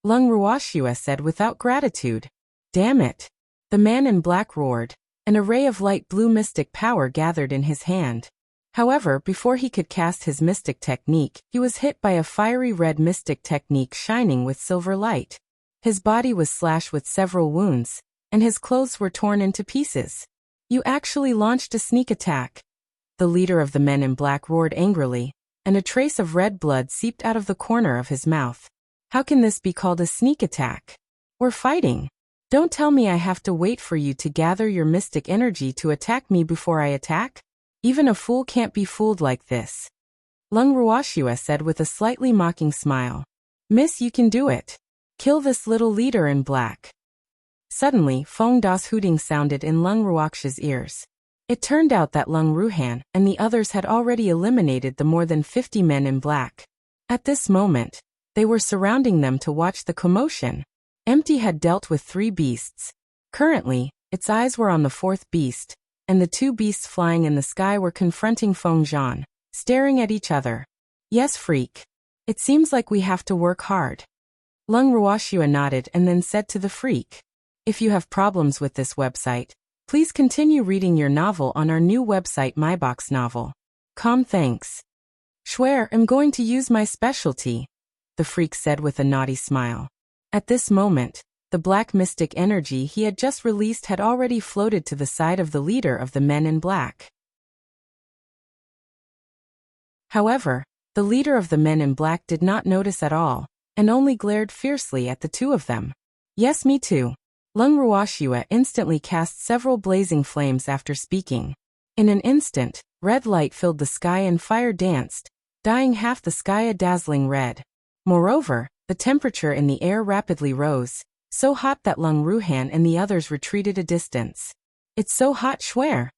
Lung Wuxia said without gratitude. Damn it. The man in black roared. An array of light blue mystic power gathered in his hand. However, before he could cast his mystic technique, he was hit by a fiery red mystic technique shining with silver light. His body was slashed with several wounds, and his clothes were torn into pieces. You actually launched a sneak attack. The leader of the men in black roared angrily, and a trace of red blood seeped out of the corner of his mouth. How can this be called a sneak attack? We're fighting. Don't tell me I have to wait for you to gather your mystic energy to attack me before I attack? Even a fool can't be fooled like this. Lung Wuxia said with a slightly mocking smile. Miss, you can do it. Kill this little leader in black. Suddenly, Feng Da's hooting sounded in Lung Wuxia's ears. It turned out that Lung Ruhan and the others had already eliminated the more than 50 men in black. At this moment, they were surrounding them to watch the commotion. Empty had dealt with 3 beasts. Currently, its eyes were on the 4th beast, and the 2 beasts flying in the sky were confronting Feng Zhan, staring at each other. Yes, freak. It seems like we have to work hard. Lung Wuxia nodded and then said to the freak. If you have problems with this website, please continue reading your novel on our new website MyBox Novel. Thanks. Swear, I'm going to use my specialty, the freak said with a naughty smile. At this moment, the black mystic energy he had just released had already floated to the side of the leader of the men in black. However, the leader of the men in black did not notice at all, and only glared fiercely at the 2 of them. Yes, me too. Lung Wuxia instantly cast several blazing flames after speaking. In an instant, red light filled the sky and fire danced, dyeing half the sky a dazzling red. Moreover, the temperature in the air rapidly rose, so hot that Lung Ruhan and the others retreated a distance. It's so hot, swear.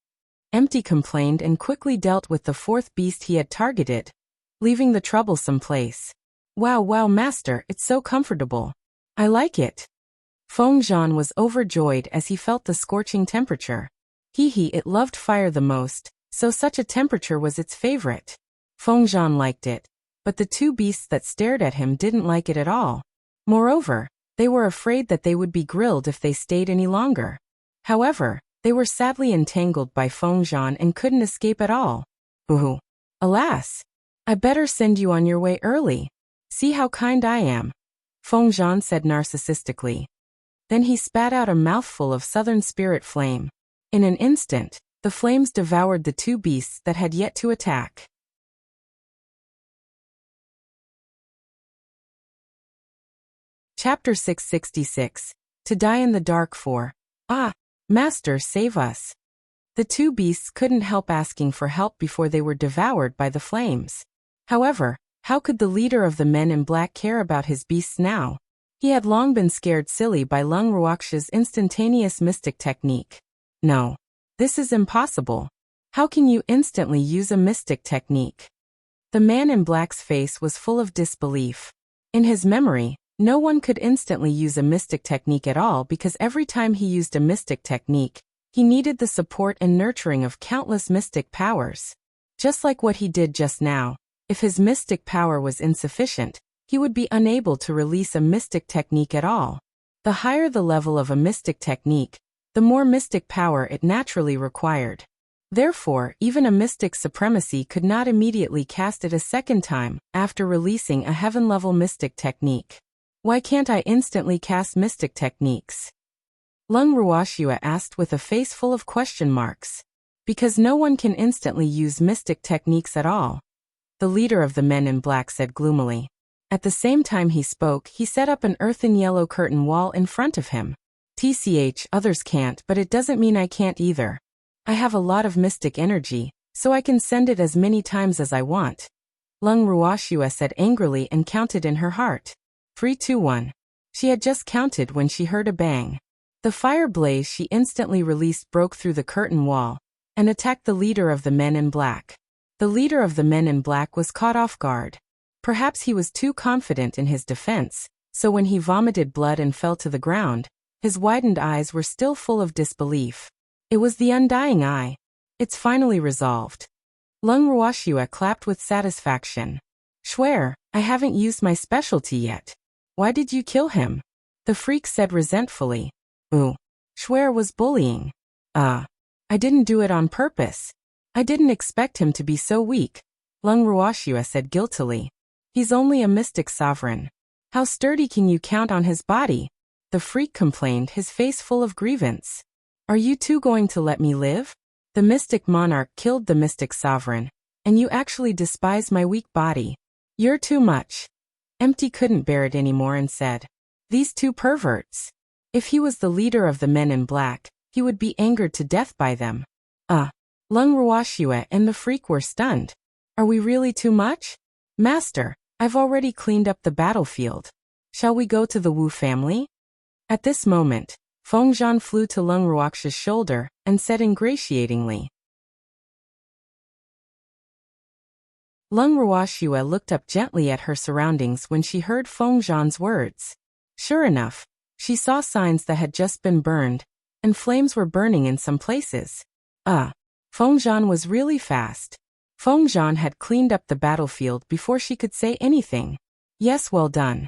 Empty complained and quickly dealt with the 4th beast he had targeted, leaving the troublesome place. Wow, master, it's so comfortable. I like it. Feng Zhan was overjoyed as he felt the scorching temperature. It loved fire the most, so such a temperature was its favorite. Feng Zhan liked it, but the 2 beasts that stared at him didn't like it at all. Moreover, they were afraid that they would be grilled if they stayed any longer. However, they were sadly entangled by Feng Zhan and couldn't escape at all. Ooh. Alas! I better send you on your way early. See how kind I am, Feng Zhan said narcissistically. Then he spat out a mouthful of southern spirit flame. In an instant, the flames devoured the 2 beasts that had yet to attack. Chapter 666. To die in the dark for. Master, save us. The 2 beasts couldn't help asking for help before they were devoured by the flames. However, how could the leader of the men in black care about his beasts now? He had long been scared silly by Lung Wuxia's instantaneous mystic technique. No. This is impossible. How can you instantly use a mystic technique? The man in black's face was full of disbelief. In his memory, no one could instantly use a mystic technique at all because every time he used a mystic technique, he needed the support and nurturing of countless mystic powers. Just like what he did just now, if his mystic power was insufficient, he would be unable to release a mystic technique at all. The higher the level of a mystic technique, the more mystic power it naturally required. Therefore, even a mystic supremacy could not immediately cast it a second time after releasing a heaven-level mystic technique. Why can't I instantly cast mystic techniques? Lung Wuxia asked with a face full of question marks. Because no one can instantly use mystic techniques at all, the leader of the men in black said gloomily. At the same time he spoke, he set up an earthen yellow curtain wall in front of him. Others can't, but it doesn't mean I can't either. I have a lot of mystic energy, so I can send it as many times as I want. Lung Wuxia said angrily and counted in her heart. 3, 2, 1. She had just counted when she heard a bang. The fire blaze she instantly released broke through the curtain wall and attacked the leader of the men in black. The leader of the men in black was caught off guard. Perhaps he was too confident in his defense, so when he vomited blood and fell to the ground, his widened eyes were still full of disbelief. It was the undying eye. It's finally resolved. Lung Ruoxue clapped with satisfaction. Swear, I haven't used my specialty yet. Why did you kill him? The freak said resentfully. Swear was bullying. I didn't do it on purpose. I didn't expect him to be so weak, Lung Ruoxue said guiltily. He's only a mystic sovereign. How sturdy can you count on his body? The freak complained, his face full of grievance. Are you two going to let me live? The mystic monarch killed the mystic sovereign, and you actually despise my weak body. You're too much. Empty couldn't bear it anymore and said, these two perverts. If he was the leader of the men in black, he would be angered to death by them. Lung Ruoxue and the freak were stunned. Are we really too much? Master, I've already cleaned up the battlefield. Shall we go to the Wu family? At this moment, Feng Zhan flew to Lung Ruoxue's shoulder and said ingratiatingly. Lung Ruoxue looked up gently at her surroundings when she heard Feng Zhan's words. Sure enough, she saw signs that had just been burned, and flames were burning in some places. Feng Zhan was really fast. Feng Zhan had cleaned up the battlefield before she could say anything. Yes, well done.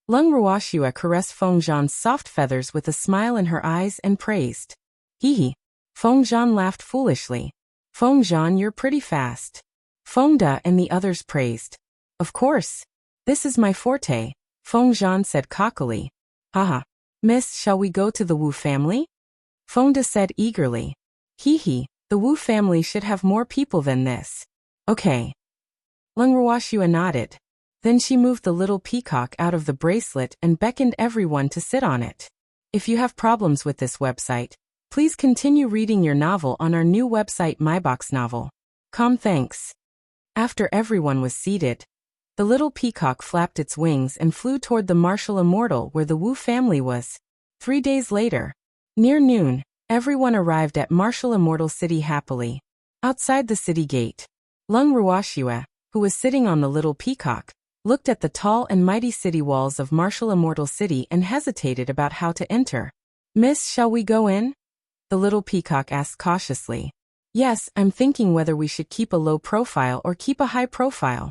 Lung Ruoxue caressed Feng Zhan's soft feathers with a smile in her eyes and praised. Hee. Feng Zhan laughed foolishly. Feng Zhan, you're pretty fast. Feng De and the others praised. Of course. This is my forte, Feng Zhan said cockily. Haha. Miss, shall we go to the Wu family? Feng De said eagerly. Hee. The Wu family should have more people than this. Okay. Lung Ruoxue nodded. Then she moved the little peacock out of the bracelet and beckoned everyone to sit on it. If you have problems with this website, please continue reading your novel on our new website myboxnovel.com. Thanks. After everyone was seated, the little peacock flapped its wings and flew toward the martial immortal where the Wu family was. 3 days later, near noon, everyone arrived at Martial Immortal City happily. Outside the city gate, Lung Ruoxue, who was sitting on the little peacock, looked at the tall and mighty city walls of Martial Immortal City and hesitated about how to enter. Miss, shall we go in? The little peacock asked cautiously. Yes, I'm thinking whether we should keep a low profile or keep a high profile.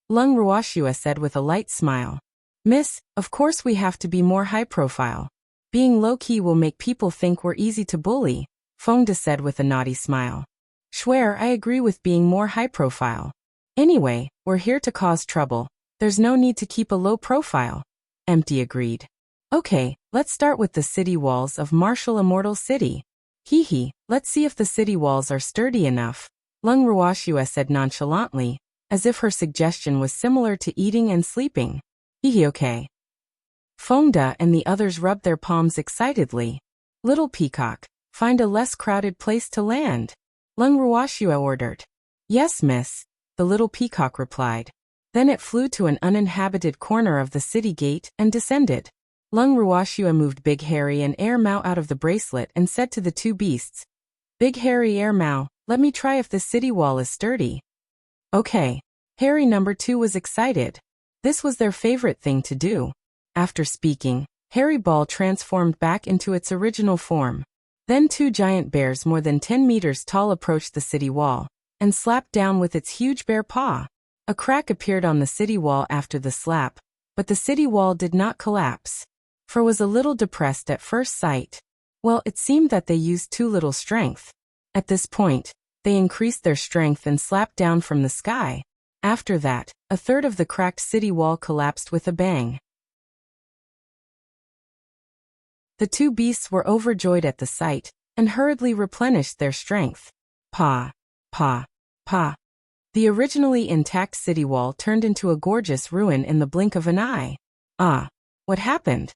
Lung Ruoxue said with a light smile. Miss, of course we have to be more high profile. Being low-key will make people think we're easy to bully, Feng De said with a naughty smile. Swear, I agree with being more high profile. Anyway, we're here to cause trouble. There's no need to keep a low profile. Empty agreed. Okay, let's start with the city walls of Martial Immortal City. Hee, let's see if the city walls are sturdy enough, Lung Ruoxue said nonchalantly, as if her suggestion was similar to eating and sleeping. Hee, okay. Feng De and the others rubbed their palms excitedly. Little peacock, find a less crowded place to land, Lung Ruoxue ordered. Yes, miss, the little peacock replied. Then it flew to an uninhabited corner of the city gate and descended. Lung Ruoxue moved Big Hairy and Air Mao out of the bracelet and said to the two beasts, Big Hairy, Air Mao, let me try if the city wall is sturdy. Okay. Hairy number 2 was excited. This was their favorite thing to do. After speaking, Hairy Ball transformed back into its original form. Then 2 giant bears more than 10 meters tall approached the city wall and slapped down with its huge bear paw. A crack appeared on the city wall after the slap, but the city wall did not collapse, for was a little depressed at first sight. Well, it seemed that they used too little strength. At this point, they increased their strength and slapped down from the sky. After that, a third of the cracked city wall collapsed with a bang. The two beasts were overjoyed at the sight and hurriedly replenished their strength. Pa, pa, pa. The originally intact city wall turned into a gorgeous ruin in the blink of an eye. What happened?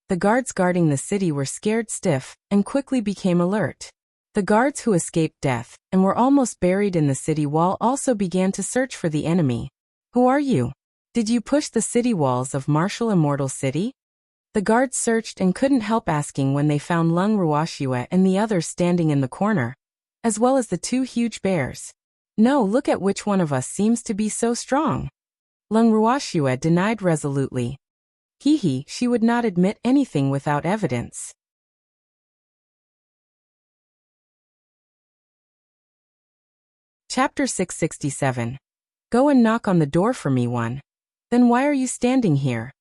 The guards guarding the city were scared stiff and quickly became alert. The guards who escaped death and were almost buried in the city wall also began to search for the enemy. Who are you? Did you push the city walls of Martial Immortal City? The guards searched and couldn't help asking when they found Lung Ruoxue and the others standing in the corner, as well as the 2 huge bears. No, look at which one of us seems to be so strong. Lung Ruoxue denied resolutely. She would not admit anything without evidence. Chapter 667. Go and knock on the door for me, one. Then why are you standing here?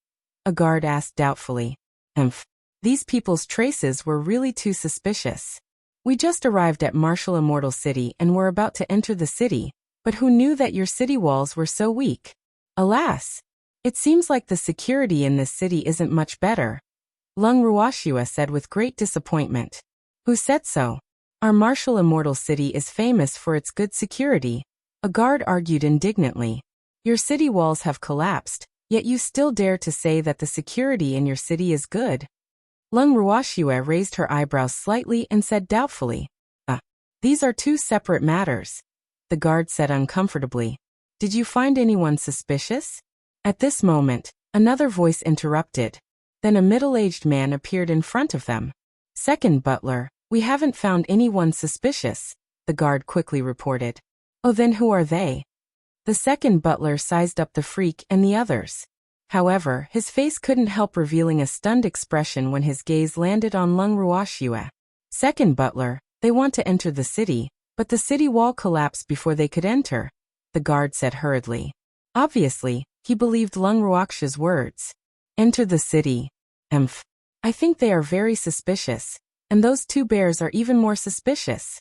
A guard asked doubtfully. Humph. These people's traces were really too suspicious. We just arrived at Martial Immortal City and were about to enter the city, but who knew that your city walls were so weak? Alas! It seems like the security in this city isn't much better. Lung Ruoxia said with great disappointment. Who said so? Our Martial Immortal City is famous for its good security. A guard argued indignantly. Your city walls have collapsed, yet you still dare to say that the security in your city is good. Lung Ruoxia raised her eyebrows slightly and said doubtfully. These are two separate matters. The guard said uncomfortably. Did you find anyone suspicious? At this moment, another voice interrupted. Then a middle-aged man appeared in front of them. Second butler, we haven't found anyone suspicious, the guard quickly reported. Oh, then who are they? The second butler sized up the freak and the others. However, his face couldn't help revealing a stunned expression when his gaze landed on Lung Ruoxia. Second butler, they want to enter the city, but the city wall collapsed before they could enter, the guard said hurriedly. Obviously, he believed Lung Ruoxia's words. Enter the city. I think they are very suspicious, and those two bears are even more suspicious.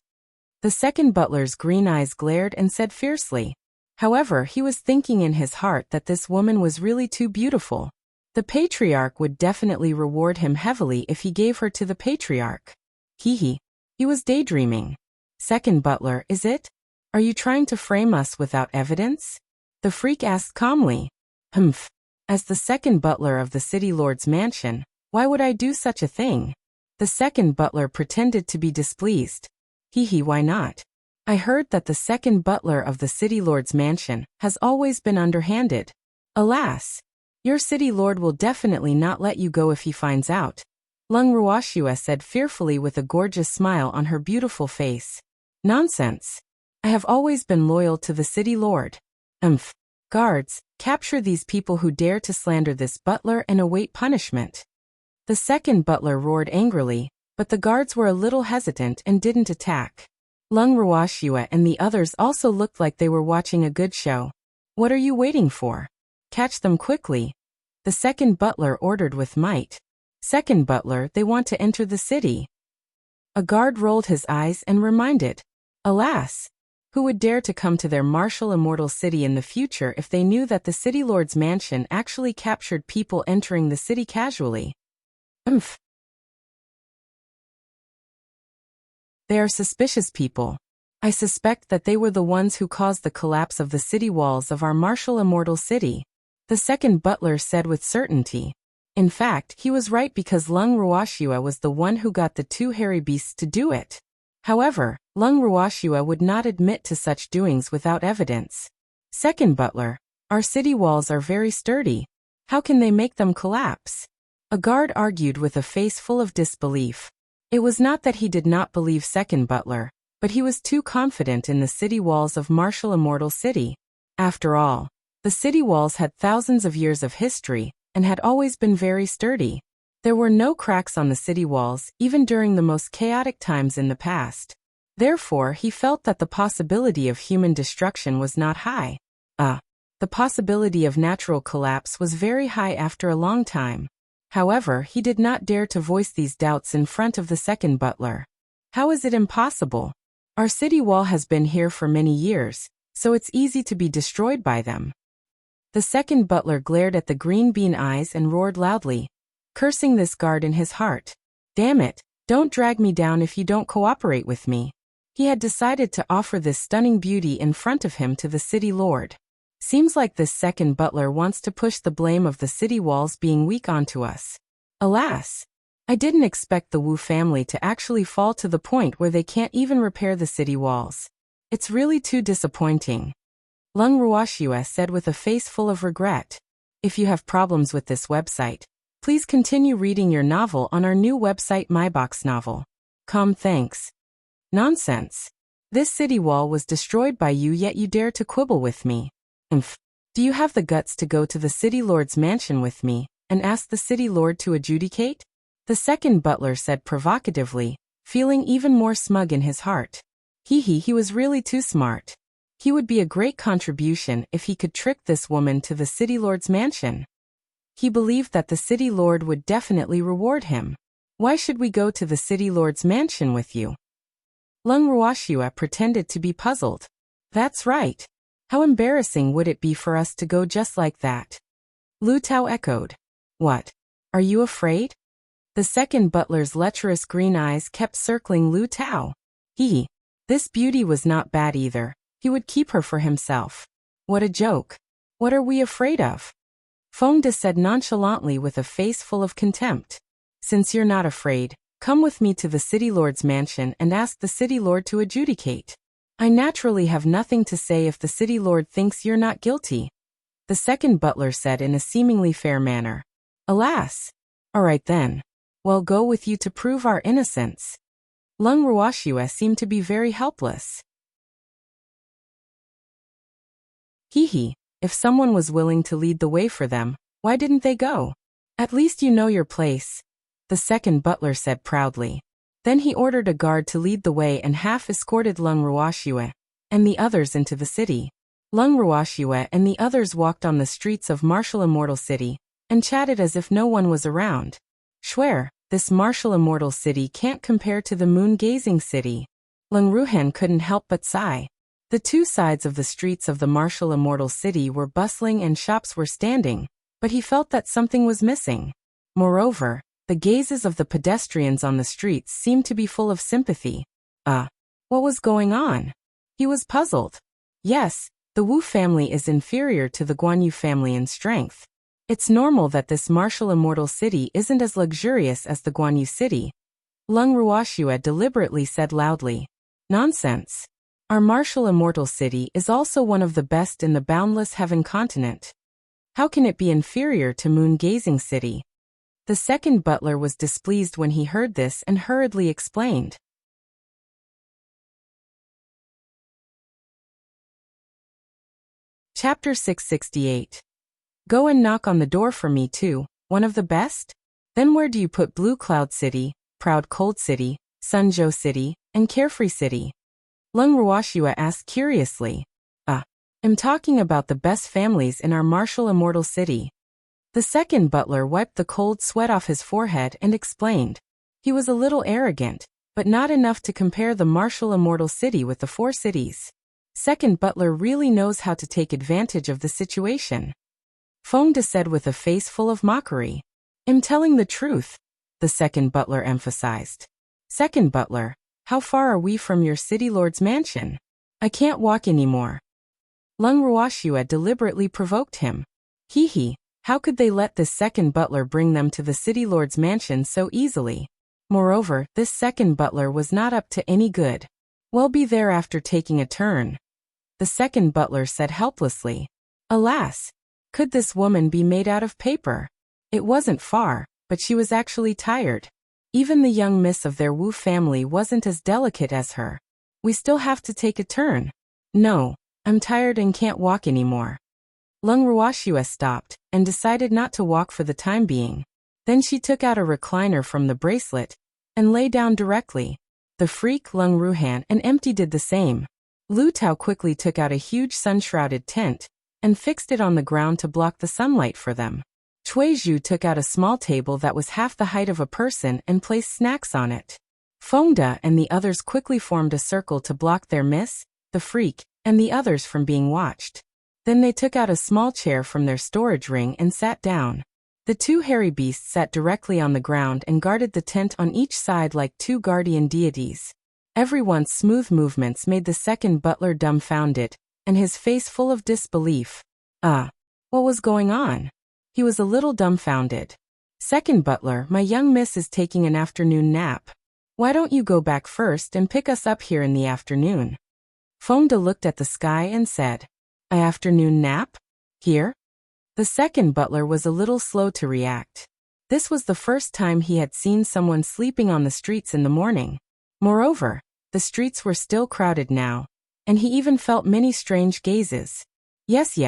The second butler's green eyes glared and said fiercely. However, he was thinking in his heart that this woman was really too beautiful. The patriarch would definitely reward him heavily if he gave her to the patriarch. He was daydreaming. Second butler, is it? Are you trying to frame us without evidence? The freak asked calmly. As the second butler of the city lord's mansion, why would I do such a thing? The second butler pretended to be displeased. Why not? I heard that the second butler of the city lord's mansion has always been underhanded. Alas! Your city lord will definitely not let you go if he finds out. Lung Ruoxia said fearfully with a gorgeous smile on her beautiful face. Nonsense. I have always been loyal to the city lord. Guards, capture these people who dare to slander this butler and await punishment. The second butler roared angrily, but the guards were a little hesitant and didn't attack. Lung Ruoxia and the others also looked like they were watching a good show. What are you waiting for? Catch them quickly. The second butler ordered with might. Second butler, they want to enter the city. A guard rolled his eyes and reminded. Alas! Who would dare to come to their Martial Immortal City in the future if they knew that the city lord's mansion actually captured people entering the city casually? They are suspicious people. I suspect that they were the ones who caused the collapse of the city walls of our Martial Immortal City, the second butler said with certainty. In fact, he was right because Lung Ruoxia was the one who got the two hairy beasts to do it. However, Lung Ruoxia would not admit to such doings without evidence. Second butler, our city walls are very sturdy. How can they make them collapse? A guard argued with a face full of disbelief. It was not that he did not believe second butler, but he was too confident in the city walls of Martial Immortal City. After all, the city walls had thousands of years of history and had always been very sturdy. There were no cracks on the city walls, even during the most chaotic times in the past. Therefore, he felt that the possibility of human destruction was not high. The possibility of natural collapse was very high after a long time. However, he did not dare to voice these doubts in front of the second butler. How is it impossible? Our city wall has been here for many years, so it's easy to be destroyed by them. The second butler glared at the green bean eyes and roared loudly, cursing this guard in his heart. Damn it, don't drag me down if you don't cooperate with me. He had decided to offer this stunning beauty in front of him to the city lord. Seems like this second butler wants to push the blame of the city walls being weak onto us. Alas! I didn't expect the Wu family to actually fall to the point where they can't even repair the city walls. It's really too disappointing. Lung Ruoxia said with a face full of regret. If you have problems with this website, please continue reading your novel on our new website myboxnovel.com. Thanks. Nonsense. This city wall was destroyed by you, yet you dare to quibble with me. Do you have the guts to go to the city lord's mansion with me and ask the city lord to adjudicate? The second butler said provocatively, feeling even more smug in his heart. He was really too smart. He would be a great contribution if he could trick this woman to the city lord's mansion. He believed that the city lord would definitely reward him. Why should we go to the city lord's mansion with you? Lung Ruoxue pretended to be puzzled. That's right. How embarrassing would it be for us to go just like that? Lu Tao echoed. What? Are you afraid? The second butler's lecherous green eyes kept circling Lu Tao. This beauty was not bad either. He would keep her for himself. What a joke. What are we afraid of? Feng De said nonchalantly with a face full of contempt. Since you're not afraid, come with me to the city lord's mansion and ask the city lord to adjudicate. I naturally have nothing to say if the city lord thinks you're not guilty. The second butler said in a seemingly fair manner. Alas. All right then. We'll go with you to prove our innocence. Lung Ruoxue seemed to be very helpless. If someone was willing to lead the way for them, why didn't they go? At least you know your place, the second butler said proudly. Then he ordered a guard to lead the way and half escorted Lung Ruoxue and the others into the city. Lung Ruoxue and the others walked on the streets of martial immortal city and chatted as if no one was around. Swear, this martial immortal city can't compare to the moon-gazing city. Lung Ruhan couldn't help but sigh. The two sides of the streets of the martial immortal city were bustling and shops were standing, but he felt that something was missing. Moreover, the gazes of the pedestrians on the streets seemed to be full of sympathy. What was going on? He was puzzled. Yes, the Wu family is inferior to the Guanyu family in strength. It's normal that this martial immortal city isn't as luxurious as the Guanyu city. Lung Ruoxue deliberately said loudly. Nonsense. Our martial immortal city is also one of the best in the boundless heaven continent. How can it be inferior to moon-gazing city? The second butler was displeased when he heard this and hurriedly explained. Chapter 668. Go and knock on the door for me too, one of the best? Then where do you put Blue Cloud City, Proud Cold City, Sunzhou City, and Carefree City? Lung Ruoxue asked curiously. I'm talking about the best families in our martial immortal city. The second butler wiped the cold sweat off his forehead and explained. He was a little arrogant, but not enough to compare the martial immortal city with the four cities. Second butler really knows how to take advantage of the situation. Feng De said with a face full of mockery. I'm telling the truth, the second butler emphasized. Second butler, how far are we from your city lord's mansion? I can't walk anymore. Lung Ruoxue deliberately provoked him. How could they let this second butler bring them to the city lord's mansion so easily? Moreover, this second butler was not up to any good. We'll be there after taking a turn. The second butler said helplessly. Alas, could this woman be made out of paper? It wasn't far, but she was actually tired. Even the young miss of their Wu family wasn't as delicate as her. We still have to take a turn. No, I'm tired and can't walk anymore. Lung Ruoxue stopped and decided not to walk for the time being. Then she took out a recliner from the bracelet and lay down directly. The freak Lung Ruhan and Empty did the same. Lu Tao quickly took out a huge sun-shrouded tent and fixed it on the ground to block the sunlight for them. Cui Zhu took out a small table that was half the height of a person and placed snacks on it. Feng De and the others quickly formed a circle to block their miss, the freak, and the others from being watched. Then they took out a small chair from their storage ring and sat down. The two hairy beasts sat directly on the ground and guarded the tent on each side like two guardian deities. Everyone's smooth movements made the second butler dumbfounded, and his face full of disbelief. What was going on? He was a little dumbfounded. Second butler, my young miss is taking an afternoon nap. Why don't you go back first and pick us up here in the afternoon? Feng De looked at the sky and said, An afternoon nap? Here? The second butler was a little slow to react. This was the first time he had seen someone sleeping on the streets in the morning. Moreover, the streets were still crowded now, and he even felt many strange gazes. Yes,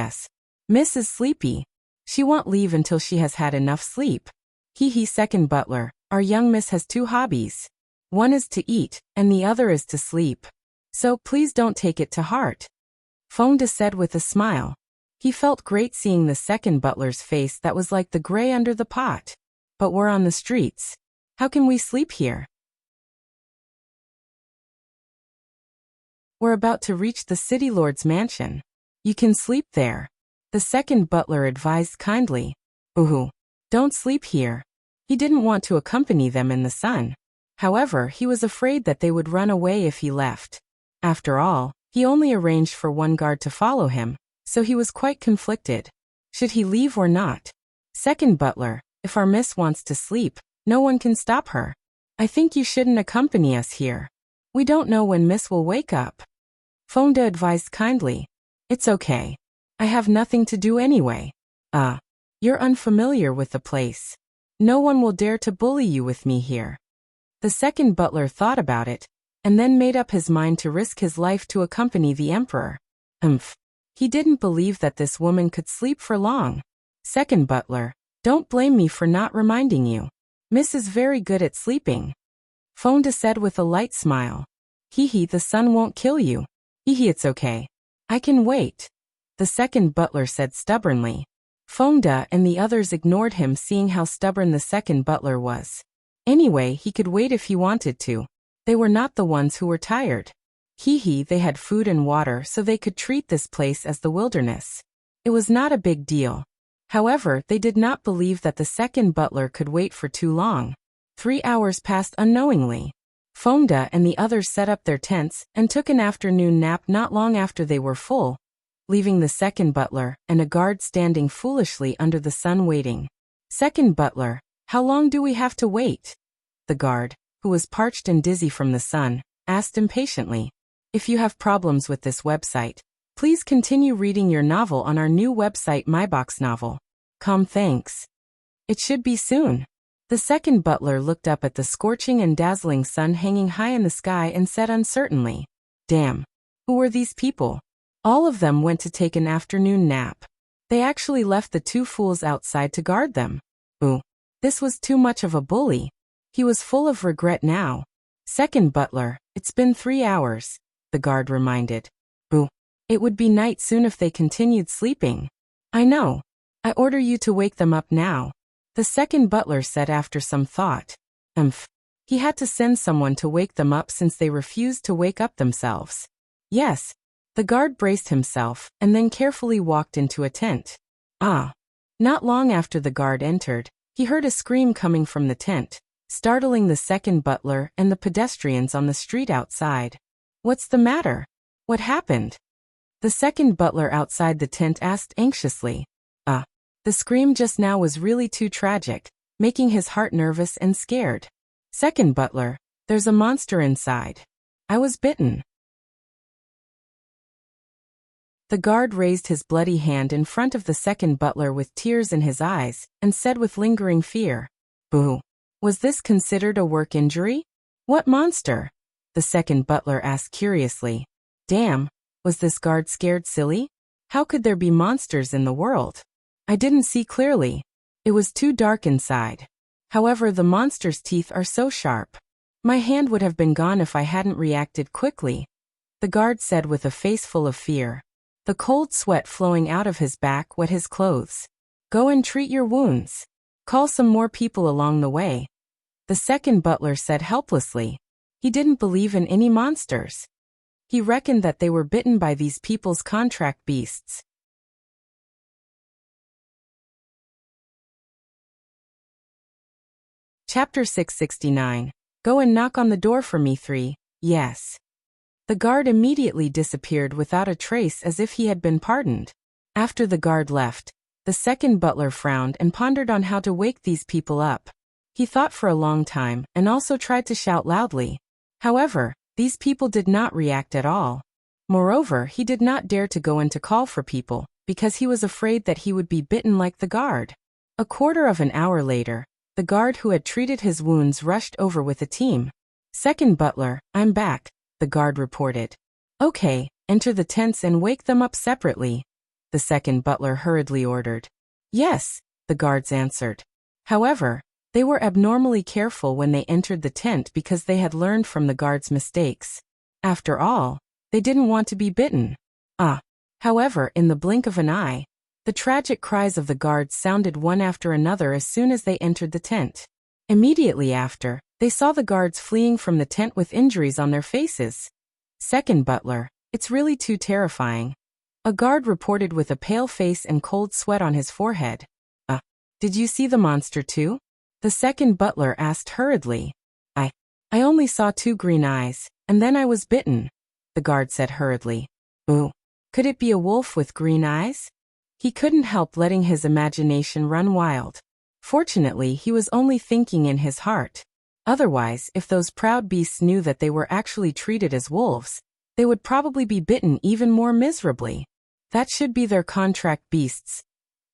Miss is sleepy. She won't leave until she has had enough sleep. Second butler, our young miss has two hobbies. One is to eat, and the other is to sleep. So please don't take it to heart. Fonda said with a smile. He felt great seeing the second butler's face that was like the gray under the pot. But we're on the streets. How can we sleep here? We're about to reach the city lord's mansion. You can sleep there. The second butler advised kindly. Ooh, don't sleep here. He didn't want to accompany them in the sun. However, he was afraid that they would run away if he left. After all, he only arranged for one guard to follow him, so he was quite conflicted. Should he leave or not? Second butler, if our miss wants to sleep, no one can stop her. I think you shouldn't accompany us here. We don't know when miss will wake up. Fonda advised kindly. It's okay. I have nothing to do anyway. You're unfamiliar with the place. No one will dare to bully you with me here. The second butler thought about it, and then made up his mind to risk his life to accompany the emperor. He didn't believe that this woman could sleep for long. Second butler, don't blame me for not reminding you. Miss is very good at sleeping. Fonda said with a light smile. Hee, the sun won't kill you. Hee, it's okay. I can wait. The second butler said stubbornly. Fonda and the others ignored him, seeing how stubborn the second butler was. Anyway, he could wait if he wanted to. They were not the ones who were tired. They had food and water, so they could treat this place as the wilderness. It was not a big deal. However, they did not believe that the second butler could wait for too long. 3 hours passed unknowingly. Fonda and the others set up their tents and took an afternoon nap not long after they were full, leaving the second butler and a guard standing foolishly under the sun waiting. Second butler, how long do we have to wait? The guard, who was parched and dizzy from the sun, asked impatiently. If you have problems with this website, please continue reading your novel on our new website MyBox Novel. Thanks. It should be soon. The second butler looked up at the scorching and dazzling sun hanging high in the sky and said uncertainly. Damn. Who were these people? All of them went to take an afternoon nap. They actually left the two fools outside to guard them. This was too much of a bully. He was full of regret now. Second butler, it's been 3 hours, the guard reminded. It would be night soon if they continued sleeping. I know. I order you to wake them up now, the second butler said after some thought. He had to send someone to wake them up since they refused to wake up themselves. Yes. The guard braced himself and then carefully walked into a tent. Not long after the guard entered, he heard a scream coming from the tent, startling the second butler and the pedestrians on the street outside. What's the matter? What happened? The second butler outside the tent asked anxiously. The scream just now was really too tragic, making his heart nervous and scared. Second butler, there's a monster inside. I was bitten. The guard raised his bloody hand in front of the second butler with tears in his eyes, and said with lingering fear. Boo. Was this considered a work injury? What monster? The second butler asked curiously. Damn, was this guard scared silly? How could there be monsters in the world? I didn't see clearly. It was too dark inside. However, the monster's teeth are so sharp. My hand would have been gone if I hadn't reacted quickly, the guard said with a face full of fear. The cold sweat flowing out of his back wet his clothes. Go and treat your wounds. Call some more people along the way, the second butler said helplessly. He didn't believe in any monsters. He reckoned that they were bitten by these people's contract beasts. Chapter 669. Go and knock on the door for me 3, yes. The guard immediately disappeared without a trace as if he had been pardoned. After the guard left, the second butler frowned and pondered on how to wake these people up. He thought for a long time and also tried to shout loudly. However, these people did not react at all. Moreover, he did not dare to go in to call for people, because he was afraid that he would be bitten like the guard. A quarter of an hour later, the guard who had treated his wounds rushed over with a team. Second butler, I'm back, the guard reported. Okay, enter the tents and wake them up separately, the second butler hurriedly ordered. Yes, the guards answered. However, they were abnormally careful when they entered the tent because they had learned from the guard's mistakes. After all, they didn't want to be bitten. However, in the blink of an eye, the tragic cries of the guards sounded one after another as soon as they entered the tent. Immediately after, they saw the guards fleeing from the tent with injuries on their faces. Second butler, it's really too terrifying. A guard reported with a pale face and cold sweat on his forehead. Did you see the monster too? The second butler asked hurriedly. I only saw 2 green eyes, and then I was bitten, the guard said hurriedly. Ooh, could it be a wolf with green eyes? He couldn't help letting his imagination run wild. Fortunately, he was only thinking in his heart. Otherwise, if those proud beasts knew that they were actually treated as wolves, they would probably be bitten even more miserably. That should be their contract beasts,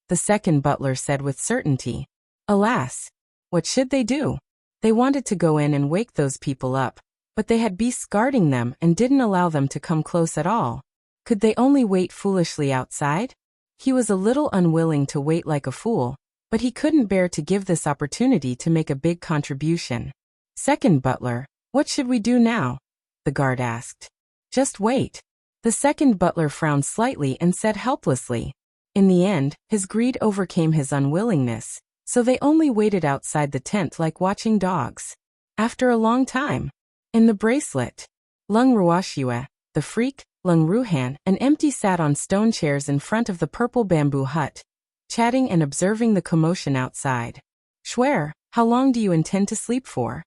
the second butler said with certainty. Alas, what should they do? They wanted to go in and wake those people up, but they had beasts guarding them and didn't allow them to come close at all. Could they only wait foolishly outside? He was a little unwilling to wait like a fool, but he couldn't bear to give this opportunity to make a big contribution. Second butler, what should we do now? The guard asked. Just wait. The second butler frowned slightly and said helplessly. In the end, his greed overcame his unwillingness, so they only waited outside the tent like watching dogs. After a long time, in the bracelet, Lung Ruoxue, the freak, Lung Ruhan, and Empty sat on stone chairs in front of the purple bamboo hut, chatting and observing the commotion outside. Schwer, how long do you intend to sleep for?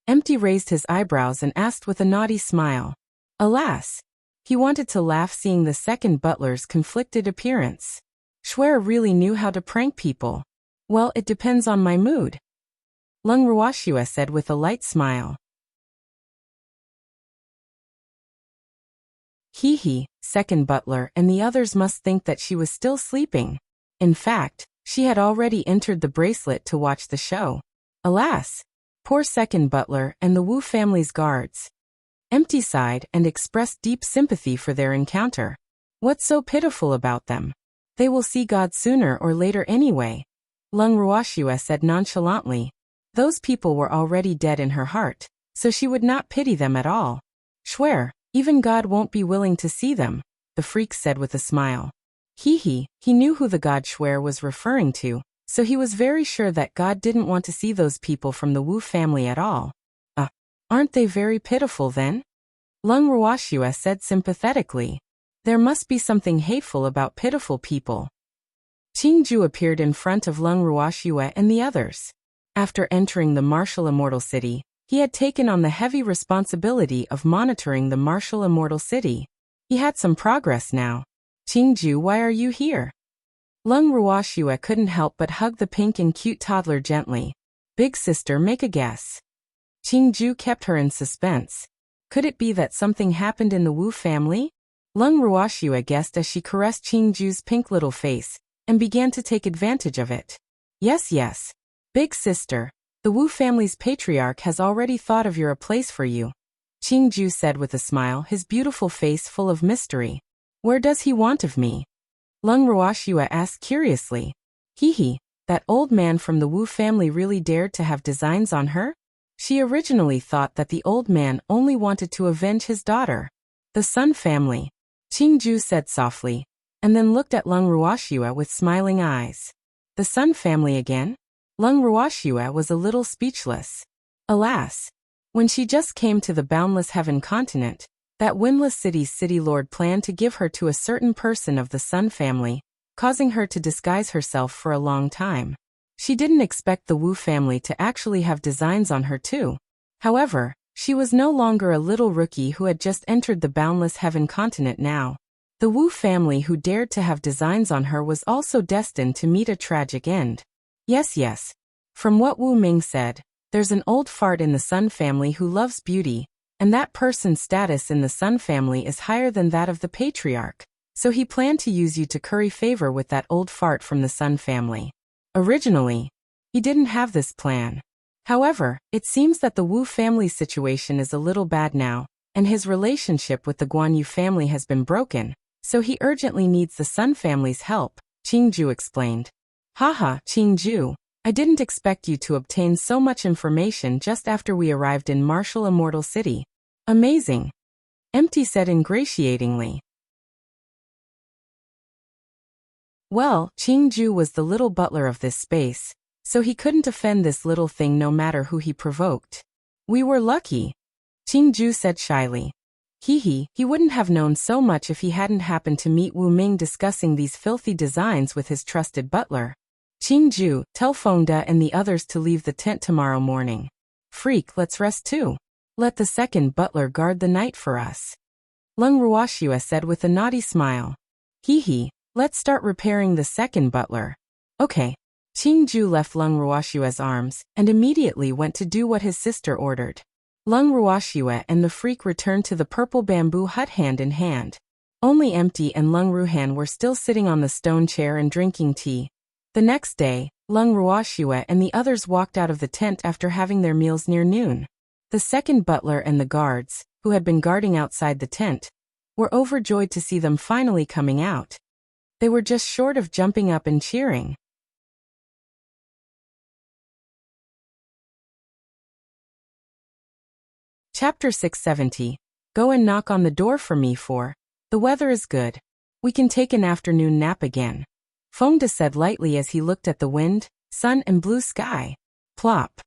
Empty raised his eyebrows and asked with a naughty smile. Alas! He wanted to laugh seeing the second butler's conflicted appearance. Schwer really knew how to prank people. Well, it depends on my mood, Lung Ruoxue said with a light smile. Hee, second butler and the others must think that she was still sleeping. In fact, she had already entered the bracelet to watch the show. Alas! Poor second butler and the Wu family's guards. Empty sighed and expressed deep sympathy for their encounter. What's so pitiful about them? They will see God sooner or later anyway, Lung Ruoxue said nonchalantly. Those people were already dead in her heart, so she would not pity them at all. Schwer, even God won't be willing to see them, the freak said with a smile. He knew who the god Schwer was referring to, so he was very sure that God didn't want to see those people from the Wu family at all. Aren't they very pitiful then? Lung Ruoxue said sympathetically. There must be something hateful about pitiful people. Qingju appeared in front of Lung Ruoxue and the others. After entering the martial immortal city, he had taken on the heavy responsibility of monitoring the martial immortal city. He had some progress now. Qingju, why are you here? Lung Ruoxue couldn't help but hug the pink and cute toddler gently. Big sister, make a guess. Qingju kept her in suspense. Could it be that something happened in the Wu family? Lung Ruoxue guessed as she caressed Qingju's pink little face, and began to take advantage of it. Yes. Big sister, the Wu family's patriarch has already thought of a place for you, Qingju said with a smile, his beautiful face full of mystery. Where does he want of me? Lung Ruoxue asked curiously. That old man from the Wu family really dared to have designs on her? She originally thought that the old man only wanted to avenge his daughter. The Sun family, Qingju said softly, and then looked at Lung Ruoxue with smiling eyes. The Sun family again? Lung Ruoxue was a little speechless. Alas! When she just came to the boundless heaven continent, that windless city's city lord planned to give her to a certain person of the Sun family, causing her to disguise herself for a long time. She didn't expect the Wu family to actually have designs on her too. However, she was no longer a little rookie who had just entered the boundless heaven continent now. The Wu family who dared to have designs on her was also destined to meet a tragic end. Yes. From what Wu Ming said, there's an old fart in the Sun family who loves beauty, and that person's status in the Sun family is higher than that of the patriarch, so he planned to use you to curry favor with that old fart from the Sun family. Originally, he didn't have this plan. However, it seems that the Wu family's situation is a little bad now, and his relationship with the Guanyu family has been broken, so he urgently needs the Sun family's help, Qingju explained. Qingju, I didn't expect you to obtain so much information just after we arrived in Martial Immortal City. Amazing, Empty said ingratiatingly. Well, Qingju was the little butler of this space, so he couldn't offend this little thing no matter who he provoked. We were lucky, Qingju said shyly. He wouldn't have known so much if he hadn't happened to meet Wu Ming discussing these filthy designs with his trusted butler. Qingju, tell Fengde and the others to leave the tent tomorrow morning. Freak, let's rest too. Let the second butler guard the night for us. Leng Ruoxue said with a naughty smile. Let's start repairing the second butler. Okay. Qingju left Leng Ruoxue's arms and immediately went to do what his sister ordered. Leng Ruoxue and the freak returned to the purple bamboo hut hand in hand. Only Empty and Leng Ruhan were still sitting on the stone chair and drinking tea. The next day, Leng Ruoxue and the others walked out of the tent after having their meals near noon. The second butler and the guards, who had been guarding outside the tent, were overjoyed to see them finally coming out. They were just short of jumping up and cheering. Chapter 670. Go and knock on the door for me for. The weather is good. We can take an afternoon nap again. Fengde said lightly as he looked at the wind, sun and blue sky. Plop.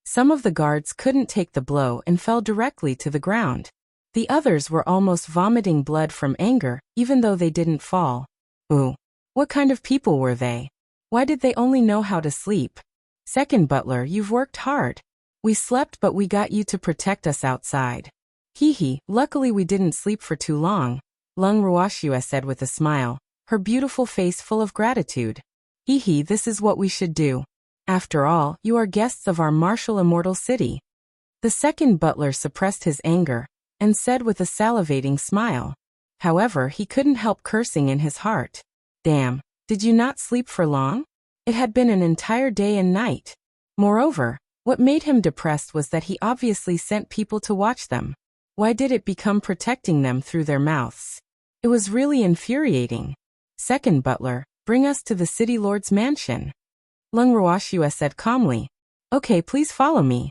Some of the guards couldn't take the blow and fell directly to the ground. The others were almost vomiting blood from anger, even though they didn't fall. Ooh. What kind of people were they? Why did they only know how to sleep? Second butler, you've worked hard. We slept but we got you to protect us outside. Luckily we didn't sleep for too long, Leng Ruoxue said with a smile, her beautiful face full of gratitude. This is what we should do. After all, you are guests of our martial immortal city. The second butler suppressed his anger and said with a salivating smile. However, he couldn't help cursing in his heart. Damn, did you not sleep for long? It had been an entire day and night. Moreover, what made him depressed was that he obviously sent people to watch them. Why did it become protecting them through their mouths? It was really infuriating. Second butler, bring us to the city lord's mansion. Leng Ruoxue said calmly. Okay, please follow me.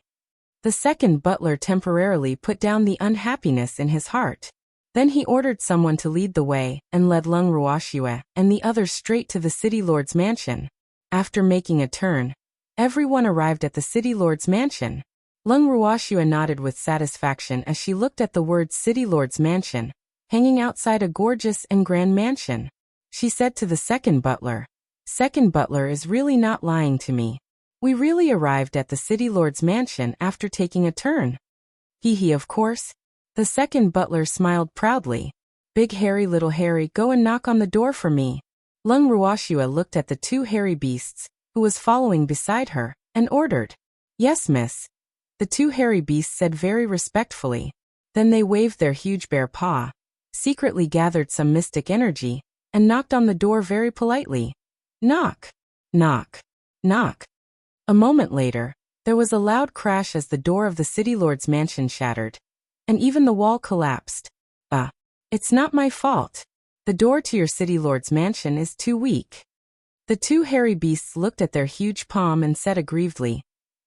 The second butler temporarily put down the unhappiness in his heart. Then he ordered someone to lead the way and led Leng Ruoxue and the others straight to the city lord's mansion. After making a turn, everyone arrived at the city lord's mansion. Leng Ruoxue nodded with satisfaction as she looked at the words City Lord's Mansion, hanging outside a gorgeous and grand mansion. She said to the second butler, Second butler is really not lying to me. We really arrived at the City Lord's Mansion after taking a turn. Of course. The second butler smiled proudly. Big hairy little Harry, go and knock on the door for me. Leng Ruoxue looked at the two hairy beasts, who was following beside her, and ordered. Yes, miss. The two hairy beasts said very respectfully. Then they waved their huge bare paw, secretly gathered some mystic energy, and knocked on the door very politely. Knock. Knock. Knock. A moment later, there was a loud crash as the door of the City Lord's mansion shattered, and even the wall collapsed. It's not my fault. The door to your City Lord's mansion is too weak. The two hairy beasts looked at their huge palm and said aggrievedly,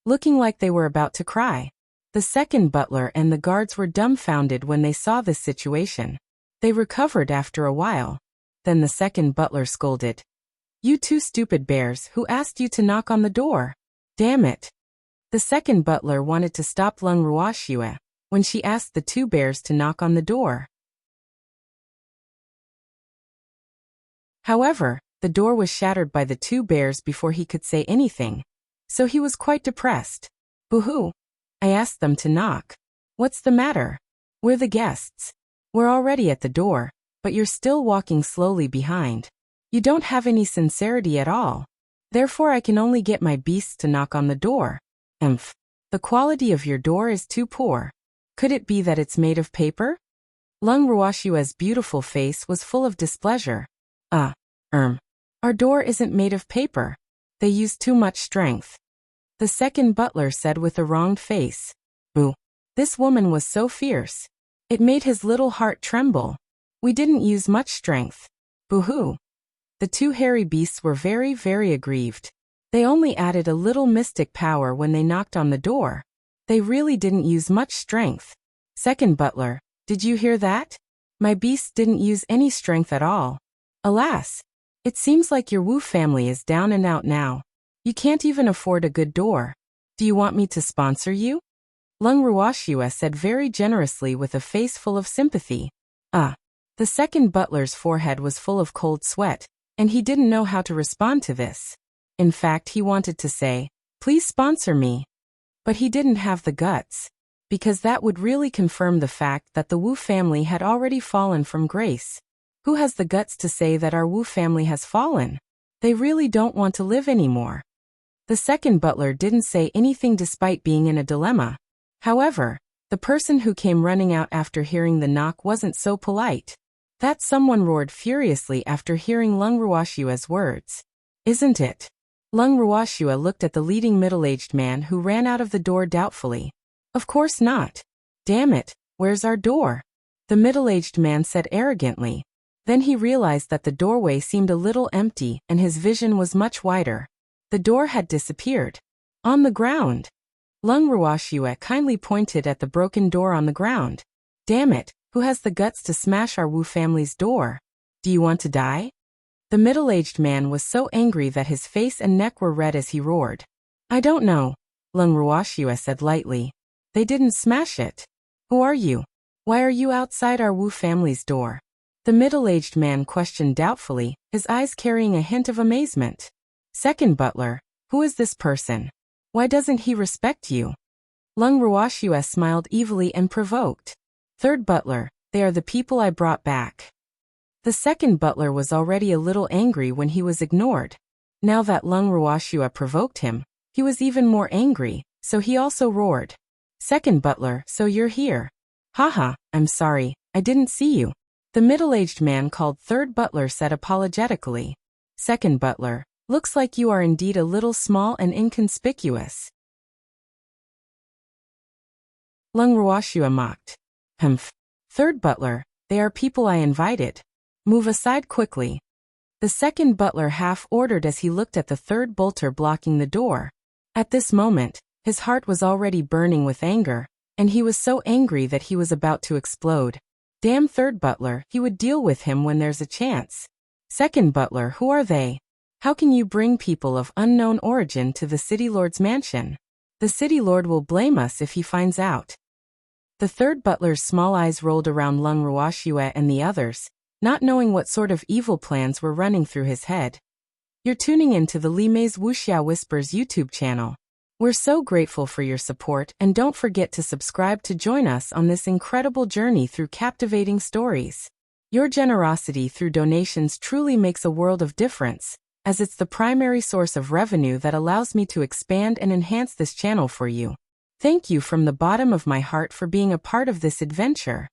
looking like they were about to cry. The second butler and the guards were dumbfounded when they saw this situation. They recovered after a while. Then the second butler scolded. You two stupid bears, who asked you to knock on the door? Damn it. The second butler wanted to stop Leng Ruoxue when she asked the two bears to knock on the door. However, the door was shattered by the two bears before he could say anything, so he was quite depressed. Boo-hoo. I asked them to knock. What's the matter? We're the guests. We're already at the door, but you're still walking slowly behind. You don't have any sincerity at all. Therefore I can only get my beasts to knock on the door. Emph. The quality of your door is too poor. Could it be that it's made of paper? Leng Ruoxue's beautiful face was full of displeasure. Our door isn't made of paper. They use too much strength. The second butler said with a wronged face. Boo. This woman was so fierce. It made his little heart tremble. We didn't use much strength. Boo-hoo. The two hairy beasts were very, very aggrieved. They only added a little mystic power when they knocked on the door. They really didn't use much strength. Second butler, did you hear that? My beasts didn't use any strength at all. Alas. It seems like your Wu family is down and out now. You can't even afford a good door. Do you want me to sponsor you? Lung Ruoxue said very generously with a face full of sympathy. The second butler's forehead was full of cold sweat, and he didn't know how to respond to this. In fact, he wanted to say, "Please sponsor me." But he didn't have the guts, because that would really confirm the fact that the Wu family had already fallen from grace. Who has the guts to say that our Wu family has fallen? They really don't want to live anymore. The second butler didn't say anything despite being in a dilemma. However, the person who came running out after hearing the knock wasn't so polite. That someone roared furiously after hearing Lung Ruoxue's words. "Isn't it?" Lung Ruoxue looked at the leading middle-aged man who ran out of the door doubtfully. "Of course not. Damn it, where's our door?" The middle-aged man said arrogantly. Then he realized that the doorway seemed a little empty and his vision was much wider. The door had disappeared. On the ground. Lung Ruoxue kindly pointed at the broken door on the ground. "Damn it, who has the guts to smash our Wu family's door? Do you want to die?" The middle-aged man was so angry that his face and neck were red as he roared. "I don't know," Lung Ruoxue said lightly. "They didn't smash it. Who are you? Why are you outside our Wu family's door?" The middle-aged man questioned doubtfully, his eyes carrying a hint of amazement. "Second butler, who is this person? Why doesn't he respect you?" Lung Ruoxue smiled evilly and provoked. "Third butler, they are the people I brought back." The second butler was already a little angry when he was ignored. Now that Lung Ruoxue provoked him, he was even more angry, so he also roared. "Second butler, so you're here. Haha, I'm sorry, I didn't see you." The middle-aged man called third butler said apologetically. "Second butler, looks like you are indeed a little small and inconspicuous." Lung Ruoxue mocked. "Humph. Third butler, they are people I invited. Move aside quickly." The second butler half ordered as he looked at the third bolter blocking the door. At this moment, his heart was already burning with anger, and he was so angry that he was about to explode. Damn third butler, he would deal with him when there's a chance. "Second butler, who are they? How can you bring people of unknown origin to the city lord's mansion? The city lord will blame us if he finds out." The third butler's small eyes rolled around Lung Ruoxue and the others, not knowing what sort of evil plans were running through his head. You're tuning in to the Li Mei's Wuxia Whispers YouTube channel. We're so grateful for your support, and don't forget to subscribe to join us on this incredible journey through captivating stories. Your generosity through donations truly makes a world of difference, as it's the primary source of revenue that allows me to expand and enhance this channel for you. Thank you from the bottom of my heart for being a part of this adventure.